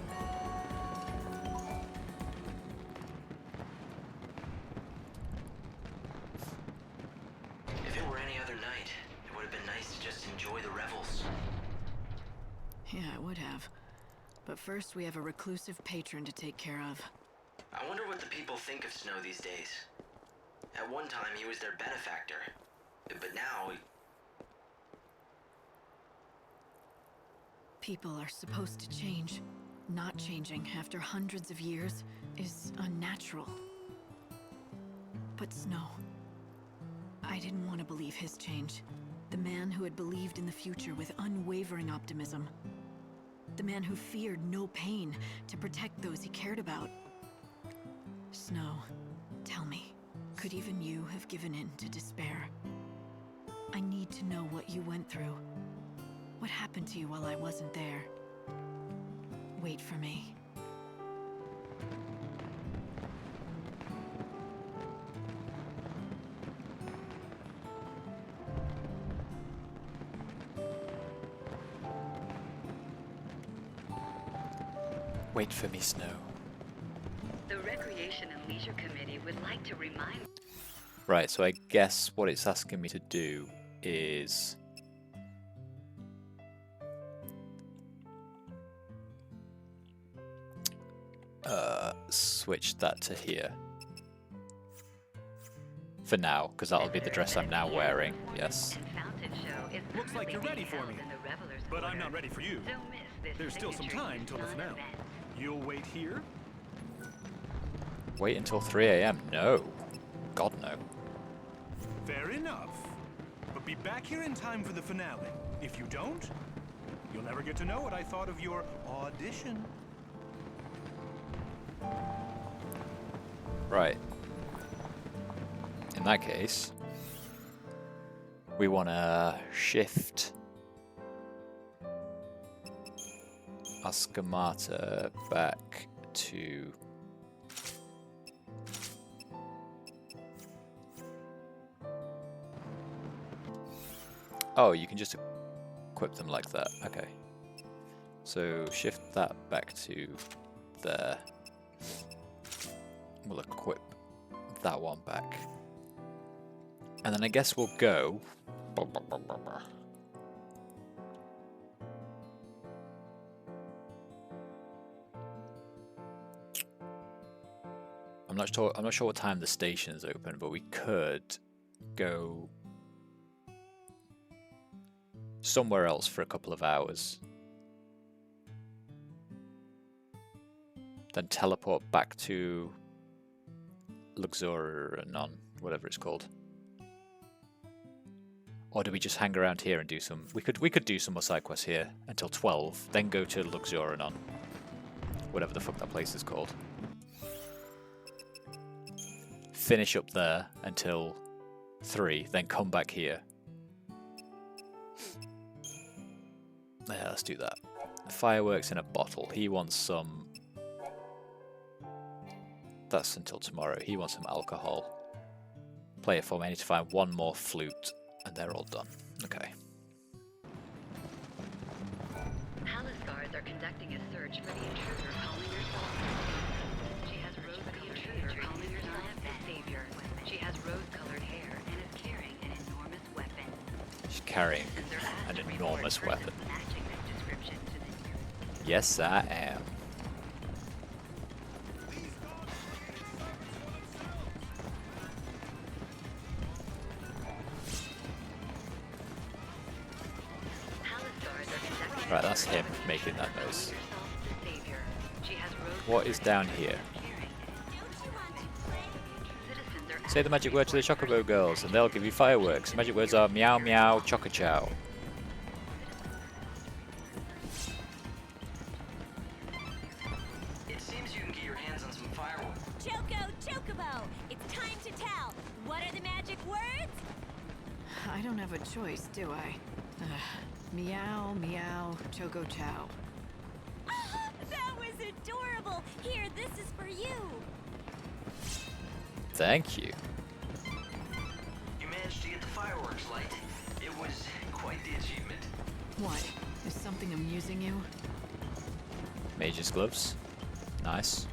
If it were any other night, it would have been nice to just enjoy the revels. Yeah, it would have. But first we have a reclusive patron to take care of. I wonder what the people think of Snow these days. At one time, he was their benefactor. But now, People are supposed to change. Not changing after hundreds of years is unnatural. But Snow... I didn't want to believe his change. The man who had believed in the future with unwavering optimism. The man who feared no pain to protect those he cared about. Snow, tell me, could even you have given in to despair? I need to know what you went through. What happened to you while I wasn't there? Wait for me. Wait for me, Snow. Leisure Committee would like to remind... Right, so I guess what it's asking me to do is... switch that to here. For now, because that'll be the dress I'm now wearing, yes. Looks like you're ready for me. But I'm not ready for you. There's still some time till the finale. You'll wait here? Wait until 3 AM? No. God, no. Fair enough. But be back here in time for the finale. If you don't, you'll never get to know what I thought of your audition. Right. In that case, we want to shift our schemata back to oh, you can just equip them like that. Okay. So shift that back to there. We'll equip that one back. And then I guess we'll go. I'm not sure what time the station is open, but we could go somewhere else for a couple of hours. Then teleport back to Luxuranon, whatever it's called. Or do we just hang around here and do some... We could do some more side quests here until 12, then go to Luxuranon. Whatever the fuck that place is called. Finish up there until 3, then come back here. Yeah, let's do that. Fireworks in a bottle. He wants some... That's until tomorrow. He wants some alcohol. Play it for me. I need to find one more flute, and they're all done. Okay. Palace guards are conducting a search for the intruder calling herself. She has rose-colored hair calling herself the Savior. She has rose-colored hair and is carrying an enormous weapon. She's carrying an enormous weapon. Yes, I am. Right, that's him making that noise. What is down here? Say the magic word to the Chocobo girls and they'll give you fireworks. The magic words are meow meow choco chow. It seems you can get your hands on some fireworks. Chocobo, it's time to tell. What are the magic words? I don't have a choice, do I? Meow, meow, choco chow. That was adorable. Here, this is for you. Thank you. You managed to get the fireworks light. It was quite the achievement. What? Is something amusing you? Mage's gloves. Nice.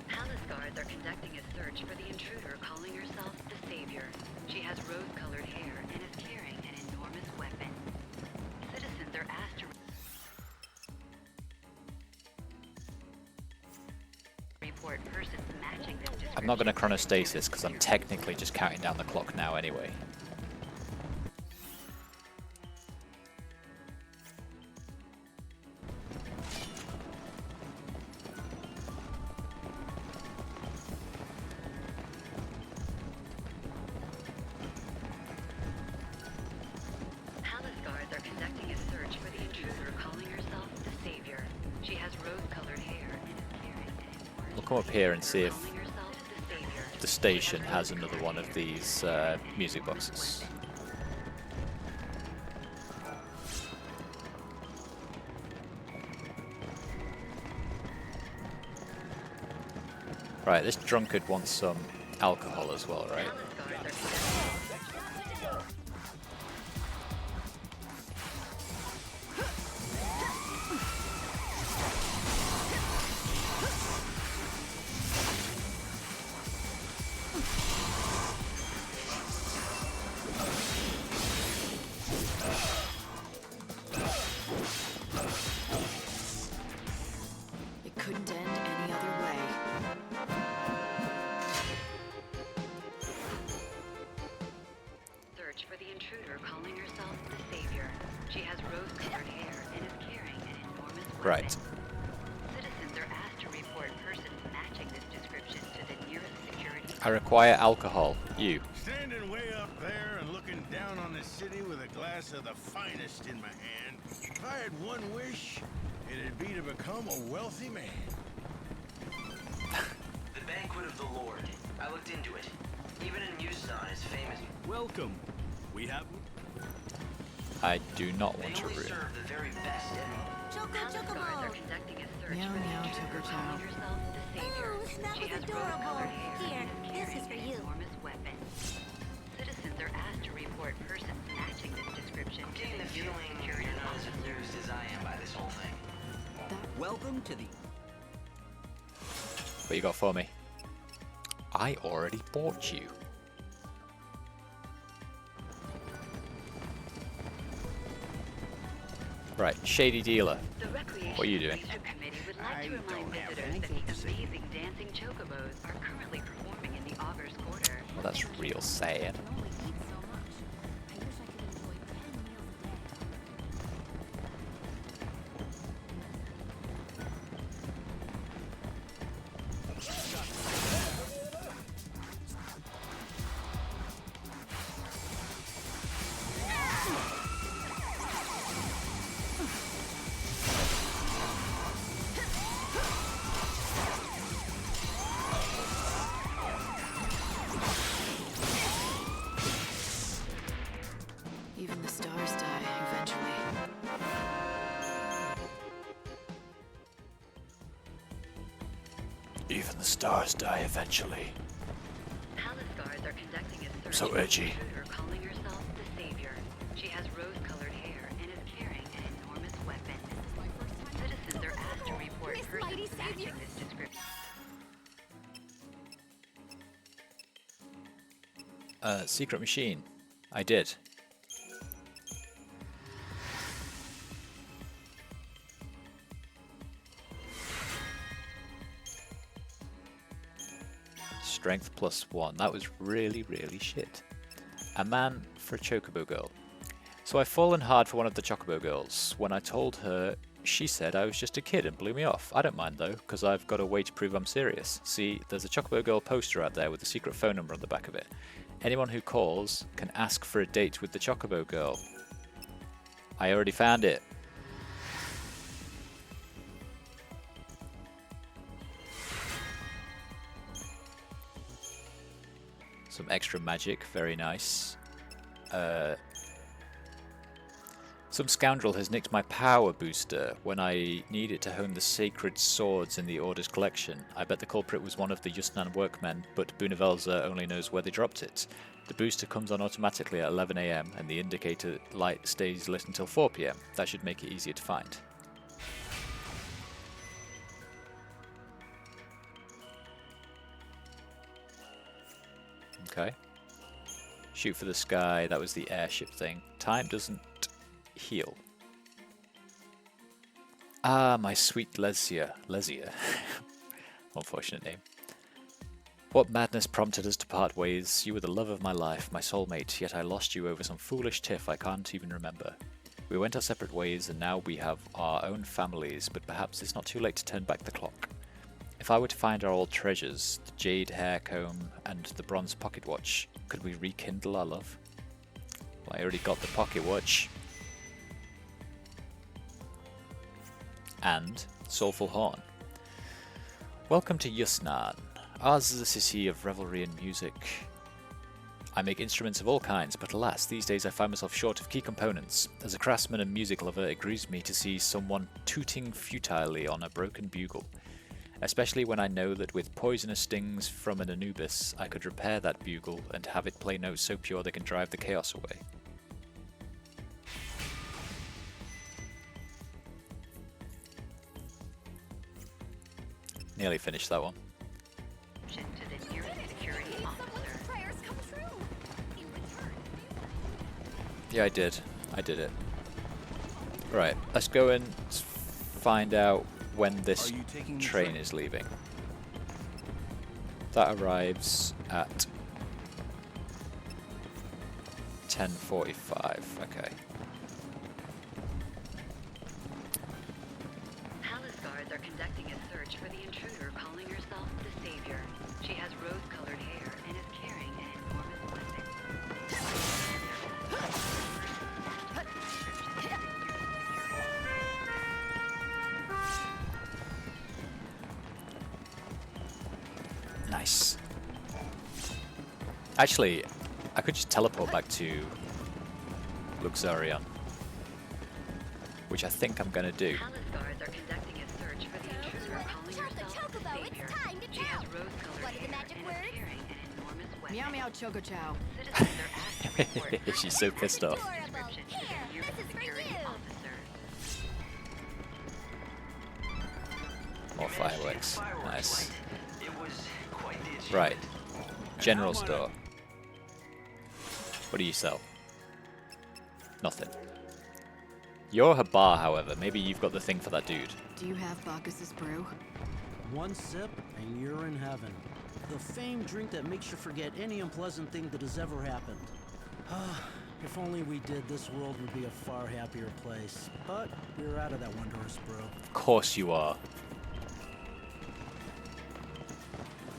Palace guards are conducting a search for the intruder calling herself the Savior. She has rose-colored hair and is carrying an enormous weapon. Citizens are asked to report persons matching this description. I'm not going to chronostasis because I'm technically just counting down the clock now anyway. Come up here and see if the station has another one of these music boxes. Right, this drunkard wants some alcohol as well, right? She has rose-colored hair and is carrying an enormous weapon. Right. Citizens are asked to report persons matching this description to the nearest security. I require alcohol. You. Standing way up there and looking down on the city with a glass of the finest in my hand, if I had one wish, it'd be to become a wealthy man. The Banquet of the Lord. I looked into it. Even in Yusnan is famous. Welcome. We have... I do not want They to only ruin. serve the very best in Palace guards are conducting a search Meow, for meow, the intruder Choco calling Chow. herself the Savior. Ooh, that She was has adorable. rose-colored hair Here, and is this carrying is for an you. enormous weapon. Citizens are asked to report persons matching this description I'm to getting the the feeling you're not as amused as I am by this whole thing. Welcome to the... What you got for me? I already bought you. Right, shady dealer. The Recreation What are you doing? Booster Committee would like to remind visitors that the amazing dancing chocobos are currently performing in the Augur's Quarter. Well, that's real sad. Even the stars die eventually. Even the stars die eventually. Palace guards are conducting a search So for the edgy. intruder calling herself the Savior. She has rose-colored hair and is carrying an enormous weapon. Citizens are asked to report persons matching this description. Secret machine. I did. Strength +1. That was really, really shit. A man for a chocobo girl. So I've fallen hard for one of the chocobo girls. When I told her, she said I was just a kid and blew me off. I don't mind though, because I've got a way to prove I'm serious. See, there's a chocobo girl poster out there with a secret phone number on the back of it. Anyone who calls can ask for a date with the chocobo girl. I already found it. Some extra magic, very nice. Some scoundrel has nicked my power booster when I need it to hone the sacred swords in the Order's collection. I bet the culprit was one of the Yusnan workmen, but Bunavelza only knows where they dropped it. The booster comes on automatically at 11 AM and the indicator light stays lit until 4 PM. That should make it easier to find. Okay. Shoot for the sky, that was the airship thing. Time doesn't heal. Ah, my sweet Lesia. Unfortunate name. What madness prompted us to part ways? You were the love of my life, my soulmate, yet I lost you over some foolish tiff I can't even remember. We went our separate ways and now we have our own families, but perhaps it's not too late to turn back the clock. If I were to find our old treasures, the jade hair comb and the bronze pocket watch, could we rekindle our love? Well, I already got the pocket watch. And Soulful Horn. Welcome to Yusnan. Ours is a city of revelry and music. I make instruments of all kinds, but alas, these days I find myself short of key components. As a craftsman and music lover, it grieves me to see someone tooting futilely on a broken bugle. Especially when I know that with poisonous stings from an Anubis, I could repair that bugle and have it play notes so pure they can drive the chaos away. Nearly finished that one. To the nearest security officer. Prayers come true. Yeah, I did. I did it. Right, let's go and find out when this train is leaving. That arrives at 10:45. Okay. are conducting a search for the intruder calling herself the Savior. She has rose-colored hair and is carrying an enormous weapon. Nice. Actually, I could just teleport back to Luxurion, which I think I'm gonna do. Palace guards are conducting a search for the intruder calling herself the Savior. She has rose-colored hair and is carrying an enormous weapon. Meow meow choco chow. Citizens are asked to report She's so pissed off. description to their nearest security officer. More fireworks. Nice. It was quite the achievement. Right. General store. What do you sell? Nothing. You're her bar, however. Maybe you've got the thing for that dude. Do you have Bacchus's brew? One sip and you're in heaven. The famed drink that makes you forget any unpleasant thing that has ever happened. If only we did, this world would be a far happier place. But we're out of that wondrous brew. Of course you are.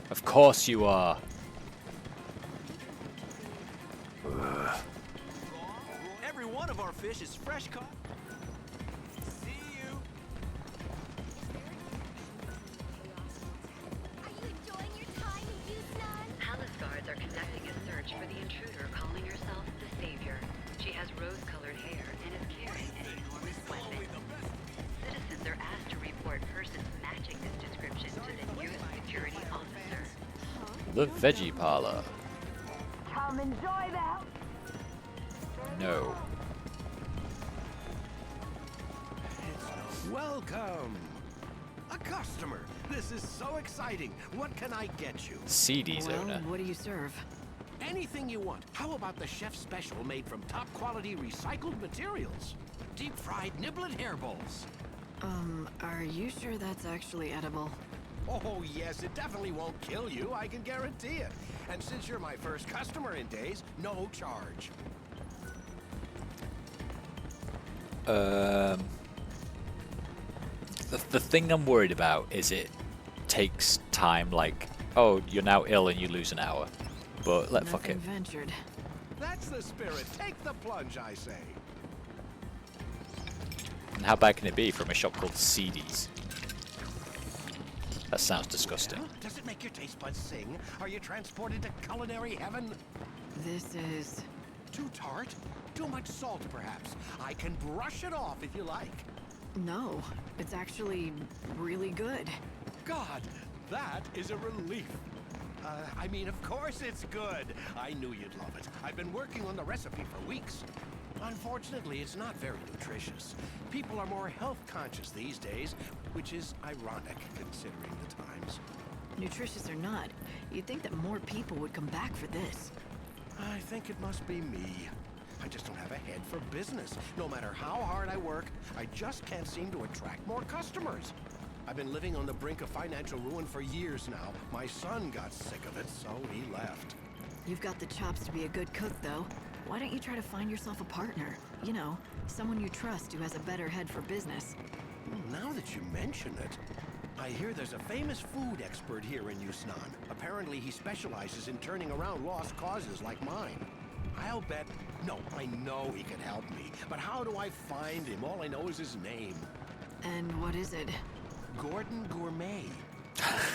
Of course you are. Ugh. Every one of our fish is fresh caught. See you. Are you enjoying your time in Yusnan? Palace guards are conducting a search for the intruder calling herself the Savior. She has rose-colored hair and is carrying an enormous weapon. Citizens are asked to report persons matching this description to the nearest security officer. The veggie parlor. Come enjoy that. No. Welcome! A customer! This is so exciting! What can I get you? CD's Well, owner. what do you serve? Anything you want. How about the chef's special made from top quality recycled materials? Deep fried niblet hair bowls. Are you sure that's actually edible? Oh yes, it definitely won't kill you, I can guarantee it. And since you're my first customer in days, no charge. The thing I'm worried about is it takes time, like, oh, you're now ill and you lose an hour. But fuck it. Nothing ventured. That's the spirit. Take the plunge, I say. And how bad can it be from a shop called CD's? That sounds disgusting. Does it make your taste buds sing? Are you transported to culinary heaven? This is... Too tart? Too much salt, perhaps? I can brush it off if you like. No, it's actually really good. God, that is a relief. I mean, of course it's good. I knew you'd love it. I've been working on the recipe for weeks. Unfortunately, it's not very nutritious. People are more health conscious these days, which is ironic considering the times. Nutritious or not, you'd think that more people would come back for this. I think it must be me. I just don't have a head for business. No matter how hard I work, I just can't seem to attract more customers. I've been living on the brink of financial ruin for years now. My son got sick of it, so he left. You've got the chops to be a good cook, though. Why don't you try to find yourself a partner? You know, someone you trust who has a better head for business. Well, now that you mention it, I hear there's a famous food expert here in Yusnan. Apparently he specializes in turning around lost causes like mine. I'll bet... No, I know he can help me. But how do I find him? All I know is his name. And what is it? Gordon Gourmet.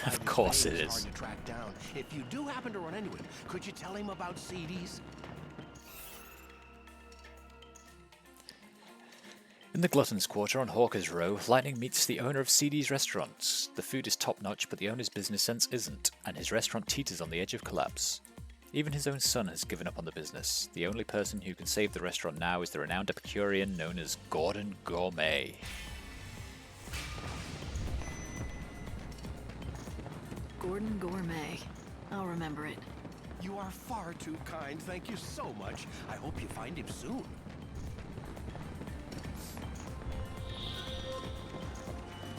Of course it Hard is. to track down. If you do happen to run into him, could you tell him about CDs? In the Glutton's Quarter on Hawker's Row, Lightning meets the owner of CD's restaurants. The food is top-notch, but the owner's business sense isn't, and his restaurant teeters on the edge of collapse. Even his own son has given up on the business. The only person who can save the restaurant now is the renowned Epicurean known as Gordon Gourmet. Gordon Gourmet. I'll remember it. You are far too kind. Thank you so much. I hope you find him soon.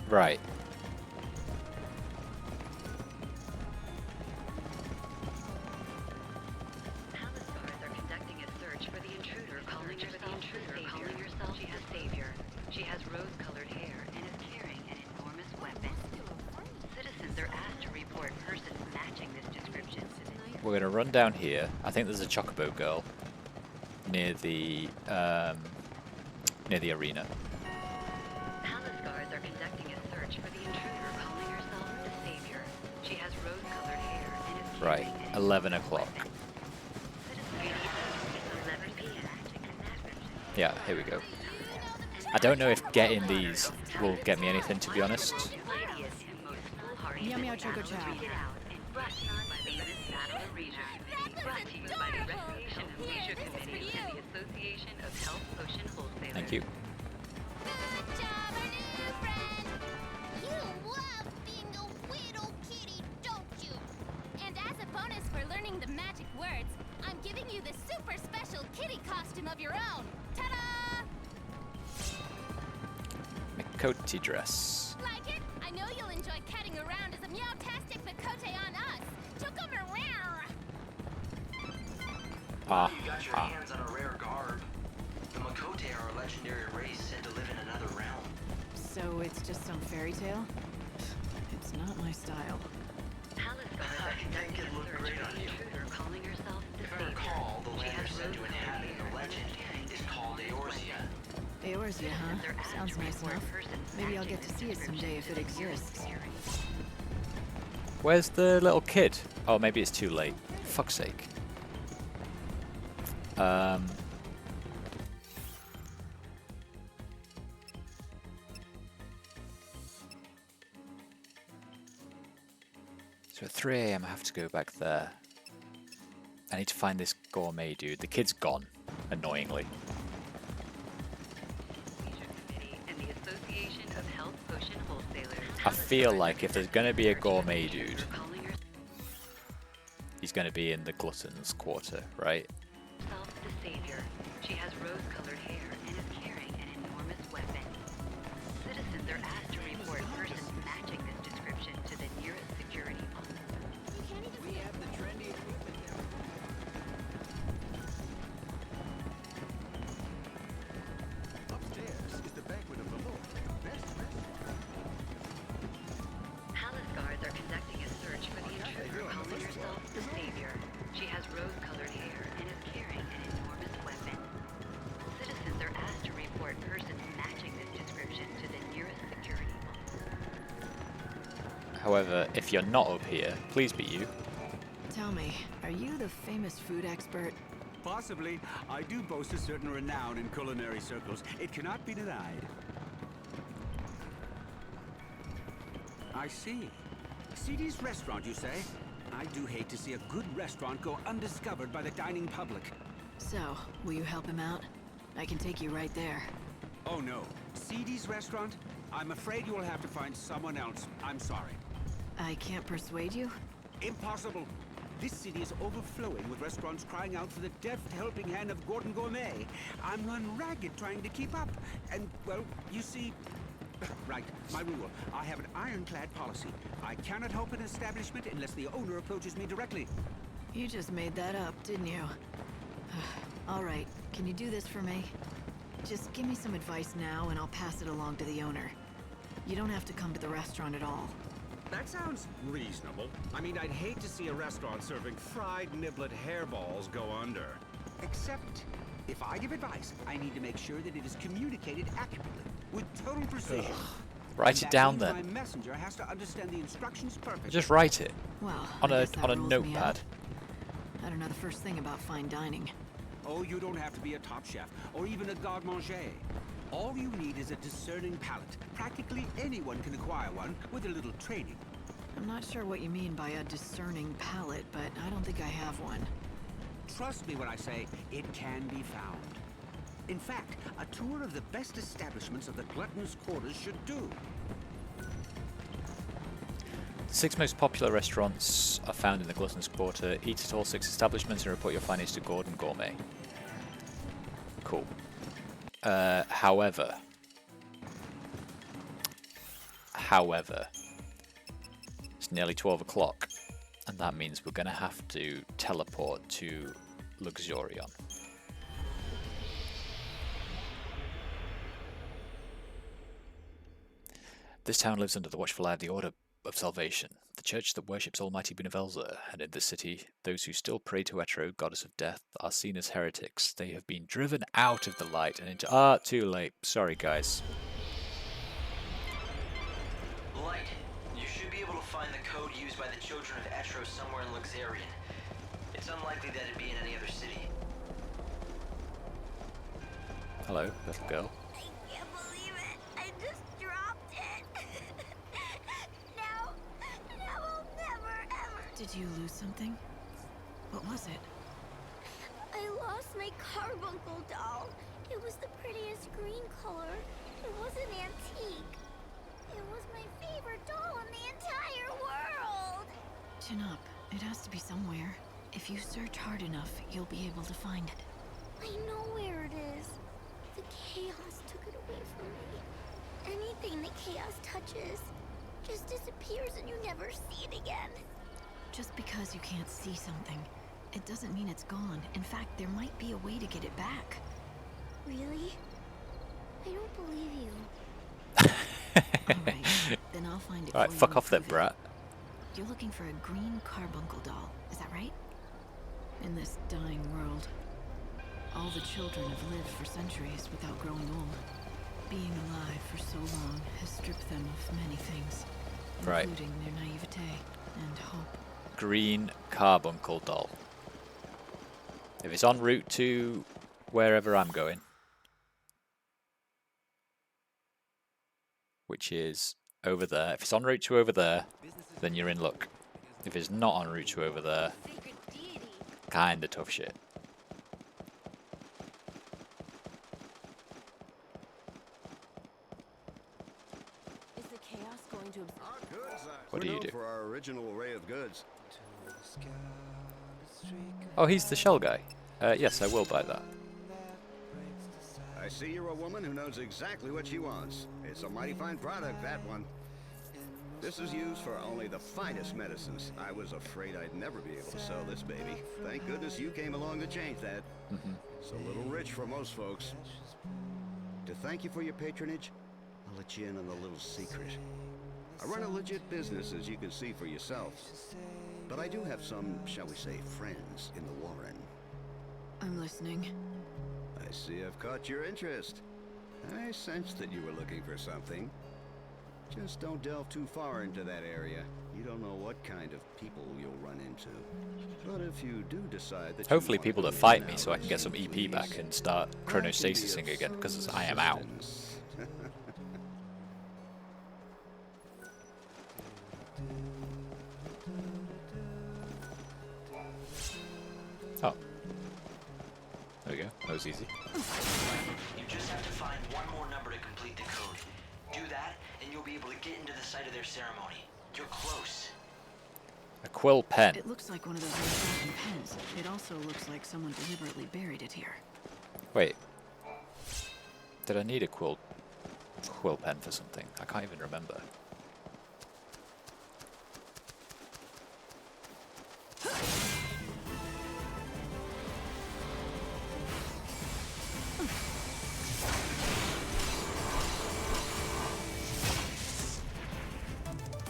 Right. Palace guards are conducting a search for the intruder calling herself Savior. She has Savior. She has rose-colored hair and is carrying an enormous weapon. we're going to run down here. I think there's a Chocobo girl near the arena. Palace guards are conducting a search for the intruder calling herself the Savior. She has rose-colored hair and is Right, 11 o'clock. 11 p.m. Yeah, here we go. I don't know if getting these will get me anything, to be honest. Meow meow choco chow. Brought to you by the Recreation and Leisure Committee and the Association of Health Potion Wholesalers. Thank you. You love being a little kitty, don't you? And as a bonus for learning the magic words, I'm giving you the super special kitty costume of your own. Ta-da! Makoti dress. Like it? I know you'll enjoy catting around as a meow-tastic Makote on us. Ah. You got your hands on a rare garb. The Makote are a legendary race said to live in another realm. So it's just some fairy tale? It's not my style. Palace guards are conducting a search for the intruder calling herself the If I Savior. recall, the land they're said to inhabit in the legend is called Eorzea. Eorzea, huh? Sounds nice enough. Maybe I'll get to see it someday if it exists. Where's the little kid? Oh, maybe it's too late. Fuck's sake. So at 3 AM I have to go back there. I need to find this gourmet dude. The kid's gone, annoyingly. I feel like if there's gonna be a gourmet dude, he's gonna be in the Glutton's Quarter, right? The Savior. She has rose-colored hair and is carrying an enormous weapon. Citizens are asked to report persons matching this description to the nearest security officer. We have the trendy equipment now. Upstairs is the banquet of the Lord. Best restaurant. Palace guards are conducting a search for the intruder calling herself the Savior. She has rose-colored hair and is carrying an enormous weapon. Citizens are asked to report persons matching this description to the nearest security officer. However, if you're not up here, please be you. Tell me, are you the famous food expert? Possibly. I do boast a certain renown in culinary circles. It cannot be denied. I see. CD's restaurant, you say? I do hate to see a good restaurant go undiscovered by the dining public. So, will you help him out? I can take you right there. Oh no. CD's restaurant? I'm afraid you will have to find someone else. I'm sorry. I can't persuade you? Impossible. This city is overflowing with restaurants crying out for the deft helping hand of Gordon Gourmet. I'm run ragged trying to keep up. And, well, you see... Right, my rule. I have an ironclad policy. I cannot help an establishment unless the owner approaches me directly. You just made that up, didn't you? All right, can you do this for me? Just give me some advice now and I'll pass it along to the owner. You don't have to come to the restaurant at all. That sounds reasonable. I mean, I'd hate to see a restaurant serving fried niblet hairballs go under. Except, if I give advice, I need to make sure that it is communicated accurately, with total precision. Write it down then. My messenger has to understand the instructions perfectly. Just write it. Well, on I a guess that rules me notepad. out. I don't know the first thing about fine dining. Oh, you don't have to be a top chef, or even a garde-manger. All you need is a discerning palate. Practically anyone can acquire one with a little training. I'm not sure what you mean by a discerning palate, but I don't think I have one. Trust me when I say it can be found. In fact, a tour of the best establishments of the Glutton's Quarters should do. The 6 most popular restaurants are found in the Glutton's Quarter. Eat at all 6 establishments and report your findings to Gordon Gourmet. Cool. However, it's nearly 12 o'clock, and that means we're going to have to teleport to Luxurion. This town lives under the watchful eye of the Order of Salvation, the church that worships Almighty Benevelza, and in this city, those who still pray to Etro, goddess of death, are seen as heretics. They have been driven out of the light and into... Ah, too late. Sorry, guys. Light. You should be able to find the code used by the children of Etro somewhere in Luxarian. It's unlikely that it'd be in any other city. Hello, little girl. I can't believe it. I just dropped it. Now I'll never, ever... Did you lose something? What was it? I lost my carbuncle doll. It was the prettiest green color. It was an antique. It was my favorite doll in the entire world. Chin up. It has to be somewhere. If you search hard enough, you'll be able to find it. I know where it is. The chaos took it away from me. Anything that chaos touches just disappears and you never see it again. Just because you can't see something, it doesn't mean it's gone. In fact, there might be a way to get it back. Really? I don't believe you. Alright, then I'll find it. Alright, fuck off then, brat. You're looking for a green carbuncle doll, is that right? In this dying world, all the children have lived for centuries without growing old. Being alive for so long has stripped them of many things, Right. including their naivete and hope. Green carbuncle doll. If it's en route to wherever I'm going, which is over there. If it's en route to over there, then you're in luck. If it's not en route to over there, kinda tough shit. Is the chaos going to... What do you do? For our original array of goods. Oh, he's the shell guy. Yes, I will buy that. I see you're a woman who knows exactly what she wants. It's a mighty fine product, that one. This is used for only the finest medicines. I was afraid I'd never be able to sell this baby. Thank goodness you came along to change that. It's a little rich for most folks. To thank you for your patronage, I'll let you in on a little secret. I run a legit business, as you can see for yourself. But I do have some, shall we say, friends in the Warren. I'm listening. I see I've caught your interest. I sensed that you were looking for something. Just don't delve too far into that area. You don't know what kind of people you'll run into. But if you do decide that Hopefully people that fight me so I can get some EP back and start chronostasising again, because I am out. Oh. There we go. That was easy. You just have to find one more number to complete the code. Do that, and you'll be able to get into the site of their ceremony. You're close. A quill pen. It looks like one of those old-fashioned pens. It also looks like someone deliberately buried it here. Wait. Did I need a quill pen for something? I can't even remember.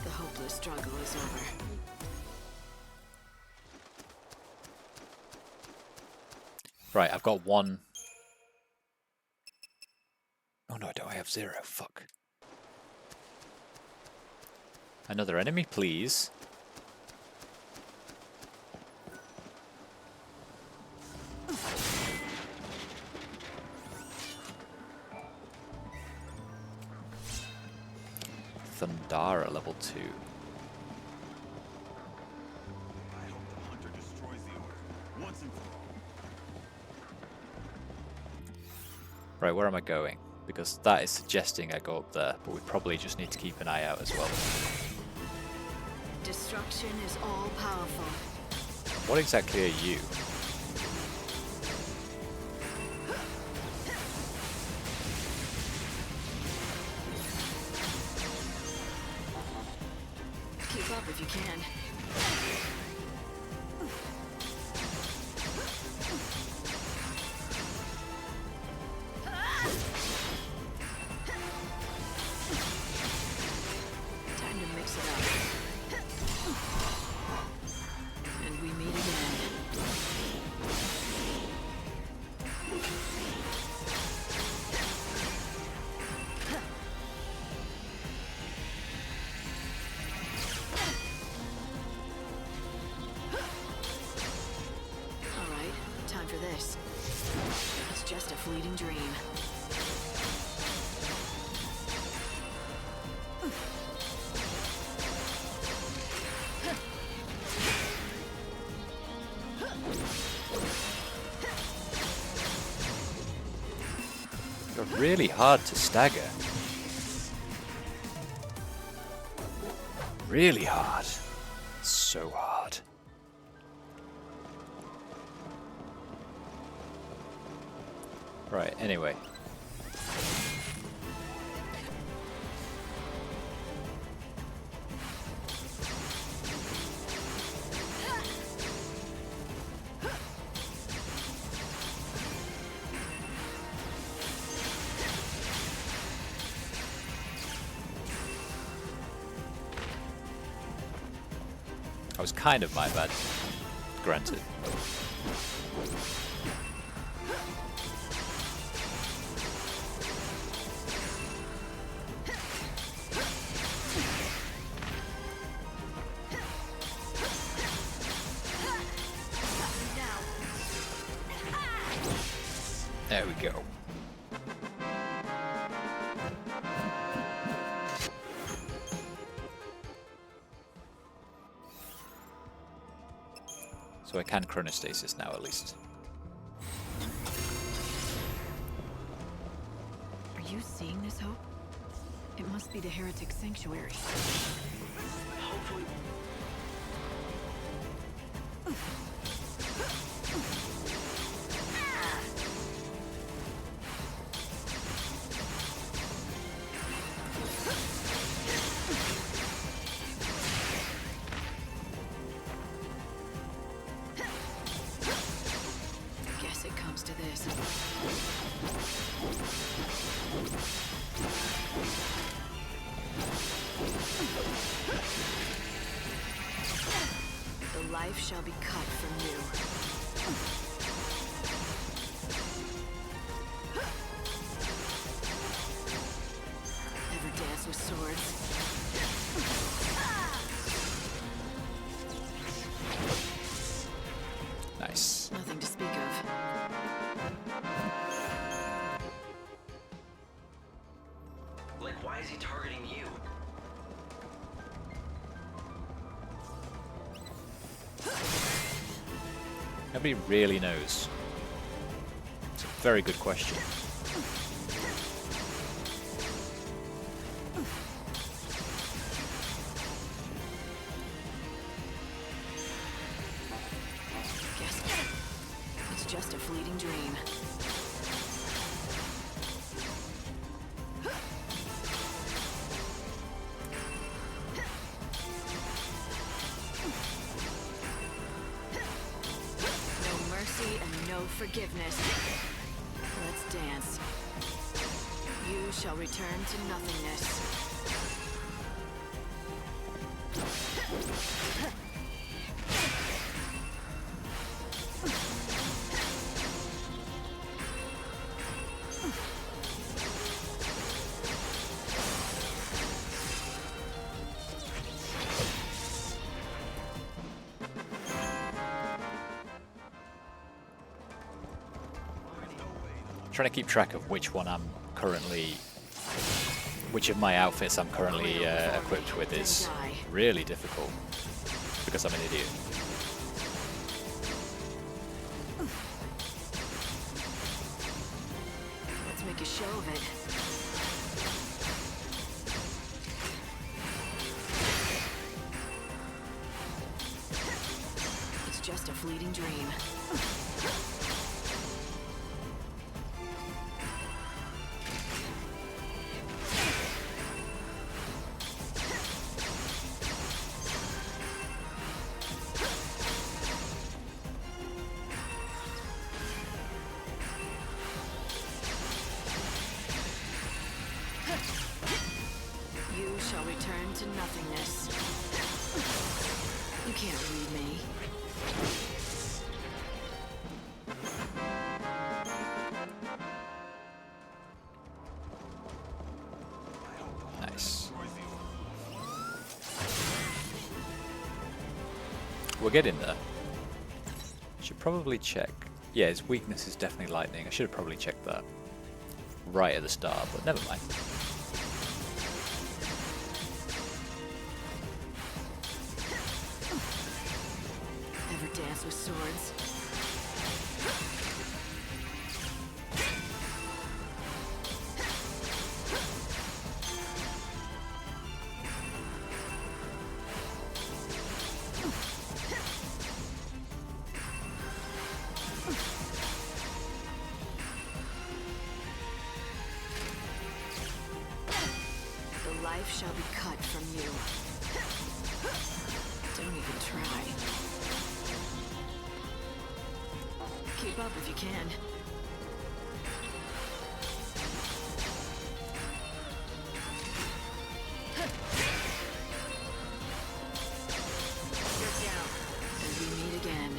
The hopeless struggle is over. Right, I've got one. Oh no, I have 0. Fuck. Another enemy, please. Thundara level 2. I hope the hunter destroys the order once and for all. Right, where am I going? Because that is suggesting I go up there, but we probably just need to keep an eye out as well. Destruction is all powerful. What exactly are you? Keep up if you can. Time to mix it up. this. It's just a fleeting dream. You're really hard to stagger. Really hard. So hard. Right, anyway. That was kind of my bad, granted. There we go. So I can chronostasis now, at least. Are you seeing this, Hope? It must be the heretic sanctuary. Hopefully. Guess it comes to this. The life shall be cut from you. Ever dance with swords? Nice. Nothing to speak of. Like, why is he targeting you? Nobody really knows. It's a very good question. Guess it's just a fleeting dream. No mercy and no forgiveness. Let's dance. You shall return to nothingness. Trying to keep track of which one I'm currently, which of my outfits I'm currently equipped with is really difficult because I'm an idiot. Let's make a show of it. It's just a fleeting dream. You shall return to nothingness. You can't read me. Nice. We're getting there. Should probably check Yeah, his weakness is definitely lightning. I should have probably checked that right at the start, but never mind. Ever dance with swords? Life shall be cut from you. Don't even try. Keep up if you can. You're down. And we meet again.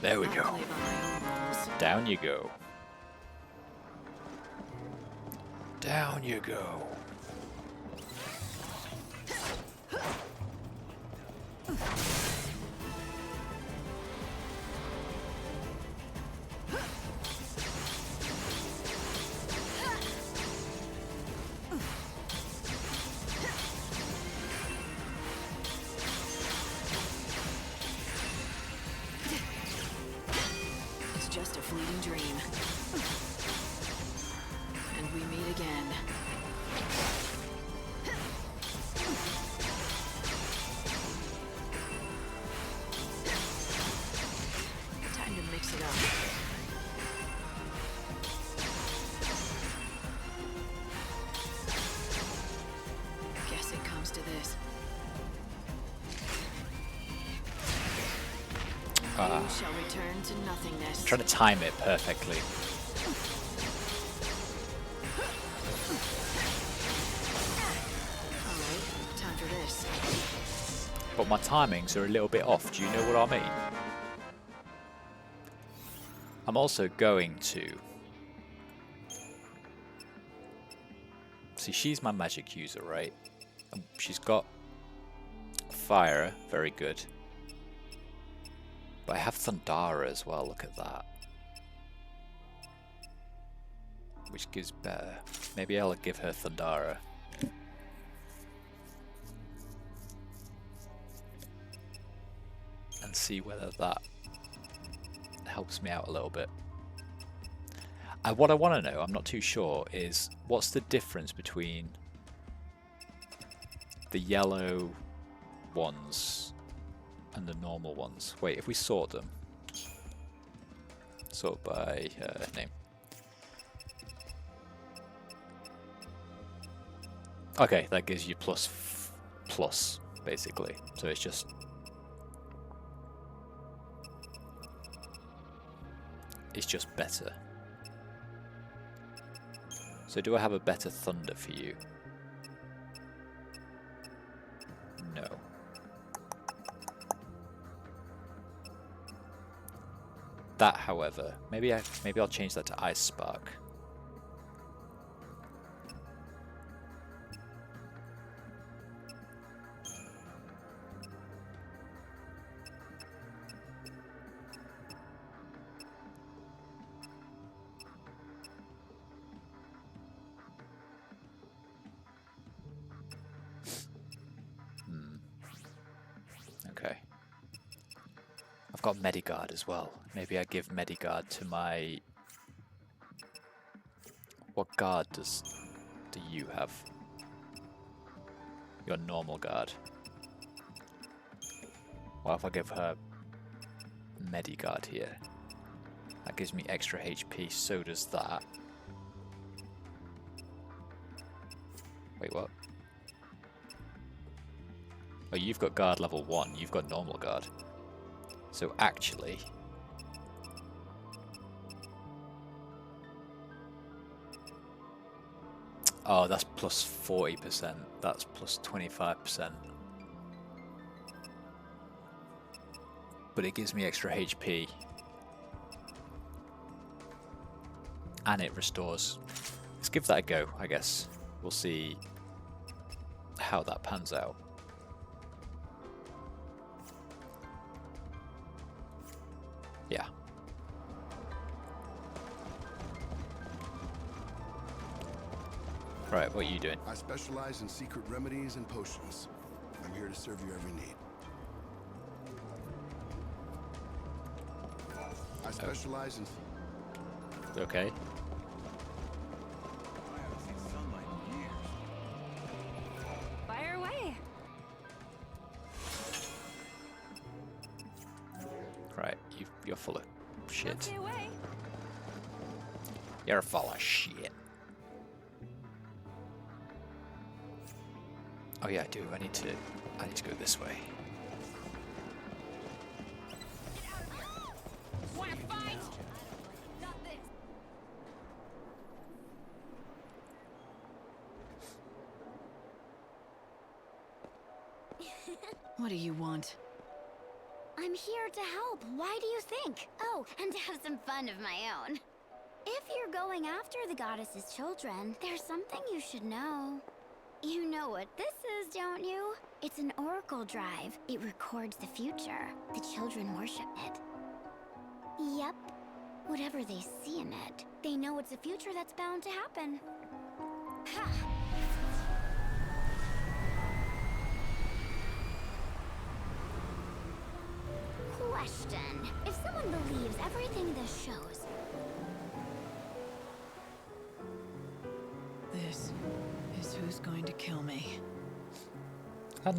There we go. Down you go. Down you go. It's just a fleeting dream. And we meet again. Time to mix it up. Guess it comes to this. You shall return to nothingness. I'm trying to time it perfectly. Alright, time for this. But my timings are a little bit off. Do you know what I mean? I'm also going to... See, she's my magic user, right? And she's got fire, very good. But I have Thundara as well, look at that. Which gives better. Maybe I'll give her Thundara. And see whether that helps me out a little bit. What I want to know, I'm not too sure, is what's the difference between the yellow ones and the normal ones? Wait, if we sort them. Sort by name. Okay, that gives you plus, basically. So it's just... It's just better. So do I have a better thunder for you? No. That, however, maybe I'll change that to Ice Spark. Okay. I've got Medigard as well. Maybe I give Medigard to my... What guard do you have? Your normal guard. What if I give her Medigard here? That gives me extra HP, so does that. Wait, what? Oh, you've got guard level 1, you've got normal guard. So actually... Oh, that's plus 40%. That's plus 25%. But it gives me extra HP. And it restores. Let's give that a go, I guess. We'll see how that pans out. Yeah. Right, what are you doing? I specialize in secret remedies and potions. I'm here to serve your every need. I specialize in... Okay. Fire away. Right, you're full of shit. Stay away. You're full of shit. Oh yeah, I do. I need to go this way. Wanna fight? Not this. What do you want? I'm here to help. Why do you think? Oh, and to have some fun of my own. If you're going after the goddess's children, there's something you should know. You know what this is, don't you? It's an oracle drive. It records the future. The children worship it. Yep. Whatever they see in it, they know it's a future that's bound to happen. Ha! Question. If someone believes everything this shows, This is who's going to kill me.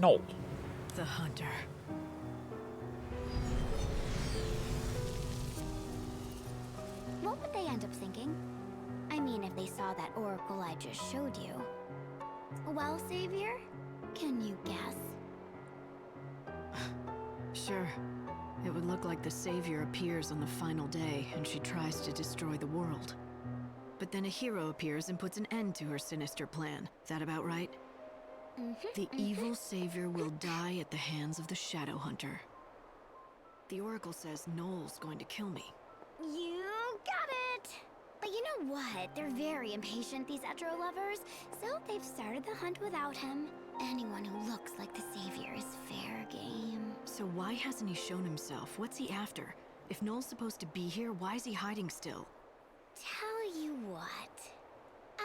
No. The hunter. what would they end up thinking? I mean, if they saw that oracle I just showed you. Well, Savior, can you guess? Sure. It would look like the Savior appears on the final day and she tries to destroy the world. But then a hero appears and puts an end to her sinister plan. That about right? The evil Savior will die at the hands of the Shadow Hunter. The Oracle says Noel's going to kill me. You got it! But you know what? They're very impatient, these Etro lovers. So they've started the hunt without him. Anyone who looks like the Savior is fair game. So why hasn't he shown himself? What's he after? If Noel's supposed to be here, why is he hiding still? Tell you what.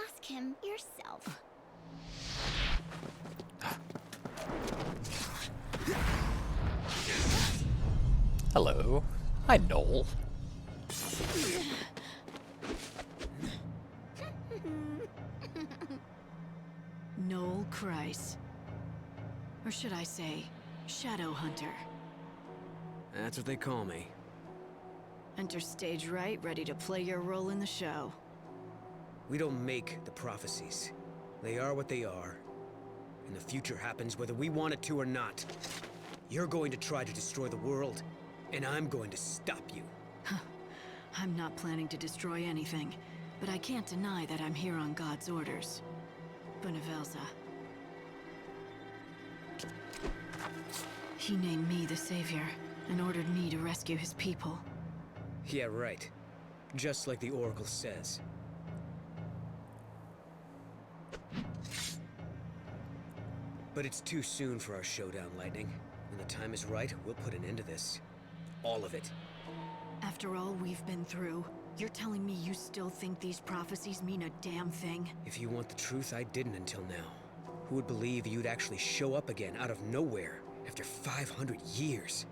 Ask him yourself. Hello. Hi, Noel. Noel Kreis. Or should I say, Shadow Hunter. That's what they call me. Enter stage right, ready to play your role in the show. We don't make the prophecies. They are what they are. And the future happens whether we want it to or not. You're going to try to destroy the world, and I'm going to stop you. I'm not planning to destroy anything, but I can't deny that I'm here on God's orders. Benevelza. He named me the Savior, and ordered me to rescue his people. Yeah, right. Just like the Oracle says. But it's too soon for our showdown, Lightning. When the time is right, we'll put an end to this. All of it. After all we've been through, you're telling me you still think these prophecies mean a damn thing? If you want the truth, I didn't until now. Who would believe you'd actually show up again out of nowhere after 500 years?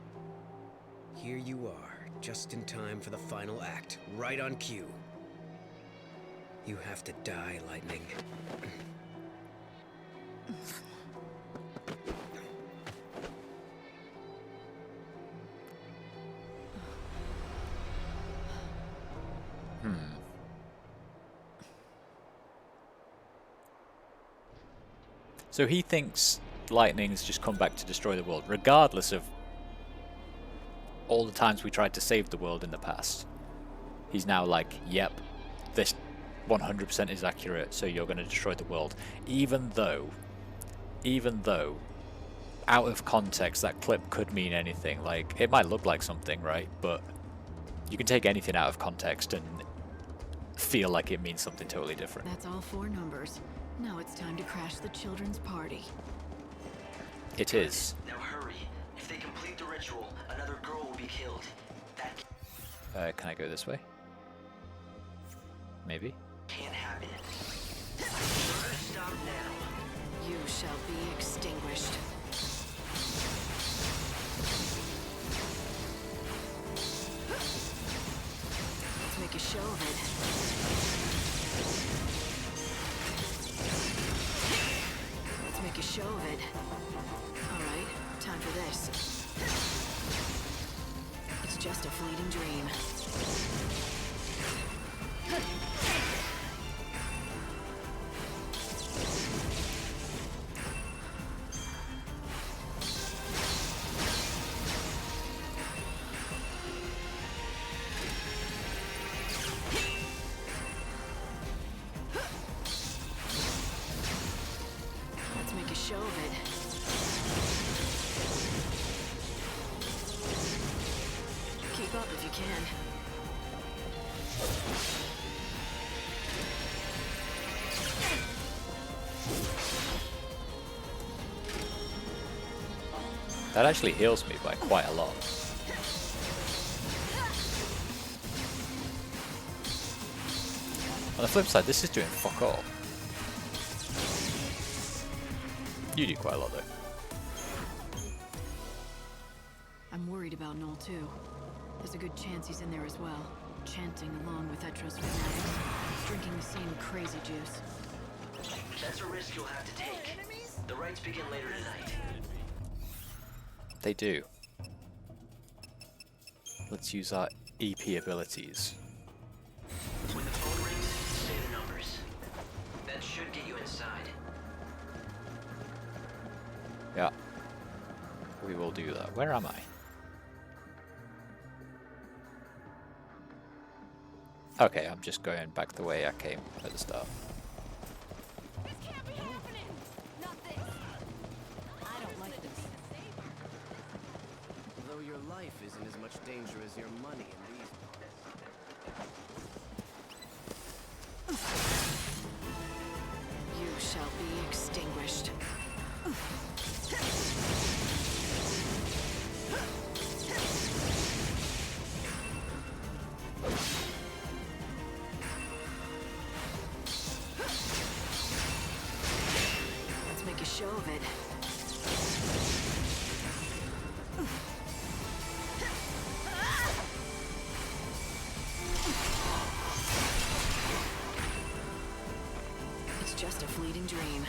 Here you are, just in time for the final act, right on cue. You have to die, Lightning. So he thinks Lightning's just come back to destroy the world, regardless of all the times we tried to save the world in the past. He's now like, yep, this 100% is accurate, so you're going to destroy the world. Even though, out of context, that clip could mean anything. Like, it might look like something, right? But you can take anything out of context and feel like it means something totally different. That's all 4 numbers. Now it's time to crash the children's party. It is. Now hurry. If they complete the ritual, another girl will be killed. Can I go this way? Maybe. Can't happen. Stop now. You shall be extinguished. Let's make a show of it. Let's make a show of it. Alright, time for this. It's just a fleeting dream. Let's make a show of it. Keep up if you can. That actually heals me by quite a lot. On the flip side, this is doing fuck all. You do quite a lot though. I'm worried about Noel too. There's a good chance he's in there as well, chanting along with Etros fanatics, drinking the same crazy juice. That's a risk you'll have to take. The rites begin later tonight. They do. Let's use our EP abilities. When the phone rings, say the numbers. That should get you inside. Yeah. We will do that. Where am I? Okay, I'm just going back the way I came at the start. Though your life isn't as much danger as your money in these You shall be extinguished. Let's make a show of it. It's just a fleeting dream.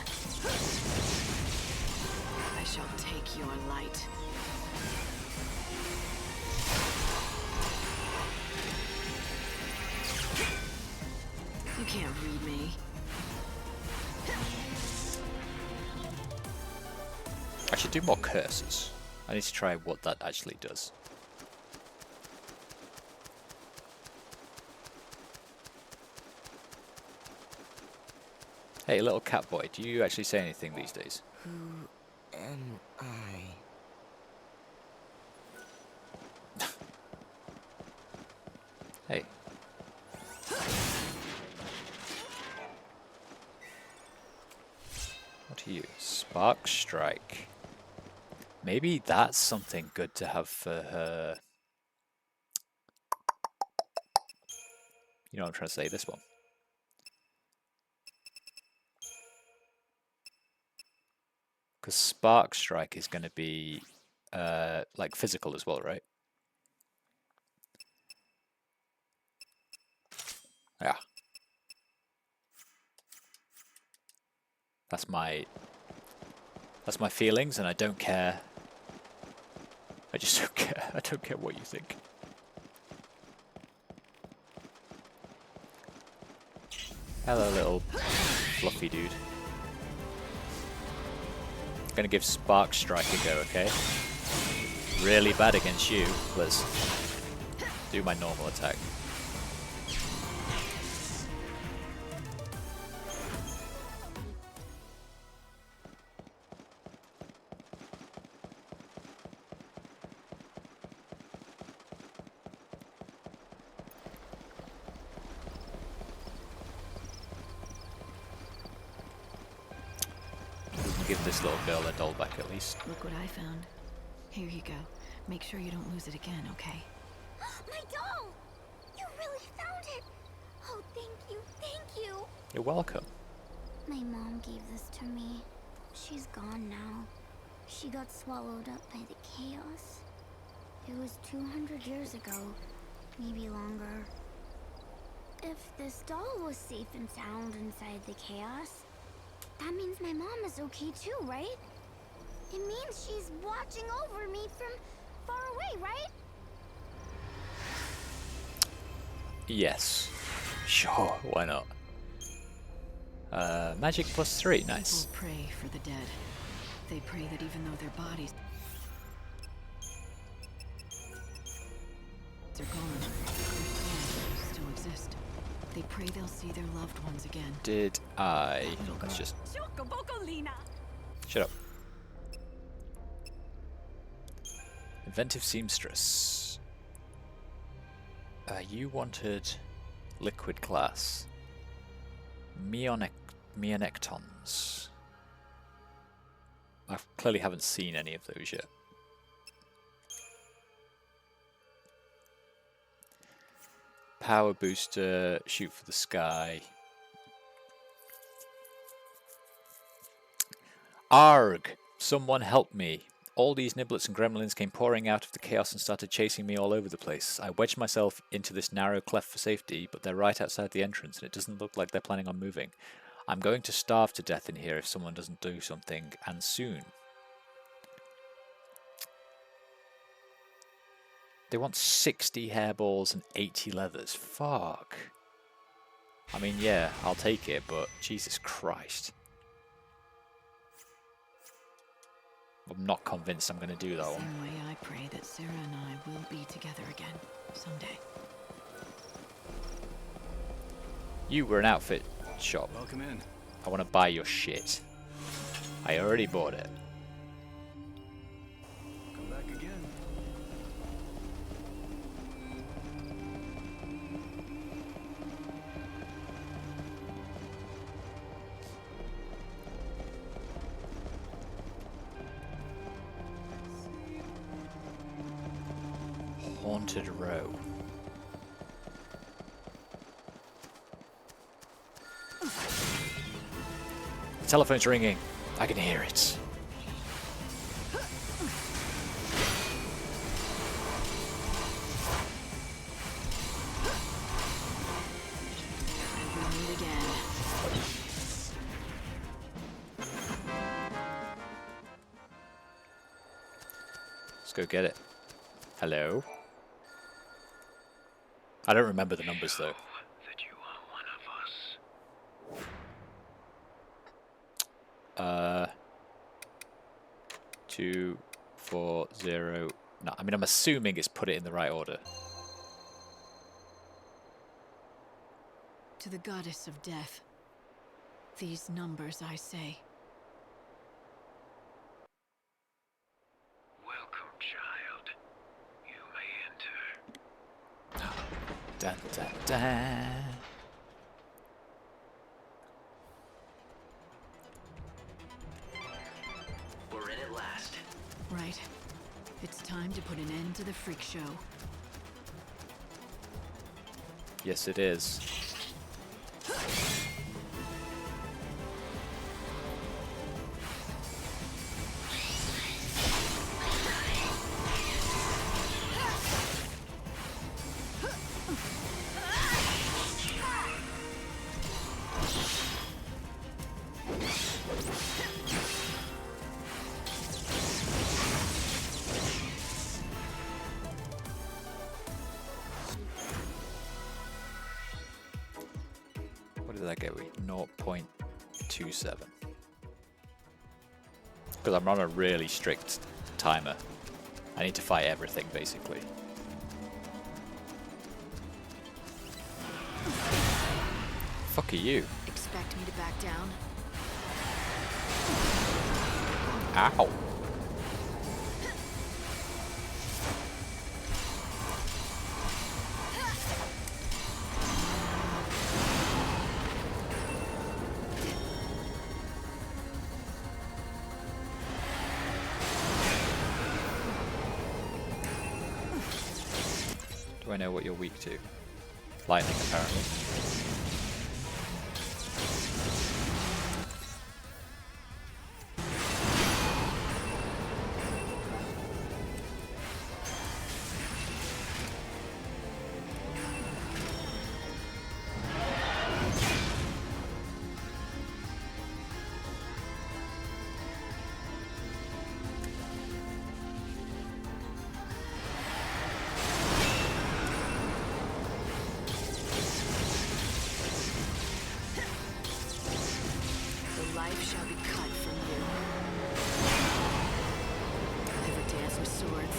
I shall take your light. You can't read me. I should do more curses. I need to try what that actually does. Hey, little cat boy, do you actually say anything these days? Who am I? Hey. What are you? Spark Strike. Maybe that's something good to have for her. You know what I'm trying to say, this one. Because Spark Strike is going to be like physical as well, right? Yeah. That's my feelings, and I don't care. I just don't care. I don't care what you think. Hello, little fluffy dude. Gonna give Spark Strike a go, okay? Really bad against you. Let's do my normal attack. Give this little girl a doll back at least. Look what I found. Here you go. Make sure you don't lose it again, okay? My doll! really found it! Oh, thank you, thank you! You're welcome. My mom gave this to me. She's gone now. She got swallowed up by the chaos. It was 200 years ago, maybe longer. If this doll was safe and sound inside the chaos, that means my mom is okay too, right? It means she's watching over me from far away, right? Yes. Sure, why not? Magic +3, nice. People pray for the dead. They pray that even though their bodies are gone, their souls still exist. They pray they'll see their loved ones again. Did I? Let's just... Shut up. Inventive seamstress. You wanted liquid glass. Meonectons. I clearly haven't seen any of those yet. Power booster, shoot for the sky. Arg! Someone help me. All these niblets and gremlins came pouring out of the chaos and started chasing me all over the place. I wedged myself into this narrow cleft for safety, but they're right outside the entrance and it doesn't look like they're planning on moving. I'm going to starve to death in here if someone doesn't do something, and soon. They want 60 hairballs and 80 leathers. Fuck. I mean, yeah, I'll take it, but Jesus Christ. I'm not convinced I'm going to do that one. Same way I pray that Sarah and I will be together again someday. You were an outfit shop. Welcome in. I want to buy your shit. I already bought it. Come back again. Haunted Row. The telephone's ringing. I can hear it. We'll meet again. Let's go get it. Hello? I don't remember the numbers though. 2, 4, 0. No, I mean, I'm assuming it's put it in the right order. To the goddess of death, these numbers I say. Welcome, child. You may enter. Dun, dun, dun. We're in at last. Right. It's time to put an end to the freak show. Yes, it is. What did I get with? 0.27. Because I'm on a really strict timer. I need to fight everything, basically. Fuck are you? Expect me to back down? Ow. Do I know what you're weak to? Lightning, apparently. Life shall be cut from you. Never dance with swords.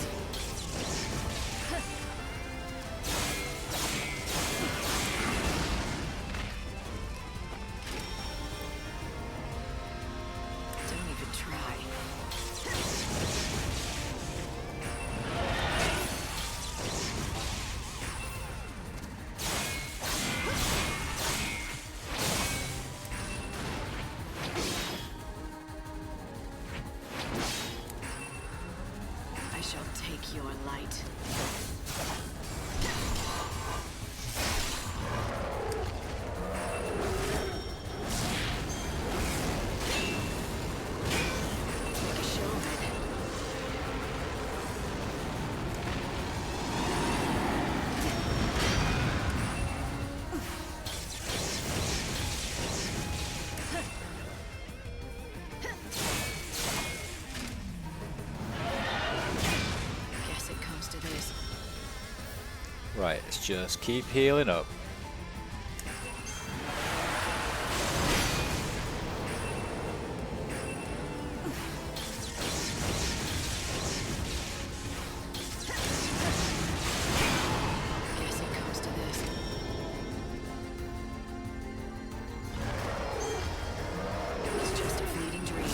Don't even try. I shall take your light. Make a show of it. Guess it comes to this. Right, let's just keep healing up. Guess it comes to this. It's just a fleeting dream.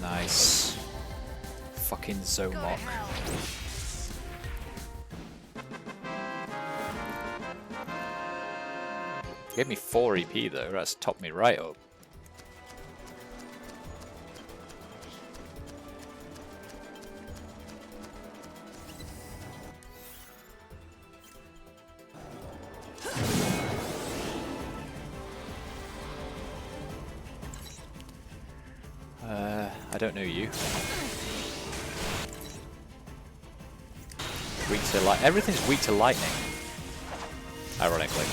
Nice. Fucking Zomok. Gave me 4 EP though, that's topped me right up. I don't know you. Weak to light. Everything's weak to lightning. Ironically.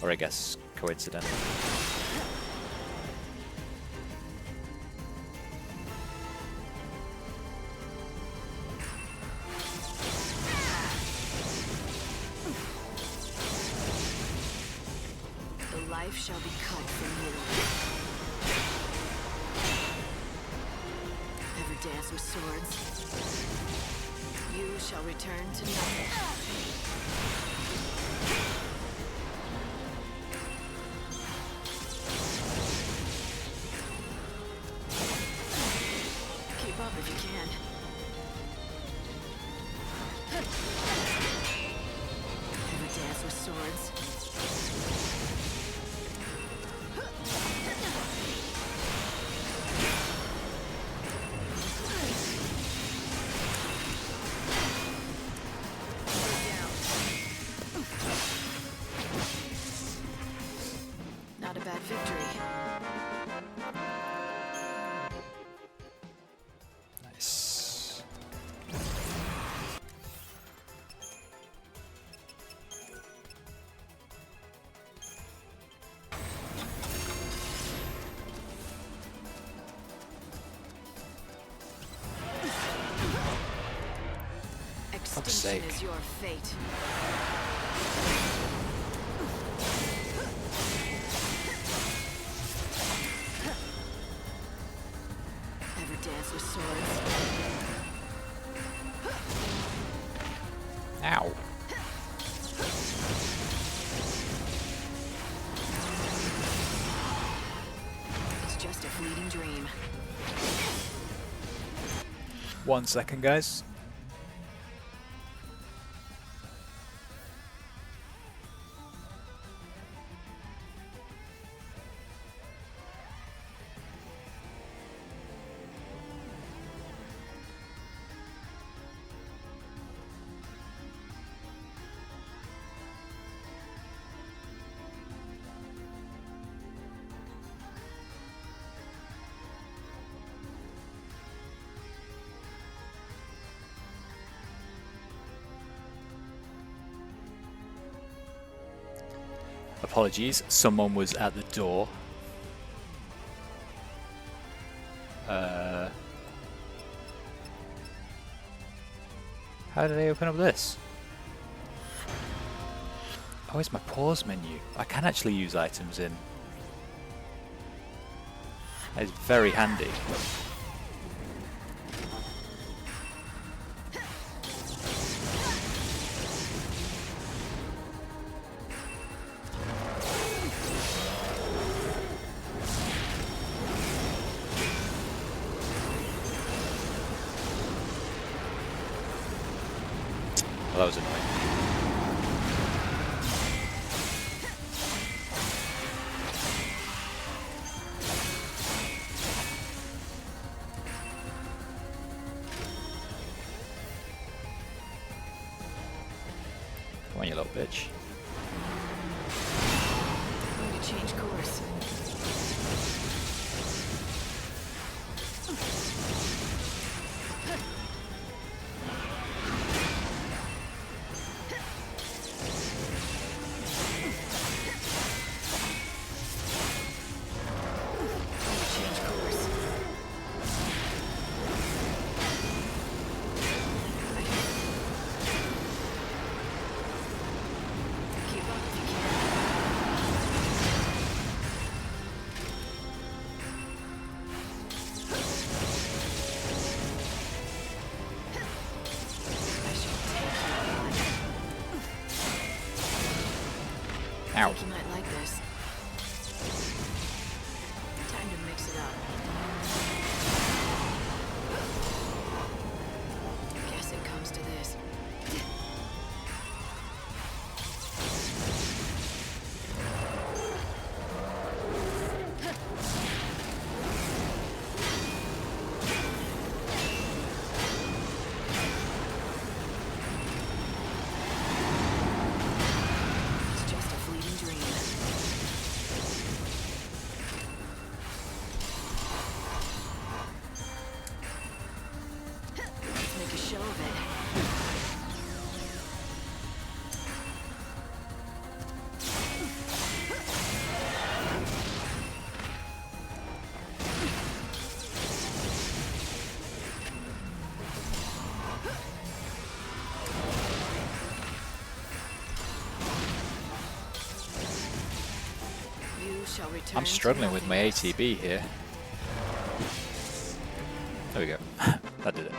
Or I guess coincidentally. The life shall be cut from you. Never dance with swords. You shall return to nothing. Keep up if you can. Never dance with swords. Not a bad victory. Nice. Fuck's sake. Extinction is your fate. Ever dance with swords? Ow. It's just a fleeting dream. 1 second, guys. Apologies, someone was at the door. How did I open up this? Oh, it's my pause menu. I can actually use items in. That is very handy. Well, that was annoying. Come on, you little bitch. I'm going to change course. Ow. I think you might like this. Time to mix it up. Guess it comes to this. It's just a fleeting dream. Let's make a show of it. You shall return I'm to struggling with my nothingness. ATB here. There we go. That did it.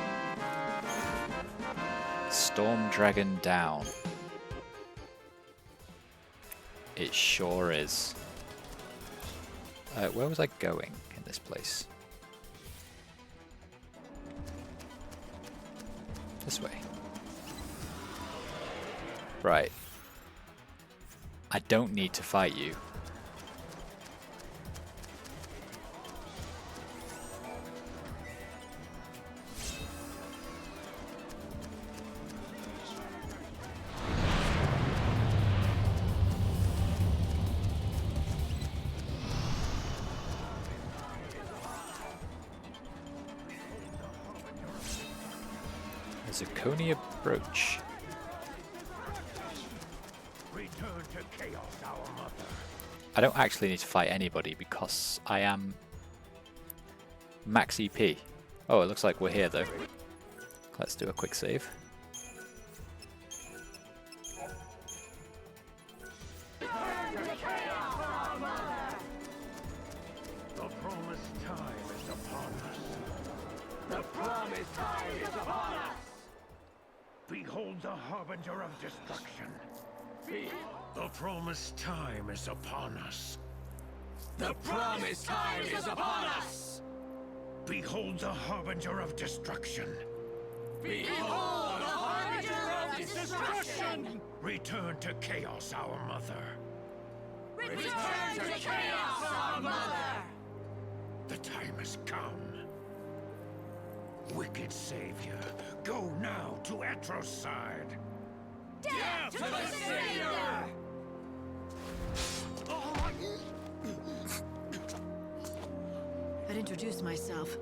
Storm Dragon down. It sure is. Where was I going in this place? This way. Right. I don't need to fight you. A zirconia brooch. Return to chaos, our mother. I don't actually need to fight anybody because I am max EP. Oh, it looks like we're here though. Let's do a quick save. The promised time is upon us. The promised time is upon us. Behold the harbinger of destruction. The promised time is upon us. The promised time is upon us! Behold the harbinger of destruction. Behold the harbinger of destruction! Return to chaos, our mother. Return to chaos, our mother! The time has come. Wicked savior, go now to Atrocide. Death to the savior! I'd introduce myself,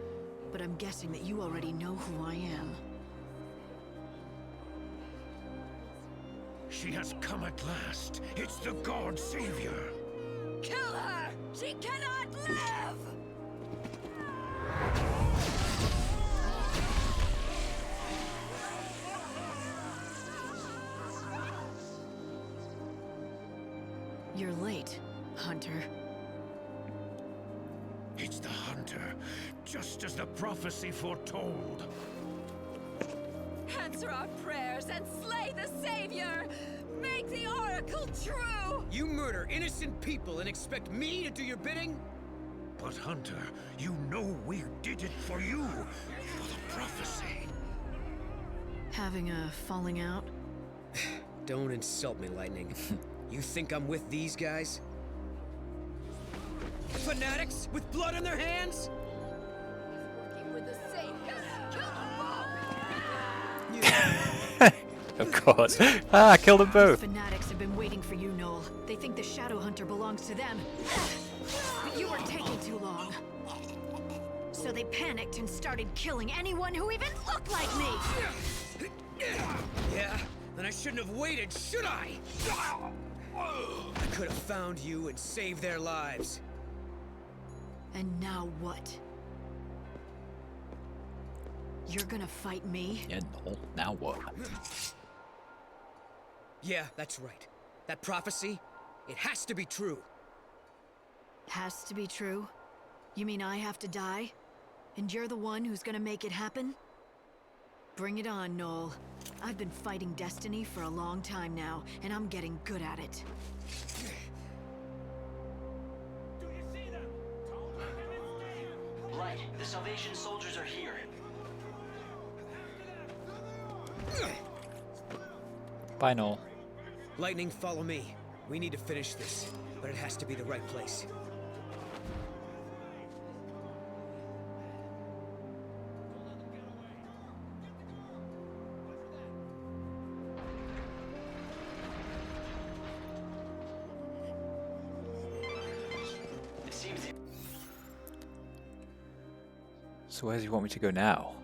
but I'm guessing that you already know who I am. She has come at last. It's the God Savior. Kill her! She cannot live! You're late, Hunter. It's the Hunter, just as the prophecy foretold. Answer our prayers and slay the savior! Make the oracle true! You murder innocent people and expect me to do your bidding? But Hunter, you know we did it for you, for the prophecy. Having a falling out? Don't insult me, Lightning. You think I'm with these guys? Fanatics with blood in their hands? Working with the savior! Kill them Of course. Ah, I killed them both. Fanatics have been waiting for you, Noel. They think the Shadow Hunter belongs to them. But you were taking too long. So they panicked and started killing anyone who even looked like me! Yeah? Then I shouldn't have waited, should I? I could have found you and saved their lives. And now what? You're gonna fight me? Yeah, no. Now what? Yeah, that's right. That prophecy, it has to be true. Has to be true? You mean I have to die? And you're the one who's gonna make it happen? Bring it on, Noel. I've been fighting destiny for a long time now, and I'm getting good at it. Light, the Salvation soldiers are here. Bye, Noel. Lightning, follow me. We need to finish this, but it has to be the right place. It seems So where do you want me to go now?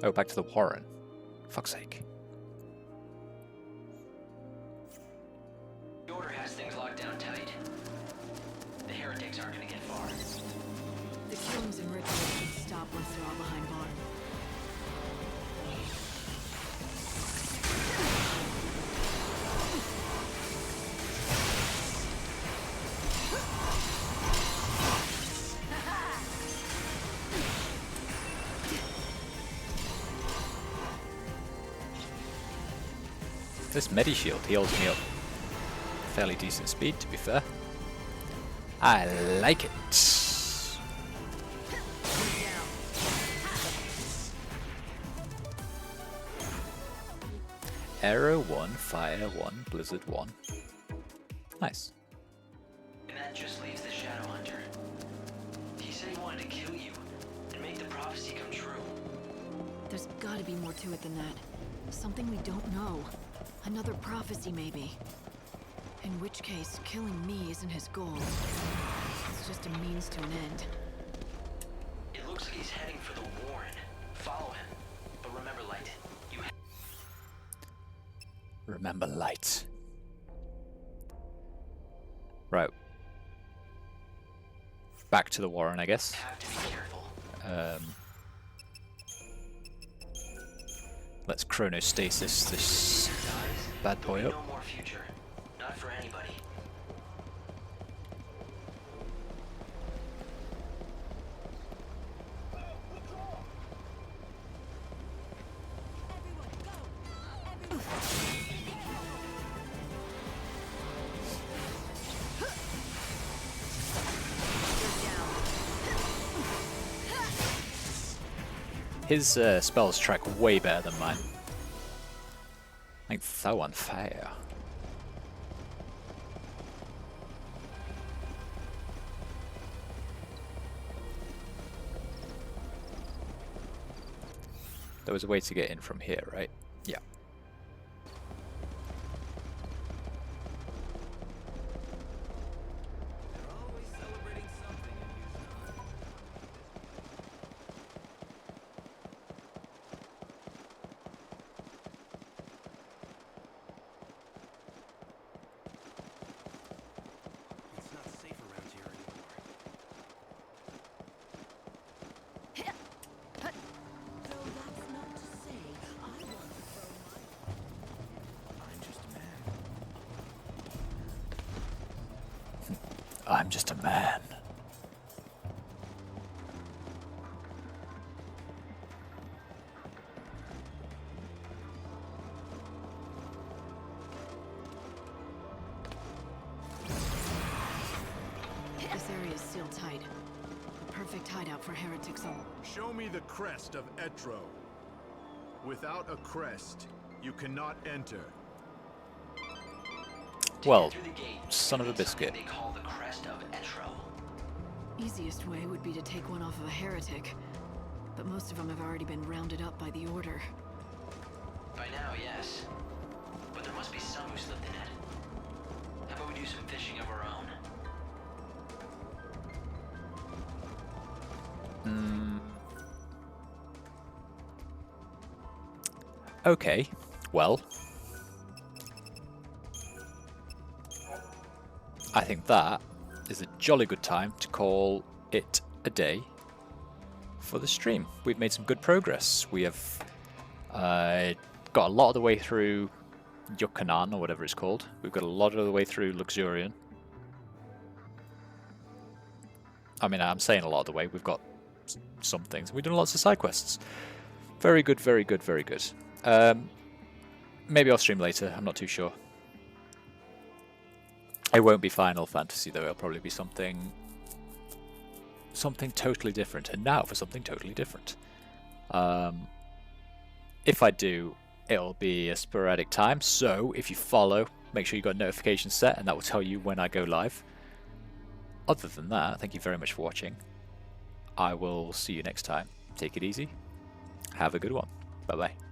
Oh, back to the Warren. Fuck's sake. the Order has things locked down tight. The heretics aren't gonna get far. The killings and rituals can stop once they're all behind bars. This Medi-Shield heals me up fairly decent speed, to be fair. I like it. Arrow 1, Fire 1, Blizzard 1. Nice. And that just leaves the Shadow Hunter. He said he wanted to kill you and make the prophecy come true. There's gotta be more to it than that. Something we don't know. Another prophecy, maybe. In which case, killing me isn't his goal. It's just a means to an end. It looks like he's heading for the Warren. Follow him. But remember, Light, you Remember light. Right. Back to the Warren, I guess. have to be careful. Let's chronostasis this bad boy up. No more future. Not for anybody. His spells track way better than mine. Like, so unfair. There was a way to get in from here, right? Yeah. It's not safe around here anymore. Though that's not to say I want to throw my... I'm just a man. I'm just a man. This area is sealed tight. A perfect hideout for heretics on. Show me the crest of Etro. Without a crest, you cannot enter. Well, son of a biscuit. They call the crest of Etro. Easiest way would be to take one off of a heretic. But most of them have already been rounded up by the Order. By now, yes. But there must be some who slipped the net. How about we do some fishing of our own? Okay, well. I think that is a jolly good time to call it a day for the stream. We've made some good progress. We have got a lot of the way through Yuccanan, or whatever it's called. We've got a lot of the way through Luxurian. I mean, I'm saying a lot of the way. We've got some things. We've done lots of side quests. Very good, very good, very good. Maybe I'll stream later. I'm not too sure. It won't be Final Fantasy though. It'll probably be something totally different. And now for something totally different. If I do, it'll be a sporadic time. So if you follow, make sure you got notifications set, and that will tell you when I go live. Other than that, thank you very much for watching. I will see you next time. Take it easy. Have a good one. Bye bye.